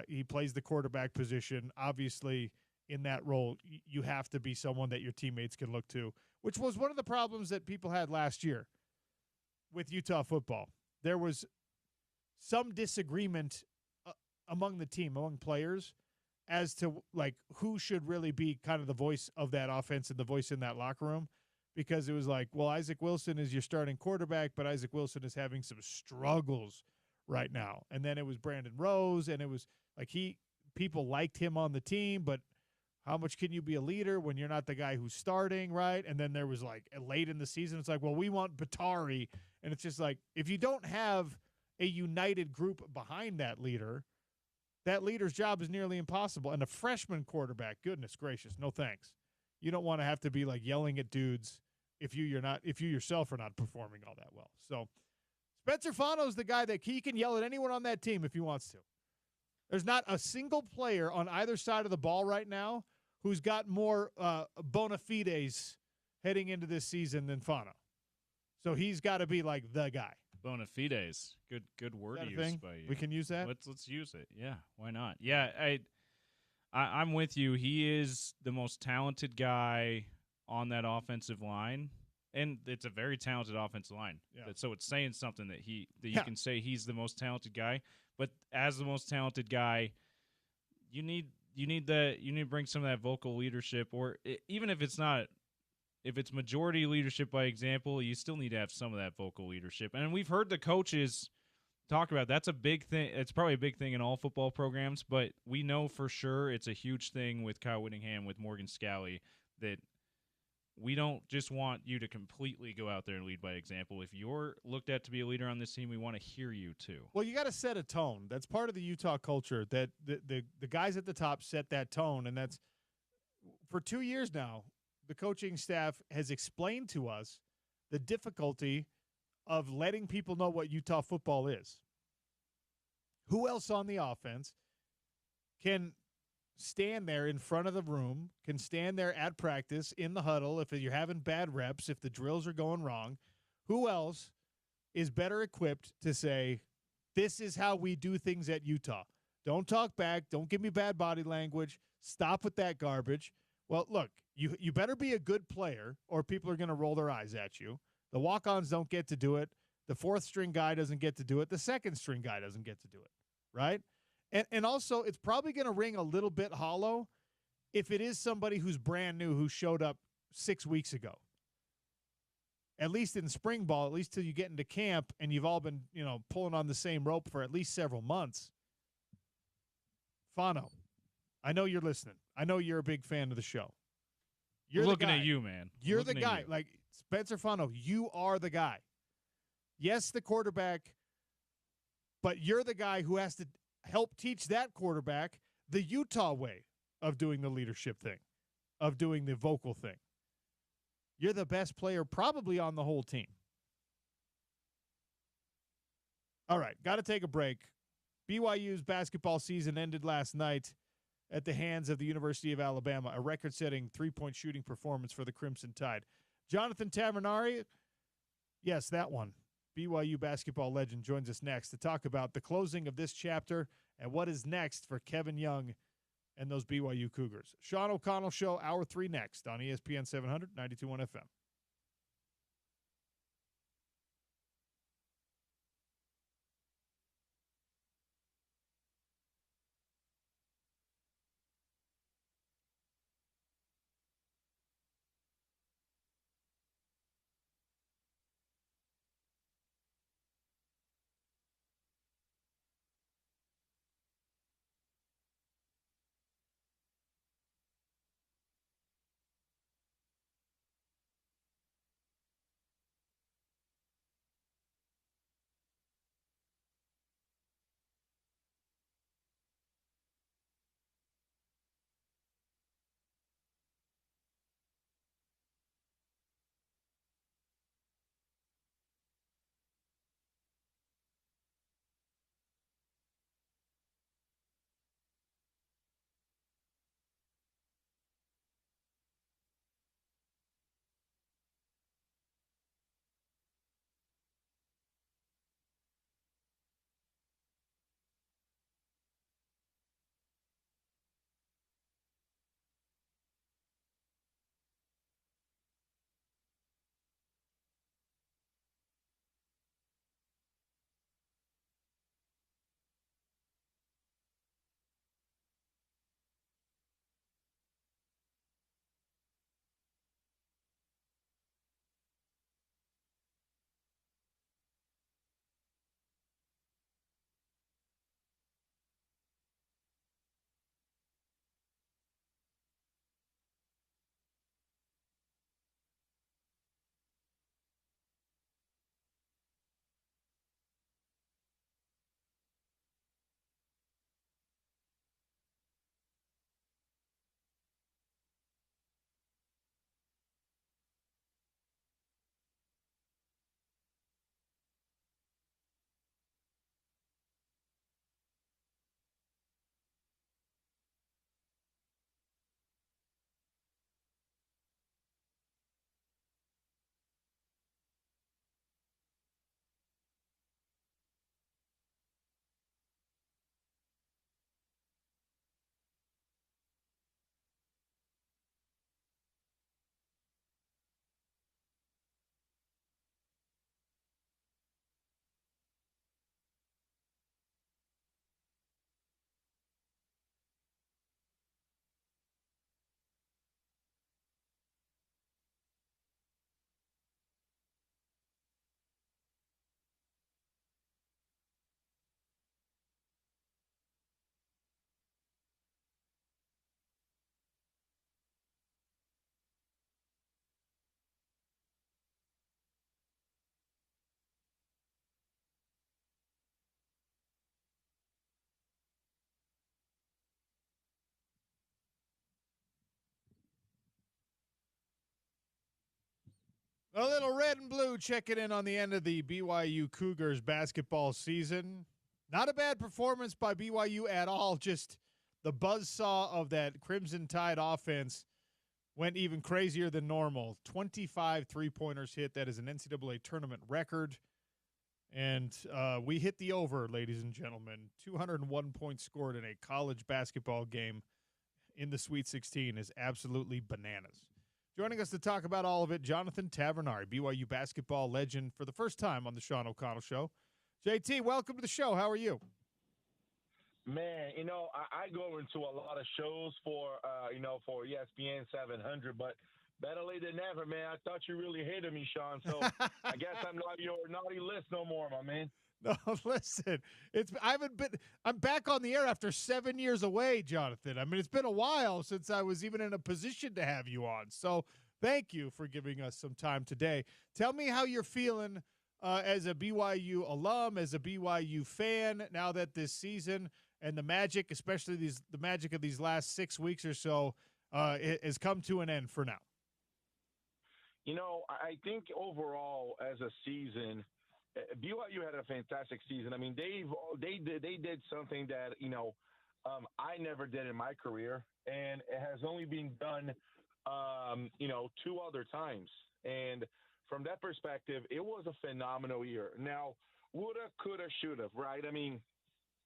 He plays the quarterback position. Obviously, in that role, you have to be someone that your teammates can look to, which was one of the problems that people had last year with Utah football. There was some disagreement among the team, among players, as to like who should really be kind of the voice of that offense and the voice in that locker room, because it was like, well, Isaac Wilson is your starting quarterback, but Isaac Wilson is having some struggles right now. And then it was Brandon Rose, and it was like people liked him on the team, but how much can you be a leader when you're not the guy who's starting, right? And then there was like late in the season, it's like, well, we want Batari. And it's just like, if you don't have a united group behind that leader's job is nearly impossible. And a freshman quarterback, goodness gracious, no thanks. You don't want to have to be like yelling at dudes if you yourself are not performing all that well. So Spencer Fano's the guy that he can yell at anyone on that team if he wants to. There's not a single player on either side of the ball right now who's got more bona fides heading into this season than Fano. So he's got to be like the guy. Bona fides. Good word use by you. We can use that? Let's use it. Yeah, why not? Yeah, I'm with you. He is the most talented guy on that offensive line. And it's a very talented offensive line. Yeah. So it's saying something that you can say he's the most talented guy. But as the most talented guy, you need to bring some of that vocal leadership, or even if it's majority leadership by example, you still need to have some of that vocal leadership. And we've heard the coaches talk about that's a big thing. It's probably a big thing in all football programs, but we know for sure it's a huge thing with Kyle Whittingham, with Morgan Scalley, that we don't just want you to completely go out there and lead by example. If you're looked at to be a leader on this team, we want to hear you too. Well, you got to set a tone. That's part of the Utah culture, that the guys at the top set that tone. And that's for 2 years now, the coaching staff has explained to us the difficulty of letting people know what Utah football is. Who else on the offense can stand there in front of the room, can stand there at practice in the huddle if you're having bad reps, if the drills are going wrong? Who else is better equipped to say, this is how we do things at Utah? Don't talk back. Don't give me bad body language. Stop with that garbage. Well, look, you better be a good player or people are going to roll their eyes at you. The walk-ons don't get to do it. The fourth-string guy doesn't get to do it. The second-string guy doesn't get to do it, right? And also, it's probably going to ring a little bit hollow if it is somebody who's brand new who showed up 6 weeks ago. At least in spring ball, at least till you get into camp and you've all been, pulling on the same rope for at least several months. Fano, I know you're listening. I know you're a big fan of the show. You're looking at you, man. You're the guy. Like Spencer Fano, you are the guy. Yes, the quarterback, but you're the guy who has to help teach that quarterback the Utah way of doing the leadership thing, of doing the vocal thing. You're the best player probably on the whole team. All right, got to take a break. BYU's basketball season ended last night at the hands of the University of Alabama, a record-setting three-point shooting performance for the Crimson Tide. Jonathan Tavernari, yes, that one, BYU basketball legend, joins us next to talk about the closing of this chapter and what is next for Kevin Young and those BYU Cougars. Sean O'Connell Show, Hour 3 next on ESPN 700, 92.1 FM. A little red and blue checking in on the end of the BYU Cougars basketball season. Not a bad performance by BYU at all. Just the buzzsaw of that Crimson Tide offense went even crazier than normal. 25 three-pointers hit. That is an NCAA tournament record. And we hit the over, ladies and gentlemen. 201 points scored in a college basketball game in the Sweet 16 is absolutely bananas. Joining us to talk about all of it, Jonathan Tavernari, BYU basketball legend, for the first time on the Sean O'Connell Show. JT, welcome to the show. How are you? Man, I go into a lot of shows for ESPN 700, but better late than never, man. I thought you really hated me, Sean, so I guess I'm not your naughty list no more, my man. No, listen, I'm back on the air after 7 years away, Jonathan. I mean, it's been a while since I was even in a position to have you on. So thank you for giving us some time today. Tell me how you're feeling as a BYU alum, as a BYU fan, now that this season and the magic, especially the magic of these last 6 weeks or so, has come to an end for now. I think overall as a season, BYU had a fantastic season. I mean, they did something that I never did in my career, and it has only been done 2 other times. And from that perspective, it was a phenomenal year. Now, woulda, coulda, shoulda, right? I mean,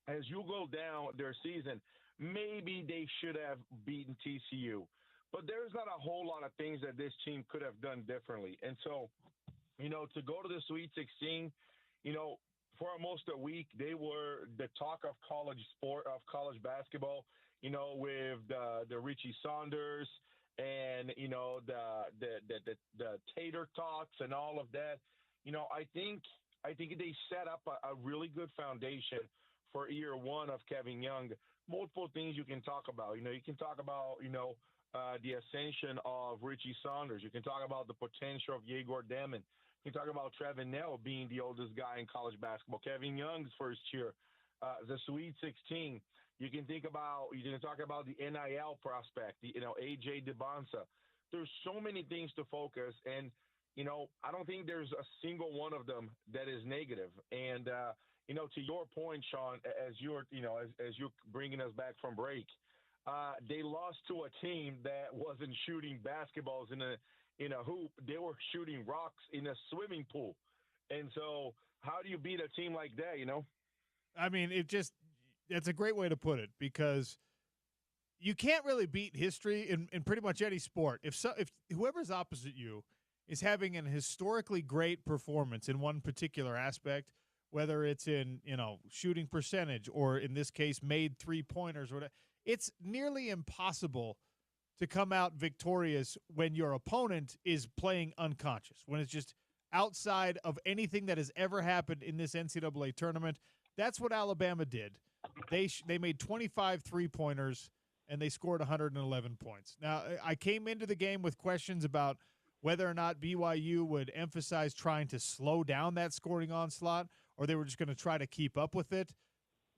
as you go down their season, maybe they should have beaten TCU, but there's not a whole lot of things that this team could have done differently. And so, to go to the Sweet 16, for almost a week, they were the talk of college basketball, with the Richie Saunders and, the Tater Tots and all of that. I think they set up a really good foundation for year one of Kevin Young. Multiple things you can talk about. You can talk about, the ascension of Richie Saunders. You can talk about the potential of Yegor Demon. You can talk about Trevin Nell being the oldest guy in college basketball. Kevin Young's first year, the Sweet 16. You can talk about the NIL prospect, AJ DeBonsa. There's so many things to focus, and I don't think there's a single one of them that is negative. And to your point, Sean, as you're bringing us back from break, they lost to a team that wasn't shooting basketballs in a hoop. They were shooting rocks in a swimming pool. And so how do you beat a team like that, I mean, it's a great way to put it, because you can't really beat history in pretty much any sport. If whoever's opposite you is having an historically great performance in one particular aspect, whether it's in, shooting percentage or in this case made three-pointers or whatever, it's nearly impossible to come out victorious when your opponent is playing unconscious, when it's just outside of anything that has ever happened in this NCAA tournament. That's what Alabama did. They made 25 three-pointers, and they scored 111 points. Now, I came into the game with questions about whether or not BYU would emphasize trying to slow down that scoring onslaught, or they were just going to try to keep up with it.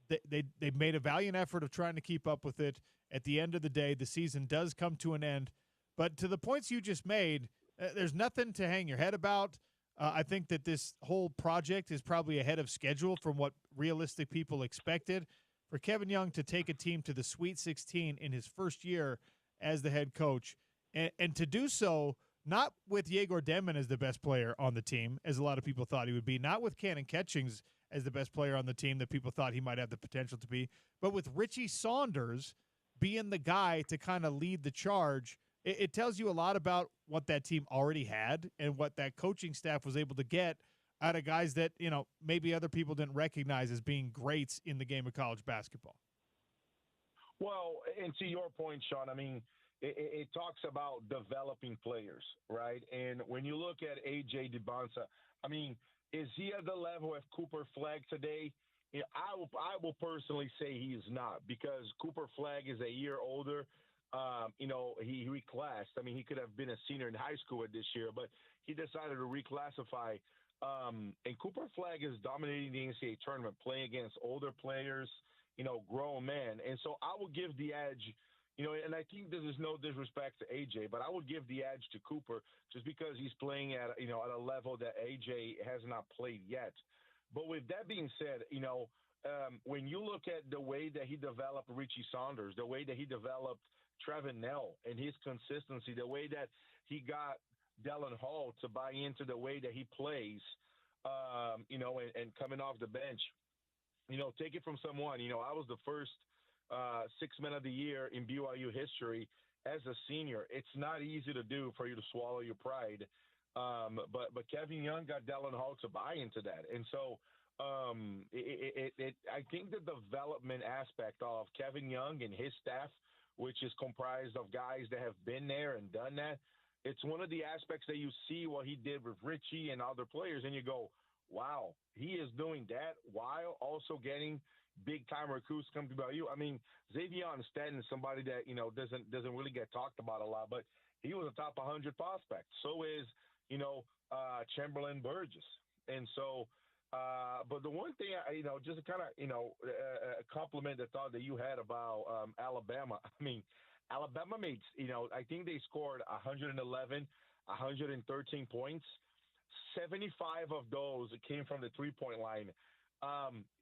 They made a valiant effort of trying to keep up with it. At the end of the day, the season does come to an end. But to the points you just made, there's nothing to hang your head about. I think that this whole project is probably ahead of schedule from what realistic people expected. For Kevin Young to take a team to the Sweet 16 in his first year as the head coach, and to do so not with Yegor Demon as the best player on the team, as a lot of people thought he would be, not with Cannon Catchings as the best player on the team that people thought he might have the potential to be, but with Richie Saunders being the guy to kind of lead the charge. It tells you a lot about what that team already had and what that coaching staff was able to get out of guys that, maybe other people didn't recognize as being greats in the game of college basketball. Well, and to your point, Sean, I mean, it talks about developing players, right? And when you look at AJ DeBonsa, I mean, is he at the level of Cooper Flagg today? I will personally say he is not, because Cooper Flagg is a year older. He reclassed. I mean, he could have been a senior in high school this year, but he decided to reclassify. And Cooper Flagg is dominating the NCAA tournament, playing against older players, grown men. And so I will give the edge, And I think this is no disrespect to AJ, but I would give the edge to Cooper just because he's playing at a level that AJ has not played yet. But with that being said, when you look at the way that he developed Richie Saunders, the way that he developed Trevin Nell and his consistency, the way that he got Dallin Hall to buy into the way that he plays, and coming off the bench, take it from someone. I was the first six-man of the year in BYU history as a senior. It's not easy to do for you to swallow your pride. But Kevin Young got Dallin Hall to buy into that. And so I think the development aspect of Kevin Young and his staff, which is comprised of guys that have been there and done that, it's one of the aspects that you see what he did with Richie and other players, and you go, wow, he is doing that while also getting big-time recruits come to BYU. I mean, Xavier Stanton is somebody that, doesn't really get talked about a lot, but he was a top 100 prospect. So is, Chamberlain Burgess. And so, but the one thing, just to kind of, compliment the thought that you had about Alabama. I mean, Alabama made, I think they scored 111, 113 points. 75 of those came from the three-point line.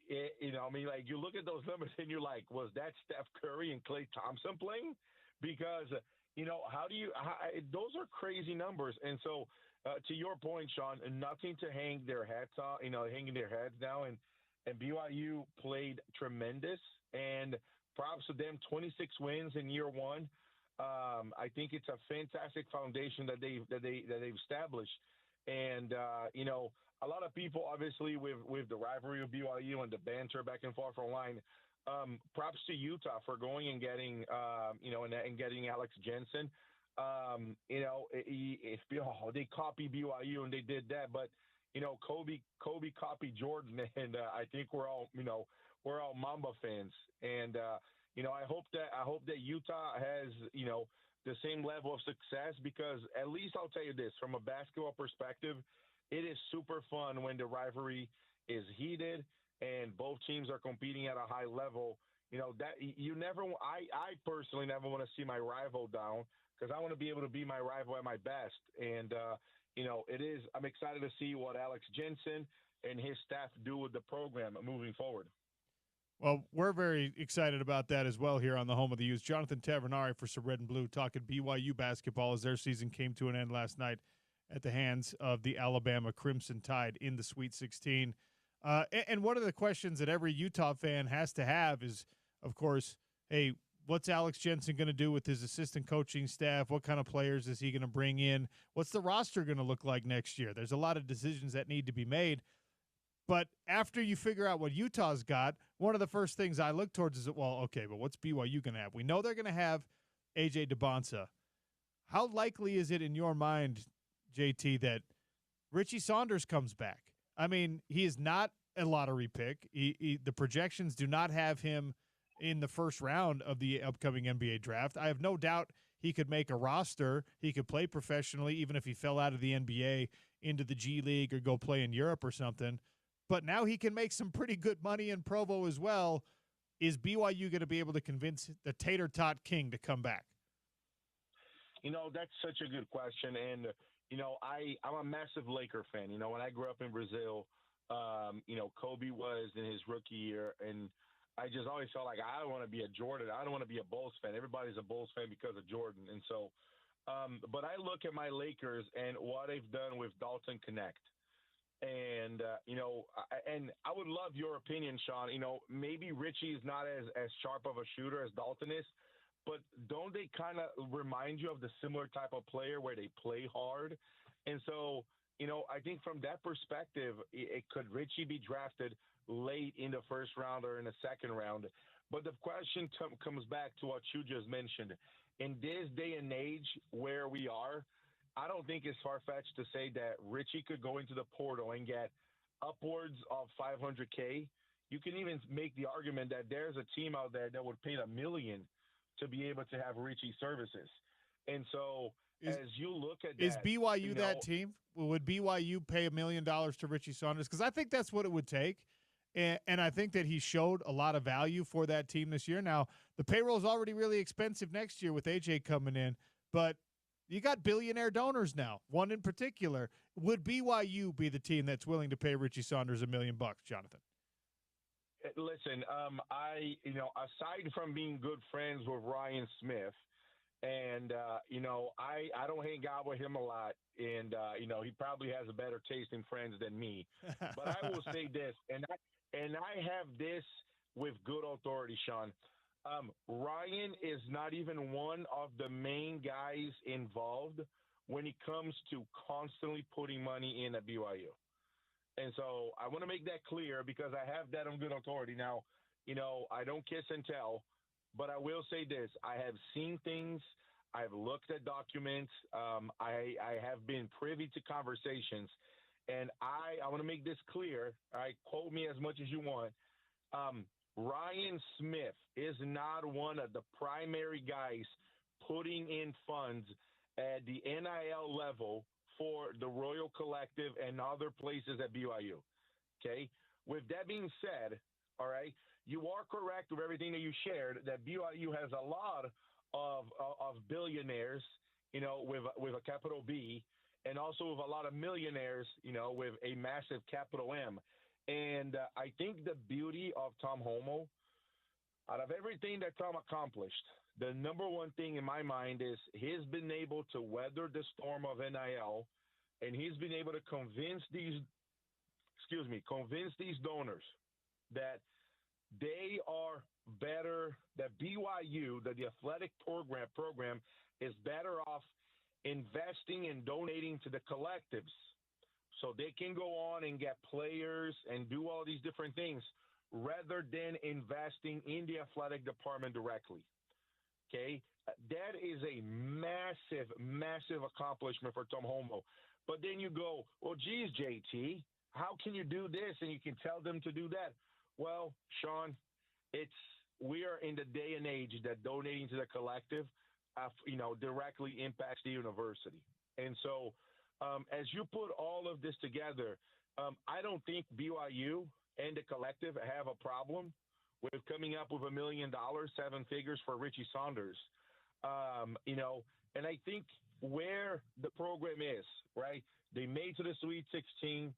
You look at those numbers and you're like, was that Steph Curry and Klay Thompson playing? Because, those are crazy numbers. And so, to your point, Sean, nothing to hang their hats on, hanging their heads down. And BYU played tremendous. And props to them, 26 wins in year one. I think it's a fantastic foundation that they've established. And, a lot of people, obviously, with the rivalry of BYU and the banter back and forth online, props to Utah for going and getting, and getting Alex Jensen. They copied BYU and they did that, but Kobe copied Jordan, and I think we're all Mamba fans, and I hope that Utah has the same level of success, because at least I'll tell you this, from a basketball perspective, it is super fun when the rivalry is heated and both teams are competing at a high level. I personally never want to see my rival down, because I want to be able to be my rival at my best. And, I'm excited to see what Alex Jensen and his staff do with the program moving forward. Well, we're very excited about that as well here on the home of the Utes. Jonathan Tavernari for some Red and Blue talking BYU basketball as their season came to an end last night at the hands of the Alabama Crimson Tide in the Sweet 16. And one of the questions that every Utah fan has to have is, of course, hey, what's Alex Jensen going to do with his assistant coaching staff? What kind of players is he going to bring in? What's the roster going to look like next year? There's a lot of decisions that need to be made. But after you figure out what Utah's got, one of the first things I look towards is, well, okay, but what's BYU going to have? We know they're going to have A.J. DeBonsa. How likely is it in your mind, JT, that Richie Saunders comes back? I mean, he is not a lottery pick. The projections do not have him in the first round of the upcoming NBA draft. I have no doubt he could make a roster. He could play professionally, even if he fell out of the NBA into the G League or go play in Europe or something. But now he can make some pretty good money in Provo as well. Is BYU going to be able to convince the Tater Tot King to come back? That's such a good question. And, I'm a massive Laker fan. When I grew up in Brazil, Kobe was in his rookie year, and I just always felt like I don't want to be a Jordan. I don't want to be a Bulls fan. Everybody's a Bulls fan because of Jordan. And so, but I look at my Lakers and what they've done with Dalton Connect. And, and I would love your opinion, Sean. Maybe Richie is not as sharp of a shooter as Dalton is, but don't they kind of remind you of the similar type of player where they play hard? And so, I think from that perspective, could Richie be drafted late in the first round or in the second round? But the question comes back to what you just mentioned. In this day and age where we are, I don't think it's far-fetched to say that Richie could go into the portal and get upwards of $500K. You can even make the argument that there's a team out there that would pay $1 million to be able to have Richie services. And so as you look at that, is BYU that team? Would BYU pay $1 million to Richie Saunders? Because I think that's what it would take. And I think that he showed a lot of value for that team this year. Now, the payroll is already really expensive next year with AJ coming in, but you got billionaire donors now, one in particular. Would BYU be the team that's willing to pay Richie Saunders $1 million, Jonathan? Listen, aside from being good friends with Ryan Smith, and, I don't hang out with him a lot, and, he probably has a better taste in friends than me. But I will say this, and I have this with good authority, Sean. Ryan is not even one of the main guys involved when it comes to constantly putting money in at BYU. And so I want to make that clear because I have that on good authority. Now, I don't kiss and tell, but I will say this. I have seen things. I've looked at documents. I have been privy to conversations. And I want to make this clear. All right, quote me as much as you want. Ryan Smith is not one of the primary guys putting in funds at the NIL level for the Royal Collective and other places at BYU. Okay? With that being said, all right, you are correct with everything that you shared, that BYU has a lot of billionaires, with a capital B, and also with a lot of millionaires, with a massive capital M. And I think the beauty of Tom Homo, out of everything that Tom accomplished, the number one thing in my mind is he's been able to weather the storm of NIL, and he's been able to convince these donors that they are better, that BYU, that the athletic program is better off investing and donating to the collectives so they can go on and get players and do all these different things rather than investing in the athletic department directly. Okay? That is a massive, massive accomplishment for Tom Homo. But then you go, well, geez, JT, how can you do this and you can tell them to do that? Well, Sean, we are in the day and age that donating to the collective, directly impacts the university. And so as you put all of this together, I don't think BYU and the collective have a problem with coming up with $1 million, 7 figures for Richie Saunders. And I think where the program is, right? They made to the Sweet 16.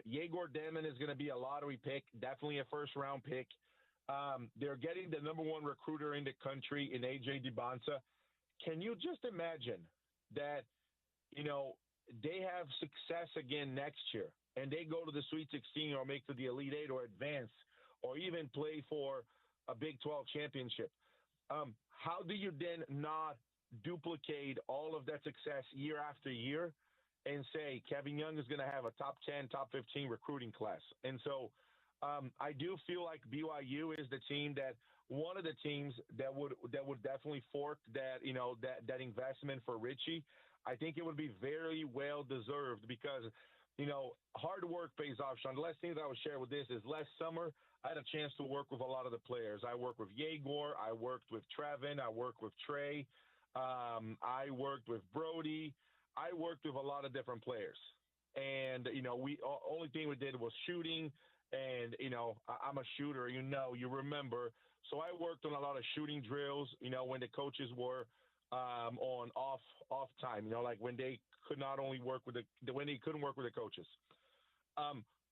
Yegor Demon is going to be a lottery pick, definitely a first-round pick. They're getting the number one recruiter in the country in AJ DiBonsa. Can you just imagine that, they have success again next year and they go to the Sweet 16 or make to the Elite Eight or advance or even play for a Big 12 championship? How do you then not duplicate all of that success year after year and say Kevin Young is going to have a top 10, top 15 recruiting class? And so I do feel like BYU is the team one of the teams that would definitely fork that investment for Richie. I think it would be very well deserved because, hard work pays off, Sean. The last thing that I would share with this is last summer, I had a chance to work with a lot of the players. I worked with Yegor. I worked with Trevin. I worked with Trey. I worked with Brody. I worked with a lot of different players. And, only thing we did was shooting. And, I'm a shooter, you remember. So I worked on a lot of shooting drills, when the coaches were on off time, like when they could not only work with when they couldn't work with the coaches.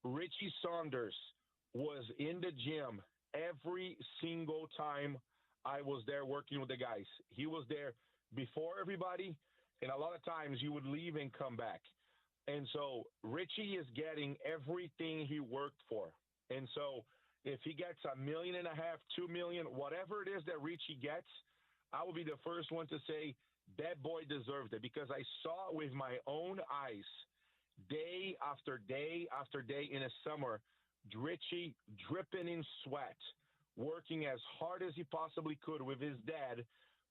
Richie Saunders was in the gym every single time I was there working with the guys. He was there before everybody, and a lot of times you would leave and come back. And so Richie is getting everything he worked for. And so if he gets $1.5 million, $2 million, whatever it is that Richie gets, I will be the first one to say that boy deserved it, because I saw with my own eyes day after day after day in a summer, Richie dripping in sweat, working as hard as he possibly could with his dad,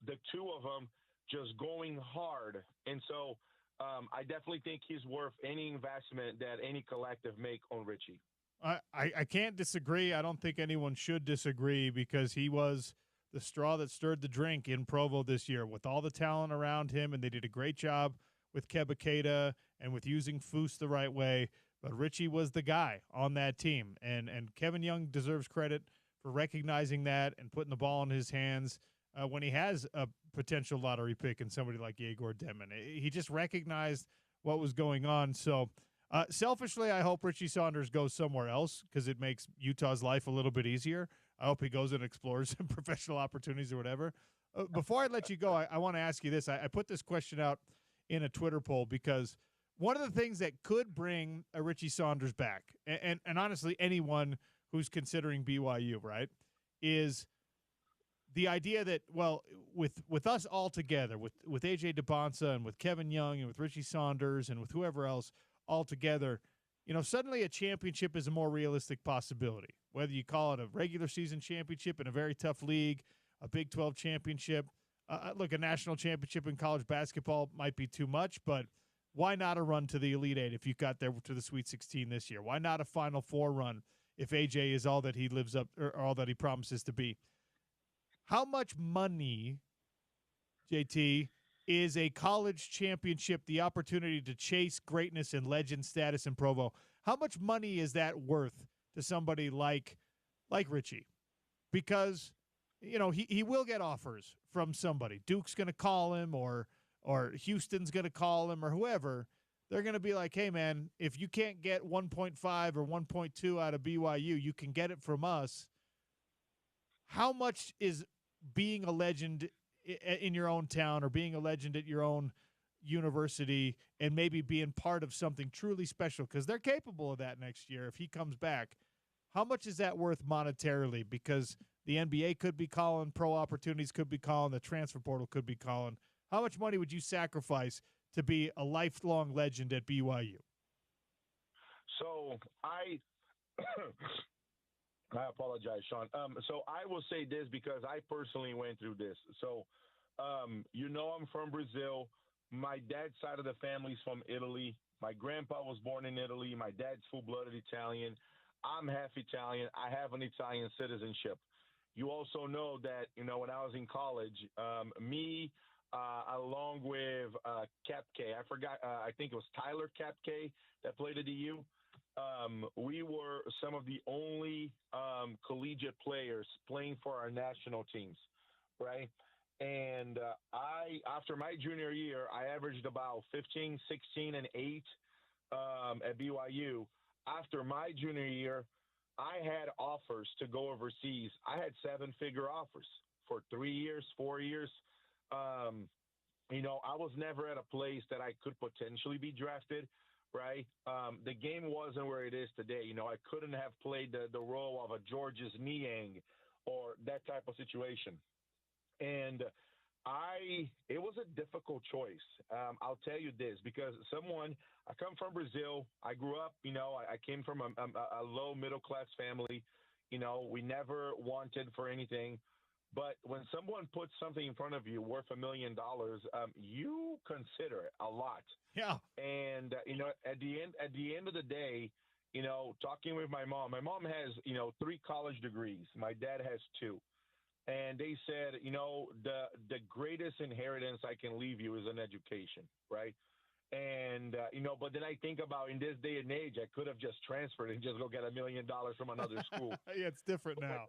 the two of them just going hard. And so I definitely think he's worth any investment that any collective make on Richie. I can't disagree. I don't think anyone should disagree, because he was the straw that stirred the drink in Provo this year with all the talent around him, and they did a great job with Kebakeda and with using Foose the right way. but Richie was the guy on that team. And Kevin Young deserves credit for recognizing that and putting the ball in his hands when he has a potential lottery pick in somebody like Yegor Demon. He just recognized what was going on. So selfishly, I hope Richie Saunders goes somewhere else because it makes Utah's life a little bit easier. I hope he goes and explores some professional opportunities or whatever. Before I let you go, I want to ask you this. I put this question out in a Twitter poll because one of the things that could bring a Richie Saunders back, and honestly anyone who's considering BYU, right, is the idea that, well, with us all together, with A.J. DeBonsa and with Kevin Young and with Richie Saunders and with whoever else all together, suddenly a championship is a more realistic possibility. Whether you call it a regular season championship in a very tough league, a Big 12 championship, look, a national championship in college basketball might be too much, but why not a run to the Elite Eight if you got there to the Sweet 16 this year? Why not a Final Four run if AJ is all that he lives up or all that he promises to be? How much money, JT, is a college championship, the opportunity to chase greatness and legend status in Provo? How much money is that worth to somebody like Richie? Because he will get offers from somebody. Duke's going to call him or Houston's going to call him or whoever. They're going to be like, hey, man, if you can't get 1.5 or 1.2 out of BYU, you can get it from us. How much is being a legend in your own town or being a legend at your own university and maybe being part of something truly special? Because they're capable of that next year if he comes back. How much is that worth monetarily? Because the NBA could be calling, pro opportunities could be calling, the transfer portal could be calling. How much money would you sacrifice to be a lifelong legend at BYU? So I apologize, Sean. So I will say this because I personally went through this. So, I'm from Brazil. My dad's side of the family's from Italy. My grandpa was born in Italy. My dad's full-blooded Italian. I'm half Italian. I have an Italian citizenship. You also know that, when I was in college, along with Kepke, I forgot, I think it was Tyler Kepke that played at the U. We were some of the only collegiate players playing for our national teams, right? And after my junior year, I averaged about 15, 16, and 8 at BYU. After my junior year, I had offers to go overseas. I had 7-figure offers for 3 years, 4 years. I was never at a place that I could potentially be drafted, right? The game wasn't where it is today. I couldn't have played the role of a Georges Niang or that type of situation. And it was a difficult choice. I'll tell you this, because I come from Brazil. I grew up, I came from a low middle class family. We never wanted for anything. But when someone puts something in front of you worth $1 million, you consider it a lot. Yeah. And at the end of the day, talking with my mom has 3 college degrees. My dad has 2. And they said, the greatest inheritance I can leave you is an education, right? And, but then I think about in this day and age, I could have just transferred and just go get $1 million from another school. Yeah, it's different now.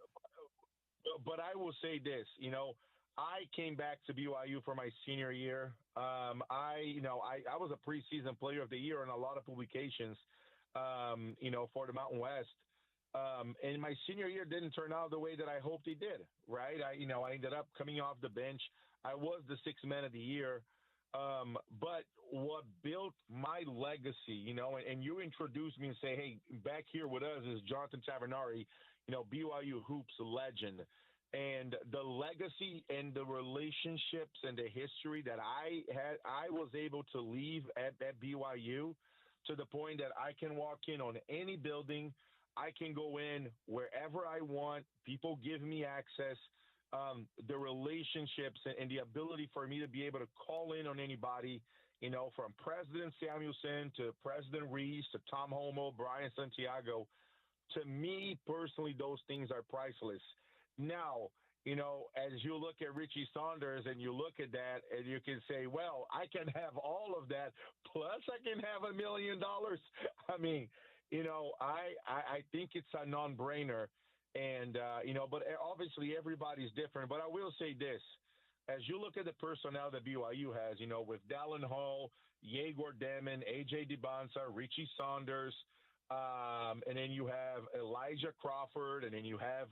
But I will say this, I came back to BYU for my senior year. I was a preseason player of the year in a lot of publications, for the Mountain West. And my senior year didn't turn out the way that I hoped it did, right? I ended up coming off the bench. I was the 6th man of the year. But what built my legacy, and you introduced me and say, hey, back here with us is Jonathan Tavernari, BYU hoops legend. And the legacy and the relationships and the history that I was able to leave at BYU, to the point that I can walk in on any building. I can go in wherever I want. People give me access. The relationships and the ability for me to be able to call in on anybody, from President Samuelson to President Reese to Tom Homo, Brian Santiago. To me personally, those things are priceless. Now, as you look at Richie Saunders and you look at that and you can say, well, I can have all of that, plus I can have $1 million. I mean, I think it's a non-brainer. And, but obviously everybody's different. But I will say this. As you look at the personnel that BYU has, with Dallin Hall, Yegor Demon, A.J. DeBonsa, Richie Saunders, and then you have Elijah Crawford, and then you have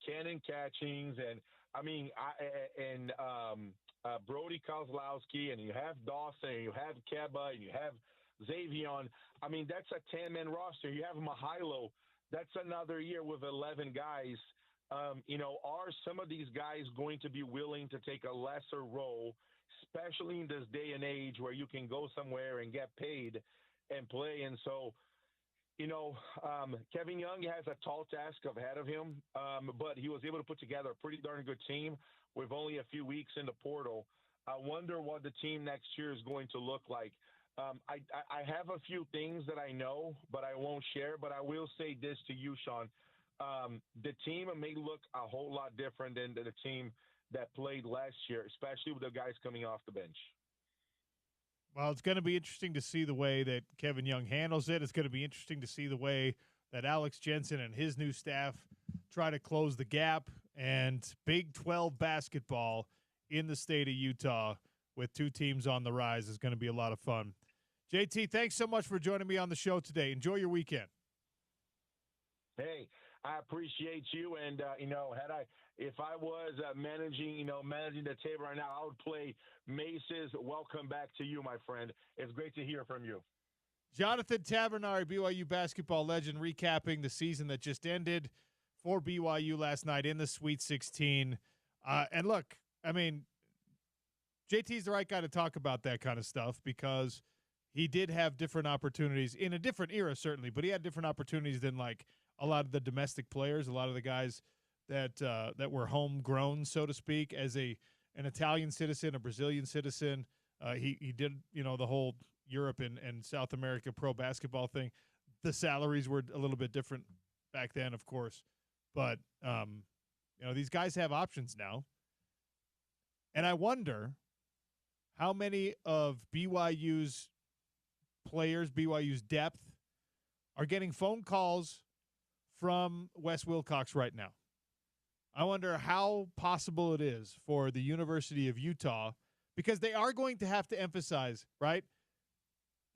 Cannon Catchings, and Brody Kozlowski, and you have Dawson, and you have Keba, and you have Xavion. That's a 10-man roster. You have Mahilo. That's another year with 11 guys. Are some of these guys going to be willing to take a lesser role, especially in this day and age where you can go somewhere and get paid and play? And so, Kevin Young has a tall task ahead of him, but he was able to put together a pretty darn good team with only a few weeks in the portal. I wonder what the team next year is going to look like. I have a few things that I know, but I won't share. But I will say this to you, Sean. The team may look a whole lot different than the team that played last year, especially with the guys coming off the bench. Well, it's going to be interesting to see the way that Kevin Young handles it. It's going to be interesting to see the way that Alex Jensen and his new staff try to close the gap. And Big 12 basketball in the state of Utah with two teams on the rise is going to be a lot of fun. JT, thanks so much for joining me on the show today. Enjoy your weekend. Hey, I appreciate you. And, if I was managing the table right now, I would play Mace's Welcome Back to You, my friend. It's great to hear from you. Jonathan Tavernari, BYU basketball legend, recapping the season that just ended for BYU last night in the Sweet 16. And look, JT's the right guy to talk about that kind of stuff because he did have different opportunities in a different era, certainly, but he had different opportunities than like a lot of the domestic players, a lot of the guys that were homegrown, so to speak, as an Italian citizen, a Brazilian citizen. He did, the whole Europe and South America pro basketball thing. The salaries were a little bit different back then, of course. But, these guys have options now. And I wonder how many of BYU's players, BYU's depth, are getting phone calls from Wes Wilcox right now. I wonder how possible it is for the University of Utah, because they are going to have to emphasize, right?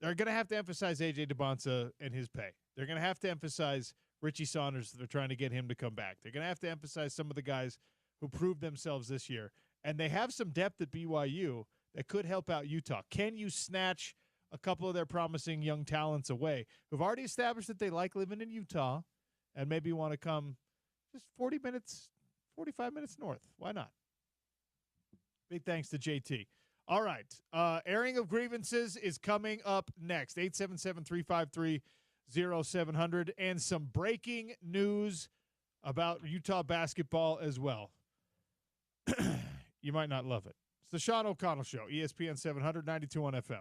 They're going to have to emphasize A.J. DeBonsa and his pay. They're going to have to emphasize Richie Saunders. They're trying to get him to come back. They're going to have to emphasize some of the guys who proved themselves this year. And they have some depth at BYU that could help out Utah. Can you snatch a couple of their promising young talents away who've already established that they like living in Utah and maybe want to come just 45 minutes north? Why not? Big thanks to JT. All right. Airing of grievances is coming up next. 877-353-0700. And some breaking news about Utah basketball as well. You might not love it. It's the Sean O'Connell Show, ESPN 700, 92 on FM.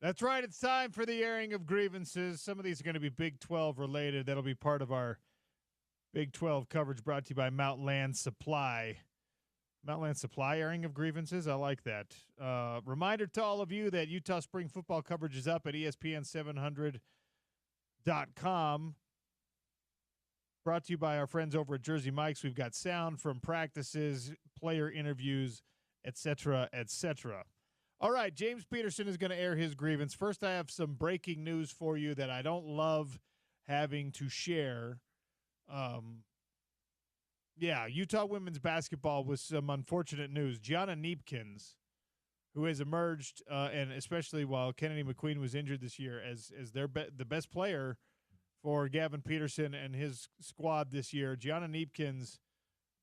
That's right. It's time for the airing of grievances. Some of these are going to be Big 12 related. That'll be part of our Big 12 coverage brought to you by Mountain Supply. Mountain Supply airing of grievances. I like that. Reminder to all of you that Utah spring football coverage is up at ESPN700.com. Brought to you by our friends over at Jersey Mike's. We've got sound from practices, player interviews, etc., etc. All right, James Peterson is going to air his grievance. First, I have some breaking news for you that I don't love having to share. Utah women's basketball with some unfortunate news. Gianna Neepkins, who has emerged, and especially while Kennedy McQueen was injured this year, as the best player for Gavin Peterson and his squad this year. Gianna Neepkins,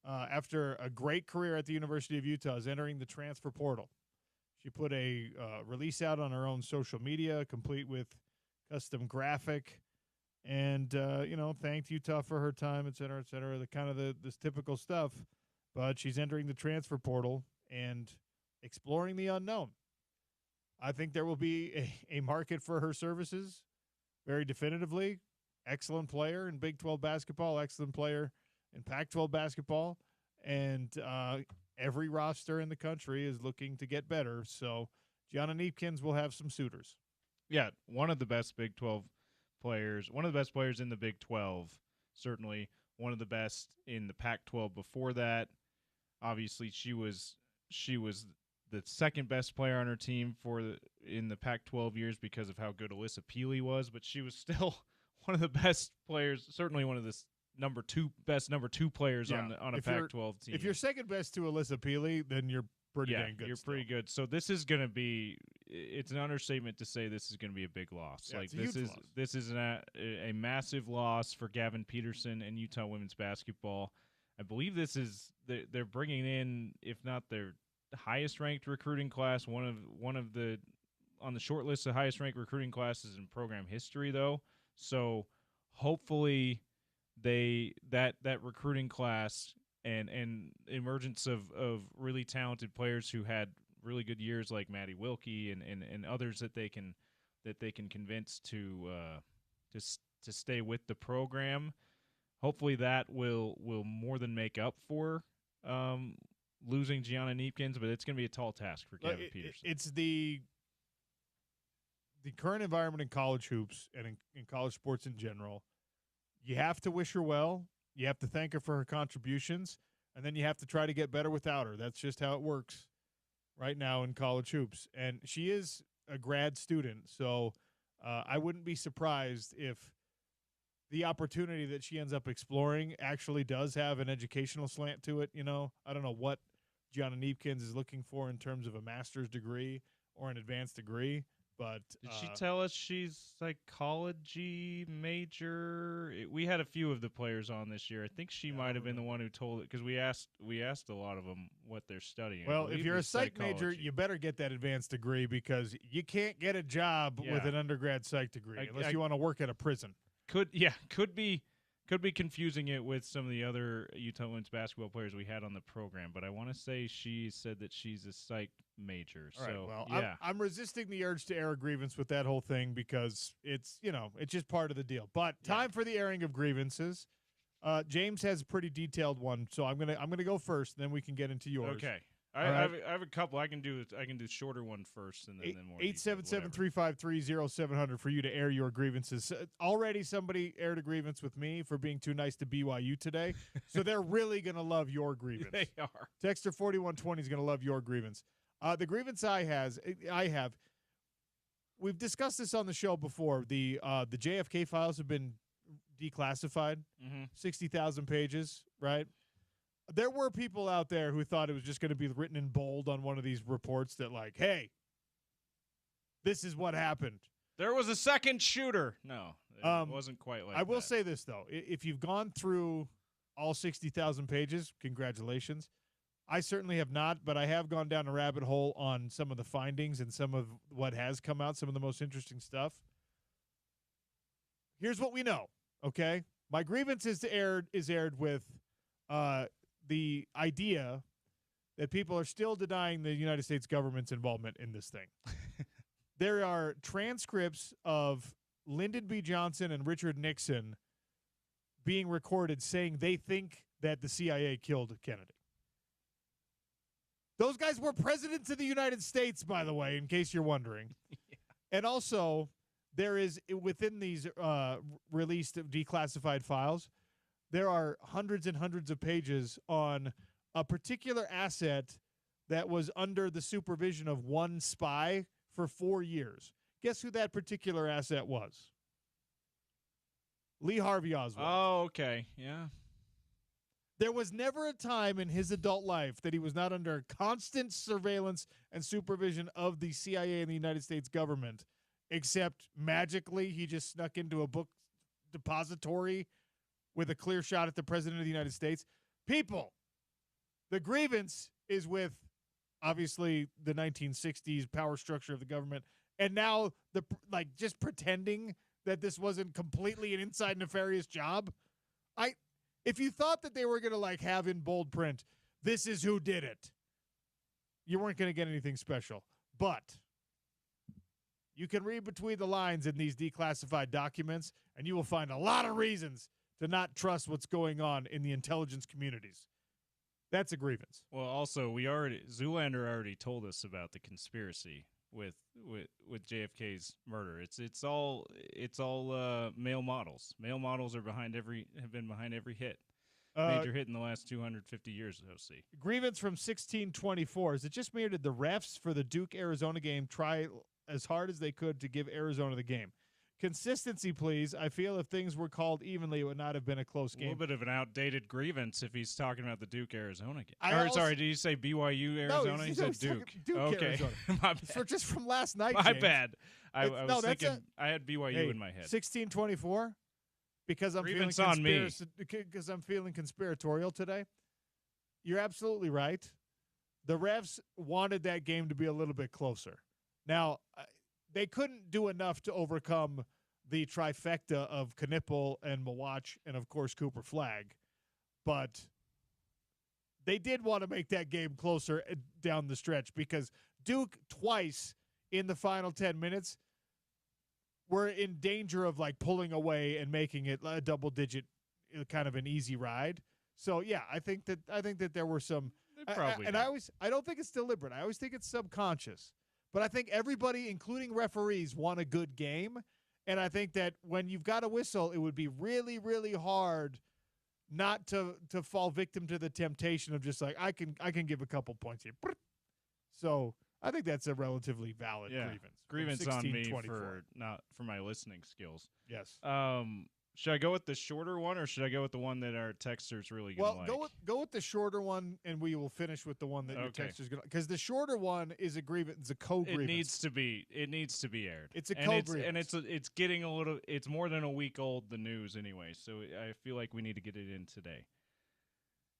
after a great career at the University of Utah, is entering the transfer portal. She put a release out on her own social media, complete with custom graphic, and thanked Utah for her time, et cetera, this typical stuff. But she's entering the transfer portal and exploring the unknown. I think there will be a market for her services, very definitively. Excellent player in Big 12 basketball, excellent player in Pac-12 basketball, and every roster in the country is looking to get better. So Gianna Neepkins will have some suitors. Yeah, one of the best Big 12 players, one of the best players in the Big 12, certainly one of the best in the Pac-12 before that. Obviously, she was the second best player on her team in the Pac-12 years because of how good Alyssa Peely was, but she was still one of the best players, certainly one of the number two players on a Pac-12 team. If you're second best to Alyssa Peely, then you're pretty dang good. You're pretty good. So this is going to be. It's an understatement to say this is going to be a big loss. Yeah, this is a massive loss for Gavin Peterson and Utah women's basketball. I believe they're bringing in, if not their highest ranked recruiting class, one of the on the short list of highest ranked recruiting classes in program history, though. So hopefully that recruiting class and emergence of really talented players who had really good years like Maddie Wilkie and others that they can convince to stay with the program. Hopefully that will more than make up for losing Gianna Neepkins, but it's going to be a tall task for Gavin Peterson. It's the current environment in college hoops and in college sports in general. You have to wish her well. You have to thank her for her contributions, and then you have to try to get better without her. That's just how it works right now in college hoops. And she is a grad student, so I wouldn't be surprised if the opportunity that she ends up exploring actually does have an educational slant to it. I don't know what Gianna Neepkins is looking for in terms of a master's degree or an advanced degree. But did she tell us she's psychology major? We had a few of the players on this year. I think she might have been the one who told it, because we asked a lot of them what they're studying. Well, if you're a psych major, you better get that advanced degree, because you can't get a job with an undergrad psych degree unless you want to work at a prison. Could be confusing it with some of the other Utah women's basketball players we had on the program, but I want to say she said that she's a psych major. All so right, well, yeah, I'm resisting the urge to air a grievance with that whole thing, because it's just part of the deal. But time for the airing of grievances. James has a pretty detailed one, so I'm gonna go first, and then we can get into yours. Okay. I have a couple. I can do shorter one first, and then more. 877-353-0700 for you to air your grievances. Already somebody aired a grievance with me for being too nice to BYU today, so they're really gonna love your grievance. They are. Texter 4120 is gonna love your grievance. The grievance I have. We've discussed this on the show before. The JFK files have been declassified. 60,000 pages, right? There were people out there who thought it was just going to be written in bold on one of these reports that, like, hey, this is what happened. There was a second shooter. No, it wasn't quite like that. I will say this, though. If you've gone through all 60,000 pages, congratulations. I certainly have not, but I have gone down a rabbit hole on some of the findings and some of what has come out, some of the most interesting stuff. Here's what we know, okay? My grievance is aired with the idea that people are still denying the United States government's involvement in this thing. there are transcripts of Lyndon B. Johnson and Richard Nixon being recorded saying they think that the CIA killed Kennedy. Those guys were presidents of the United States, by the way, in case you're wondering. Yeah. And also, there is, within these released declassified files, there are hundreds and hundreds of pages on a particular asset that was under the supervision of one spy for 4 years. Guess who that particular asset was? Lee Harvey Oswald. Oh, okay. Yeah. There was never a time in his adult life that he was not under constant surveillance and supervision of the CIA and the United States government, except magically he just snuck into a book depository with a clear shot at the President of the United States. People, the grievance is with, obviously, the 1960s power structure of the government, and now just pretending that this wasn't completely an inside nefarious job. If you thought that they were going to have in bold print, this is who did it, you weren't going to get anything special. But you can read between the lines in these declassified documents, and you will find a lot of reasons to not trust what's going on in the intelligence communities. That's a grievance. Well, also, Zoolander already told us about the conspiracy with JFK's murder. It's all male models. Male models have been behind every major hit in the last 250 years. OC grievance from 1624. Is it just me, or did the refs for the Duke Arizona game try as hard as they could to give Arizona the game? Consistency, please. I feel if things were called evenly, it would not have been a close game. A little bit of an outdated grievance if he's talking about the Duke Arizona game. Sorry, did you say BYU Arizona? No, he said Duke. Okay, Arizona. My bad. Just from last night. My James. bad. I was thinking I had BYU in my head. 1624, because I'm grievance feeling on me. Because I'm feeling conspiratorial today. You're absolutely right. The refs wanted that game to be a little bit closer. Now, they couldn't do enough to overcome the trifecta of Knipple and Mawatch and, of course, Cooper Flagg. But they did want to make that game closer down the stretch, because Duke twice in the final 10 minutes were in danger of pulling away and making it a double-digit, kind of an easy ride. So, yeah, I think that there were some – I don't think it's deliberate. I always think it's subconscious. But I think everybody, including referees, want a good game. And I think that when you've got a whistle, it would be really, really hard not to fall victim to the temptation of just I can give a couple points here. So I think that's a relatively valid grievance. Grievance on me for my listening skills. Yes. Should I go with the shorter one, or should I go with the one that our texter's really going to like? Well, go with the shorter one, and we will finish with the one that your texter's going to, because the shorter one is a grievance. It's a co-grievance. It needs to be aired. It's a co-grievance. And it's getting it's more than a week old, the news anyway, so I feel like we need to get it in today.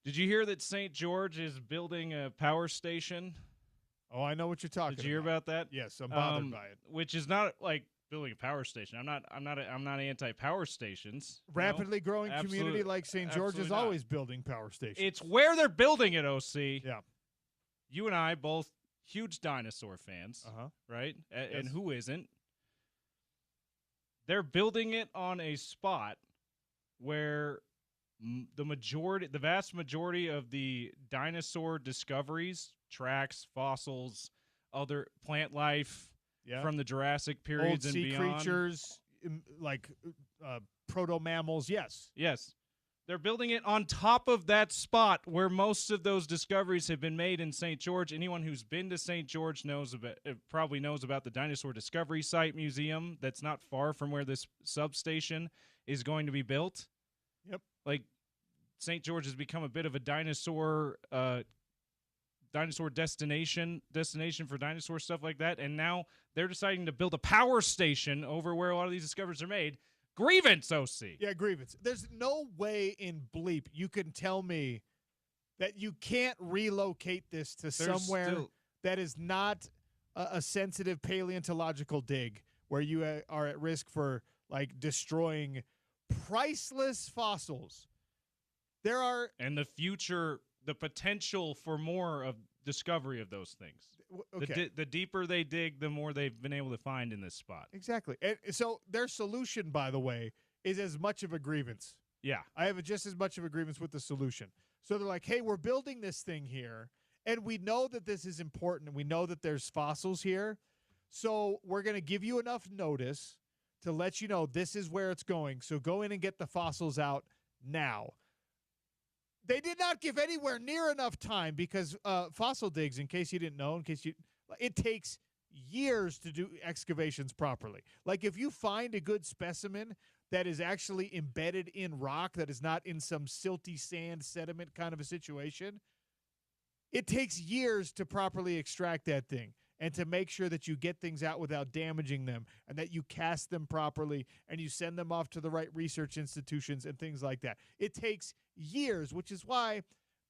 Did you hear that St. George is building a power station? Oh, I know what you're talking about. Did you hear about that? Yes, I'm bothered by it. Which is not building a power station. I'm not anti-power stations. Rapidly growing community like St. George is always building power stations. It's where they're building it, OC. Yeah. You and I both huge dinosaur fans, right? Yes. And who isn't? They're building it on a spot where the vast majority of the dinosaur discoveries, tracks, fossils, other plant life, from the Jurassic periods and beyond. Old sea creatures, like proto-mammals, yes. Yes. They're building it on top of that spot where most of those discoveries have been made in St. George. Anyone who's been to St. George probably knows about the Dinosaur Discovery Site Museum that's not far from where this substation is going to be built. Yep. St. George has become a bit of a dinosaur destination for dinosaur stuff like that, and now they're deciding to build a power station over where a lot of these discoveries are made. Grievance, OC. Yeah, grievance. There's no way in bleep you can tell me that you can't relocate this to somewhere that is not a sensitive paleontological dig where you are at risk for destroying priceless fossils. And the potential for more of discovery of those things. Okay. The deeper they dig, the more they've been able to find in this spot. Exactly. And so their solution, by the way, is as much of a grievance. Yeah. I have just as much of a grievance with the solution. So they're like, hey, we're building this thing here, and we know that this is important, and we know that there's fossils here, so we're going to give you enough notice to let you know this is where it's going, so go in and get the fossils out now. They did not give anywhere near enough time because fossil digs, in case you didn't know, it takes years to do excavations properly. Like if you find a good specimen that is actually embedded in rock, that is not in some silty sand sediment kind of a situation, it takes years to properly extract that thing and to make sure that you get things out without damaging them and that you cast them properly and you send them off to the right research institutions and things like that. It takes years, which is why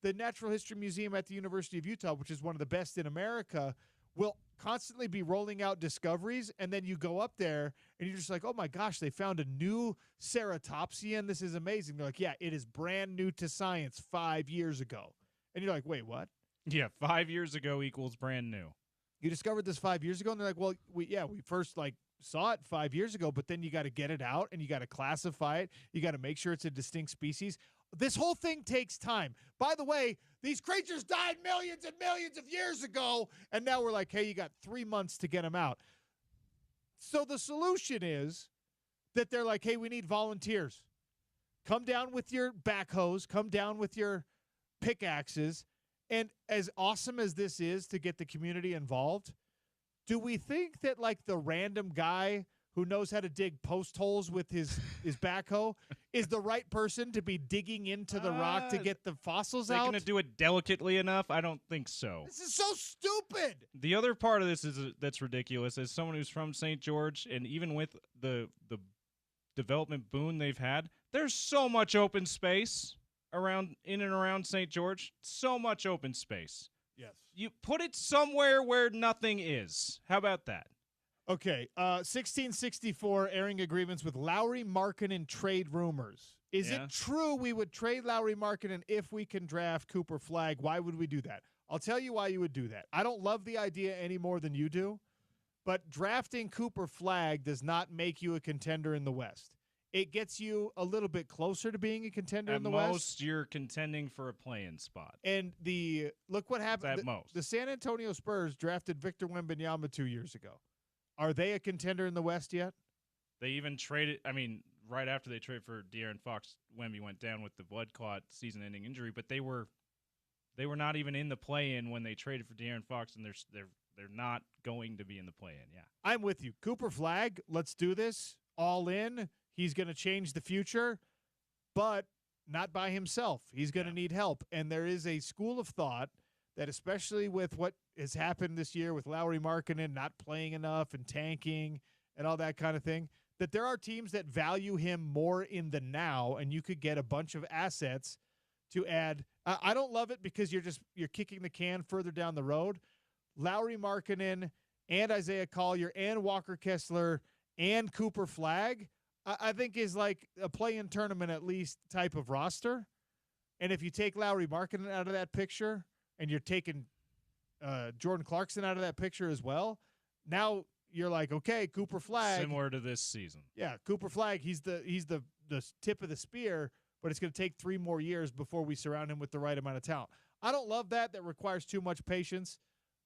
the Natural History Museum at the University of Utah, which is one of the best in America, will constantly be rolling out discoveries, and then you go up there and you're just like, oh my gosh, they found a new ceratopsian. This is amazing. They're like, yeah, it is brand new to science 5 years ago. And you're like, wait, what? Yeah, 5 years ago equals brand new. You discovered this 5 years ago? And they're like, well, we first saw it 5 years ago, but then you got to get it out and you got to classify it. You got to make sure it's a distinct species. This whole thing takes time. By the way, these creatures died millions and millions of years ago, and now we're like, hey, you got 3 months to get them out. So the solution is that they're like, hey, we need volunteers. Come down with your backhoes. Come down with your pickaxes. And as awesome as this is to get the community involved, do we think that the random guy who knows how to dig post holes with his backhoe is the right person to be digging into the rock to get the fossils out? Are they going to do it delicately enough? I don't think so. This is so stupid. The other part of this that's ridiculous, as someone who's from St. George, and even with the development boon they've had, there's so much open space in and around St. George. So much open space. Yes. You put it somewhere where nothing is. How about that? Okay, 1664 airing agreements with Lowry Markkanen trade rumors. Is it true we would trade Lowry Markkanen if we can draft Cooper Flagg? Why would we do that? I'll tell you why you would do that. I don't love the idea any more than you do, but drafting Cooper Flagg does not make you a contender in the West. It gets you a little bit closer to being a contender in the West. At most, you're contending for a play-in spot. And look what happened. At most. The San Antonio Spurs drafted Victor Wembanyama 2 years ago. Are they a contender in the West yet? They even traded, right after they traded for De'Aaron Fox, Wemby went down with the blood clot season-ending injury, but they were not even in the play-in when they traded for De'Aaron Fox, and they're not going to be in the play-in, yeah. I'm with you. Cooper Flagg, let's do this. All in. He's going to change the future, but not by himself. He's going to need help. And there is a school of thought that, especially with what has happened this year with Lowry Markkanen not playing enough and tanking and all that kind of thing, that there are teams that value him more in the now, and you could get a bunch of assets to add. I don't love it because you're kicking the can further down the road. Lowry Markkanen and Isaiah Collier and Walker Kessler and Cooper Flagg, I think is like a play-in tournament at least type of roster. And if you take Lowry Markkanen out of that picture and you're taking Jordan Clarkson out of that picture as well, now you're like, okay, Cooper Flagg. Similar to this season. Yeah, Cooper Flagg, he's the tip of the spear, but it's going to take 3 more years before we surround him with the right amount of talent. I don't love that. That requires too much patience.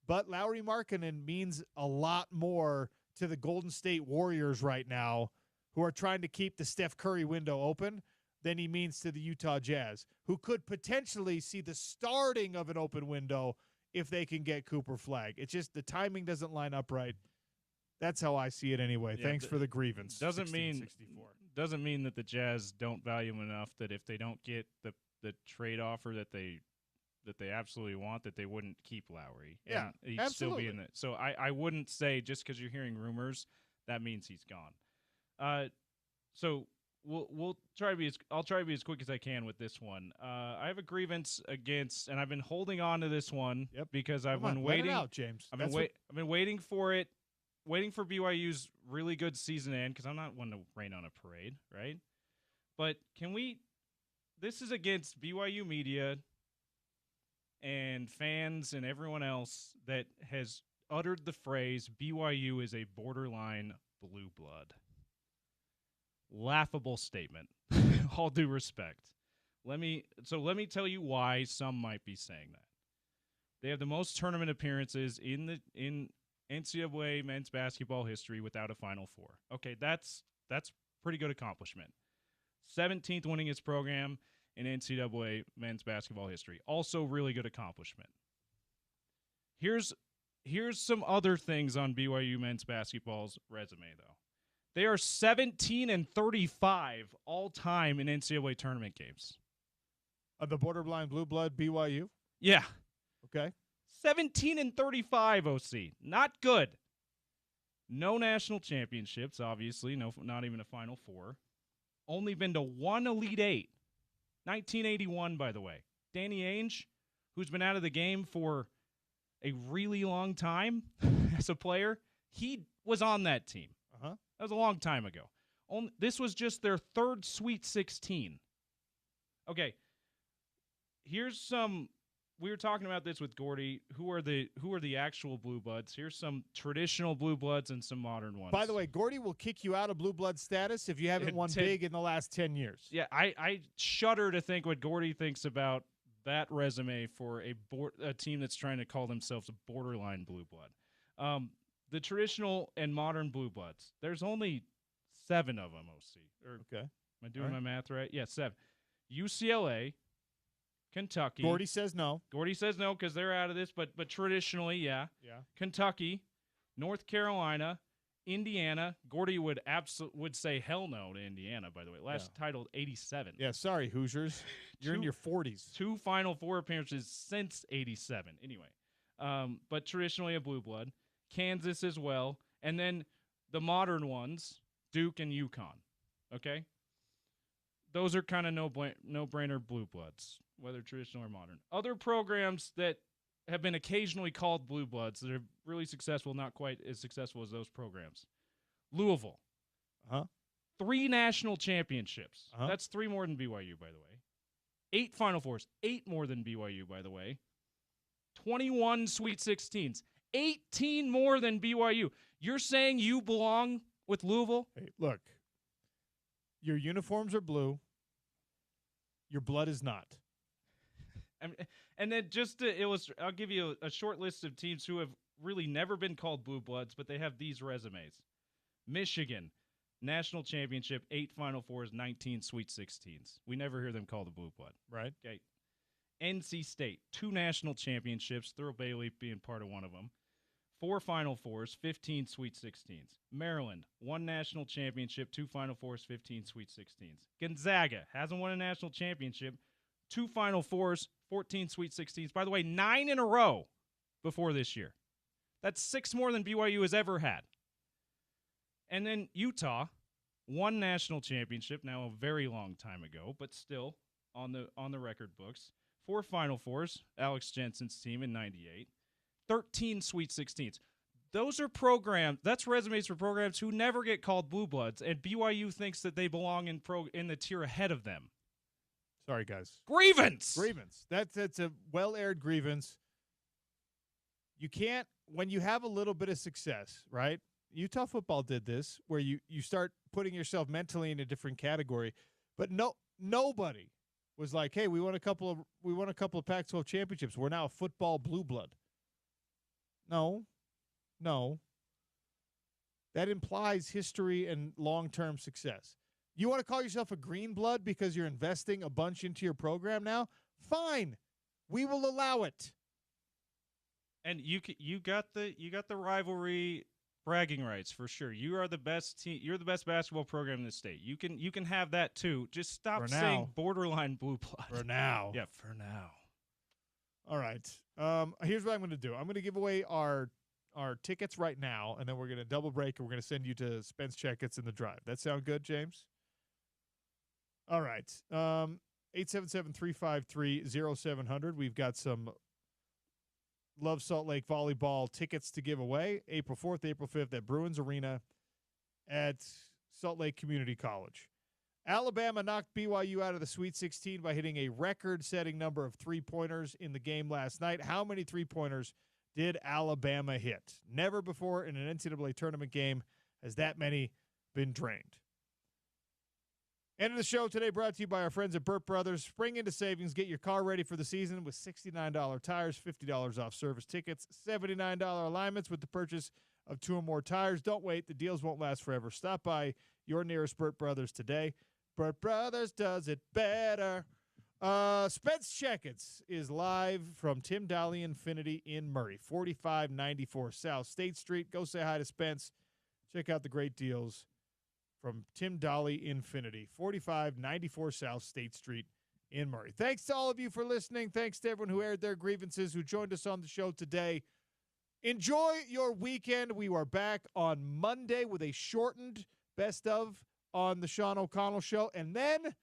But Lowry Markkanen means a lot more to the Golden State Warriors right now, who are trying to keep the Steph Curry window open, than he means to the Utah Jazz, who could potentially see the starting of an open window if they can get Cooper Flagg. It's just the timing doesn't line up right. That's how I see it anyway. Yeah, thanks for the grievance. Doesn't mean that the Jazz don't value him enough that if they don't get the trade offer that they absolutely want, that they wouldn't keep Lowry. Yeah, and he'd absolutely. still be in it. So I wouldn't say just because you're hearing rumors that means he's gone. So I'll try to be as quick as I can with this one. I have a grievance against, and I've been holding on to this one because I've been waiting. Let it out, James. I've been waiting for it, waiting for BYU's really good season end because I'm not one to rain on a parade, right? But this is against BYU media and fans and everyone else that has uttered the phrase, BYU is a borderline blue blood. Laughable statement. All due respect. Let me tell you why some might be saying that. They have the most tournament appearances in NCAA men's basketball history without a Final Four. Okay, that's pretty good accomplishment. 17th winningest program in NCAA men's basketball history. Also really good accomplishment. Here's some other things on BYU men's basketball's resume, though. They are 17-35 all time in NCAA tournament games. The borderline blue blood BYU? Yeah. Okay. 17-35, OC. Not good. No national championships, obviously. No, not even a Final Four. Only been to one Elite Eight. 1981, by the way. Danny Ainge, who's been out of the game for a really long time as a player, he was on that team. Uh-huh. That was a long time ago. This was just their third Sweet 16. Okay, here's some. We were talking about this with Gordy. Who are the actual blue bloods? Here's some traditional blue bloods and some modern ones. By the way, Gordy will kick you out of blue blood status if you haven't won big in the last 10 years. Yeah, I shudder to think what Gordy thinks about that resume for a team that's trying to call themselves a borderline blue blood. The traditional and modern blue bloods. There's only 7 of them, OC. Okay. Am I doing my math right? Yeah, 7. UCLA, Kentucky. Gordy says no. Gordy says no because they're out of this, but traditionally, yeah. Yeah. Kentucky, North Carolina, Indiana. Gordy would say hell no to Indiana, by the way. Last titled 87. Yeah, sorry, Hoosiers. You're in your 40s. 2 Final Four appearances since 87. Anyway, but traditionally a blue blood. Kansas as well. And then the modern ones, Duke and UConn. Okay? Those are kind of no-brainer blue bloods, whether traditional or modern. Other programs that have been occasionally called blue bloods that are really successful, not quite as successful as those programs. Louisville. 3 national championships. That's 3 more than BYU, by the way. 8 Final Fours. 8 more than BYU, by the way. 21 Sweet 16s. 18 more than BYU. You're saying you belong with Louisville? Hey, look. Your uniforms are blue. Your blood is not. And then just to illustrate, I'll give you a short list of teams who have really never been called blue bloods, but they have these resumes. Michigan, national championship, 8 Final Fours, 19 Sweet 16s. We never hear them called a blue blood. Right. Okay. NC State, 2 national championships, Thurl Bailey being part of one of them. 4 Final Fours, 15 Sweet 16s. Maryland, 1 national championship, 2 Final Fours, 15 Sweet 16s. Gonzaga hasn't won a national championship, 2 Final Fours, 14 Sweet 16s. By the way, 9 in a row before this year. That's 6 more than BYU has ever had. And then Utah, 1 national championship, now a very long time ago, but still on the record books. 4 Final Fours, Alex Jensen's team in 98. 13 Sweet 16s. Those are programs, that's resumes for programs who never get called blue bloods, and BYU thinks that they belong in the tier ahead of them. Sorry, guys. Grievance! That's a well-aired grievance. You can't, when you have a little bit of success, right? Utah football did this, where you start putting yourself mentally in a different category, but nobody was like, hey, we won a couple of Pac-12 championships. We're now a football blue blood. No. That implies history and long-term success. You want to call yourself a green blood because you're investing a bunch into your program now? Fine. We will allow it. And you got the rivalry bragging rights for sure. You are the best team. You're the best basketball program in the state. You can have that too. Just stop saying borderline blue blood. For now. Yeah, for now. All right. Here's what I'm going to do. I'm going to give away our tickets right now, and then we're going to double break, and we're going to send you to Spence Checketts in the drive. That sound good, James? All right. 877-353-0700. We've got some Love Salt Lake volleyball tickets to give away. April 4th, April 5th at Bruins Arena at Salt Lake Community College. Alabama knocked BYU out of the Sweet 16 by hitting a record-setting number of three-pointers in the game last night. How many three-pointers did Alabama hit. Never before in an NCAA tournament game has that many been drained. End of the show today brought to you by our friends at Burt Brothers. Spring into savings. Get your car ready for the season with $69 tires, $50 off service tickets, $79 alignments with the purchase of 2 or more tires. Don't wait. The deals won't last forever. Stop by your nearest Burt Brothers today. Burt Brothers does it better. Spence Checketts is live from Tim Daly Infinity in Murray, 4594 South State Street. Go say hi to Spence. Check out the great deals from Tim Daly Infinity, 4594 South State Street in Murray. Thanks to all of you for listening. Thanks to everyone who aired their grievances, who joined us on the show today. Enjoy your weekend. We are back on Monday with a shortened best of on the Sean O'Connell Show. And then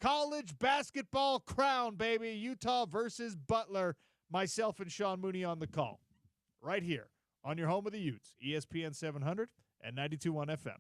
college basketball crown, baby. Utah versus Butler. Myself and Sean Mooney on the call. Right here on your home of the Utes, ESPN 700 and 92.1 FM.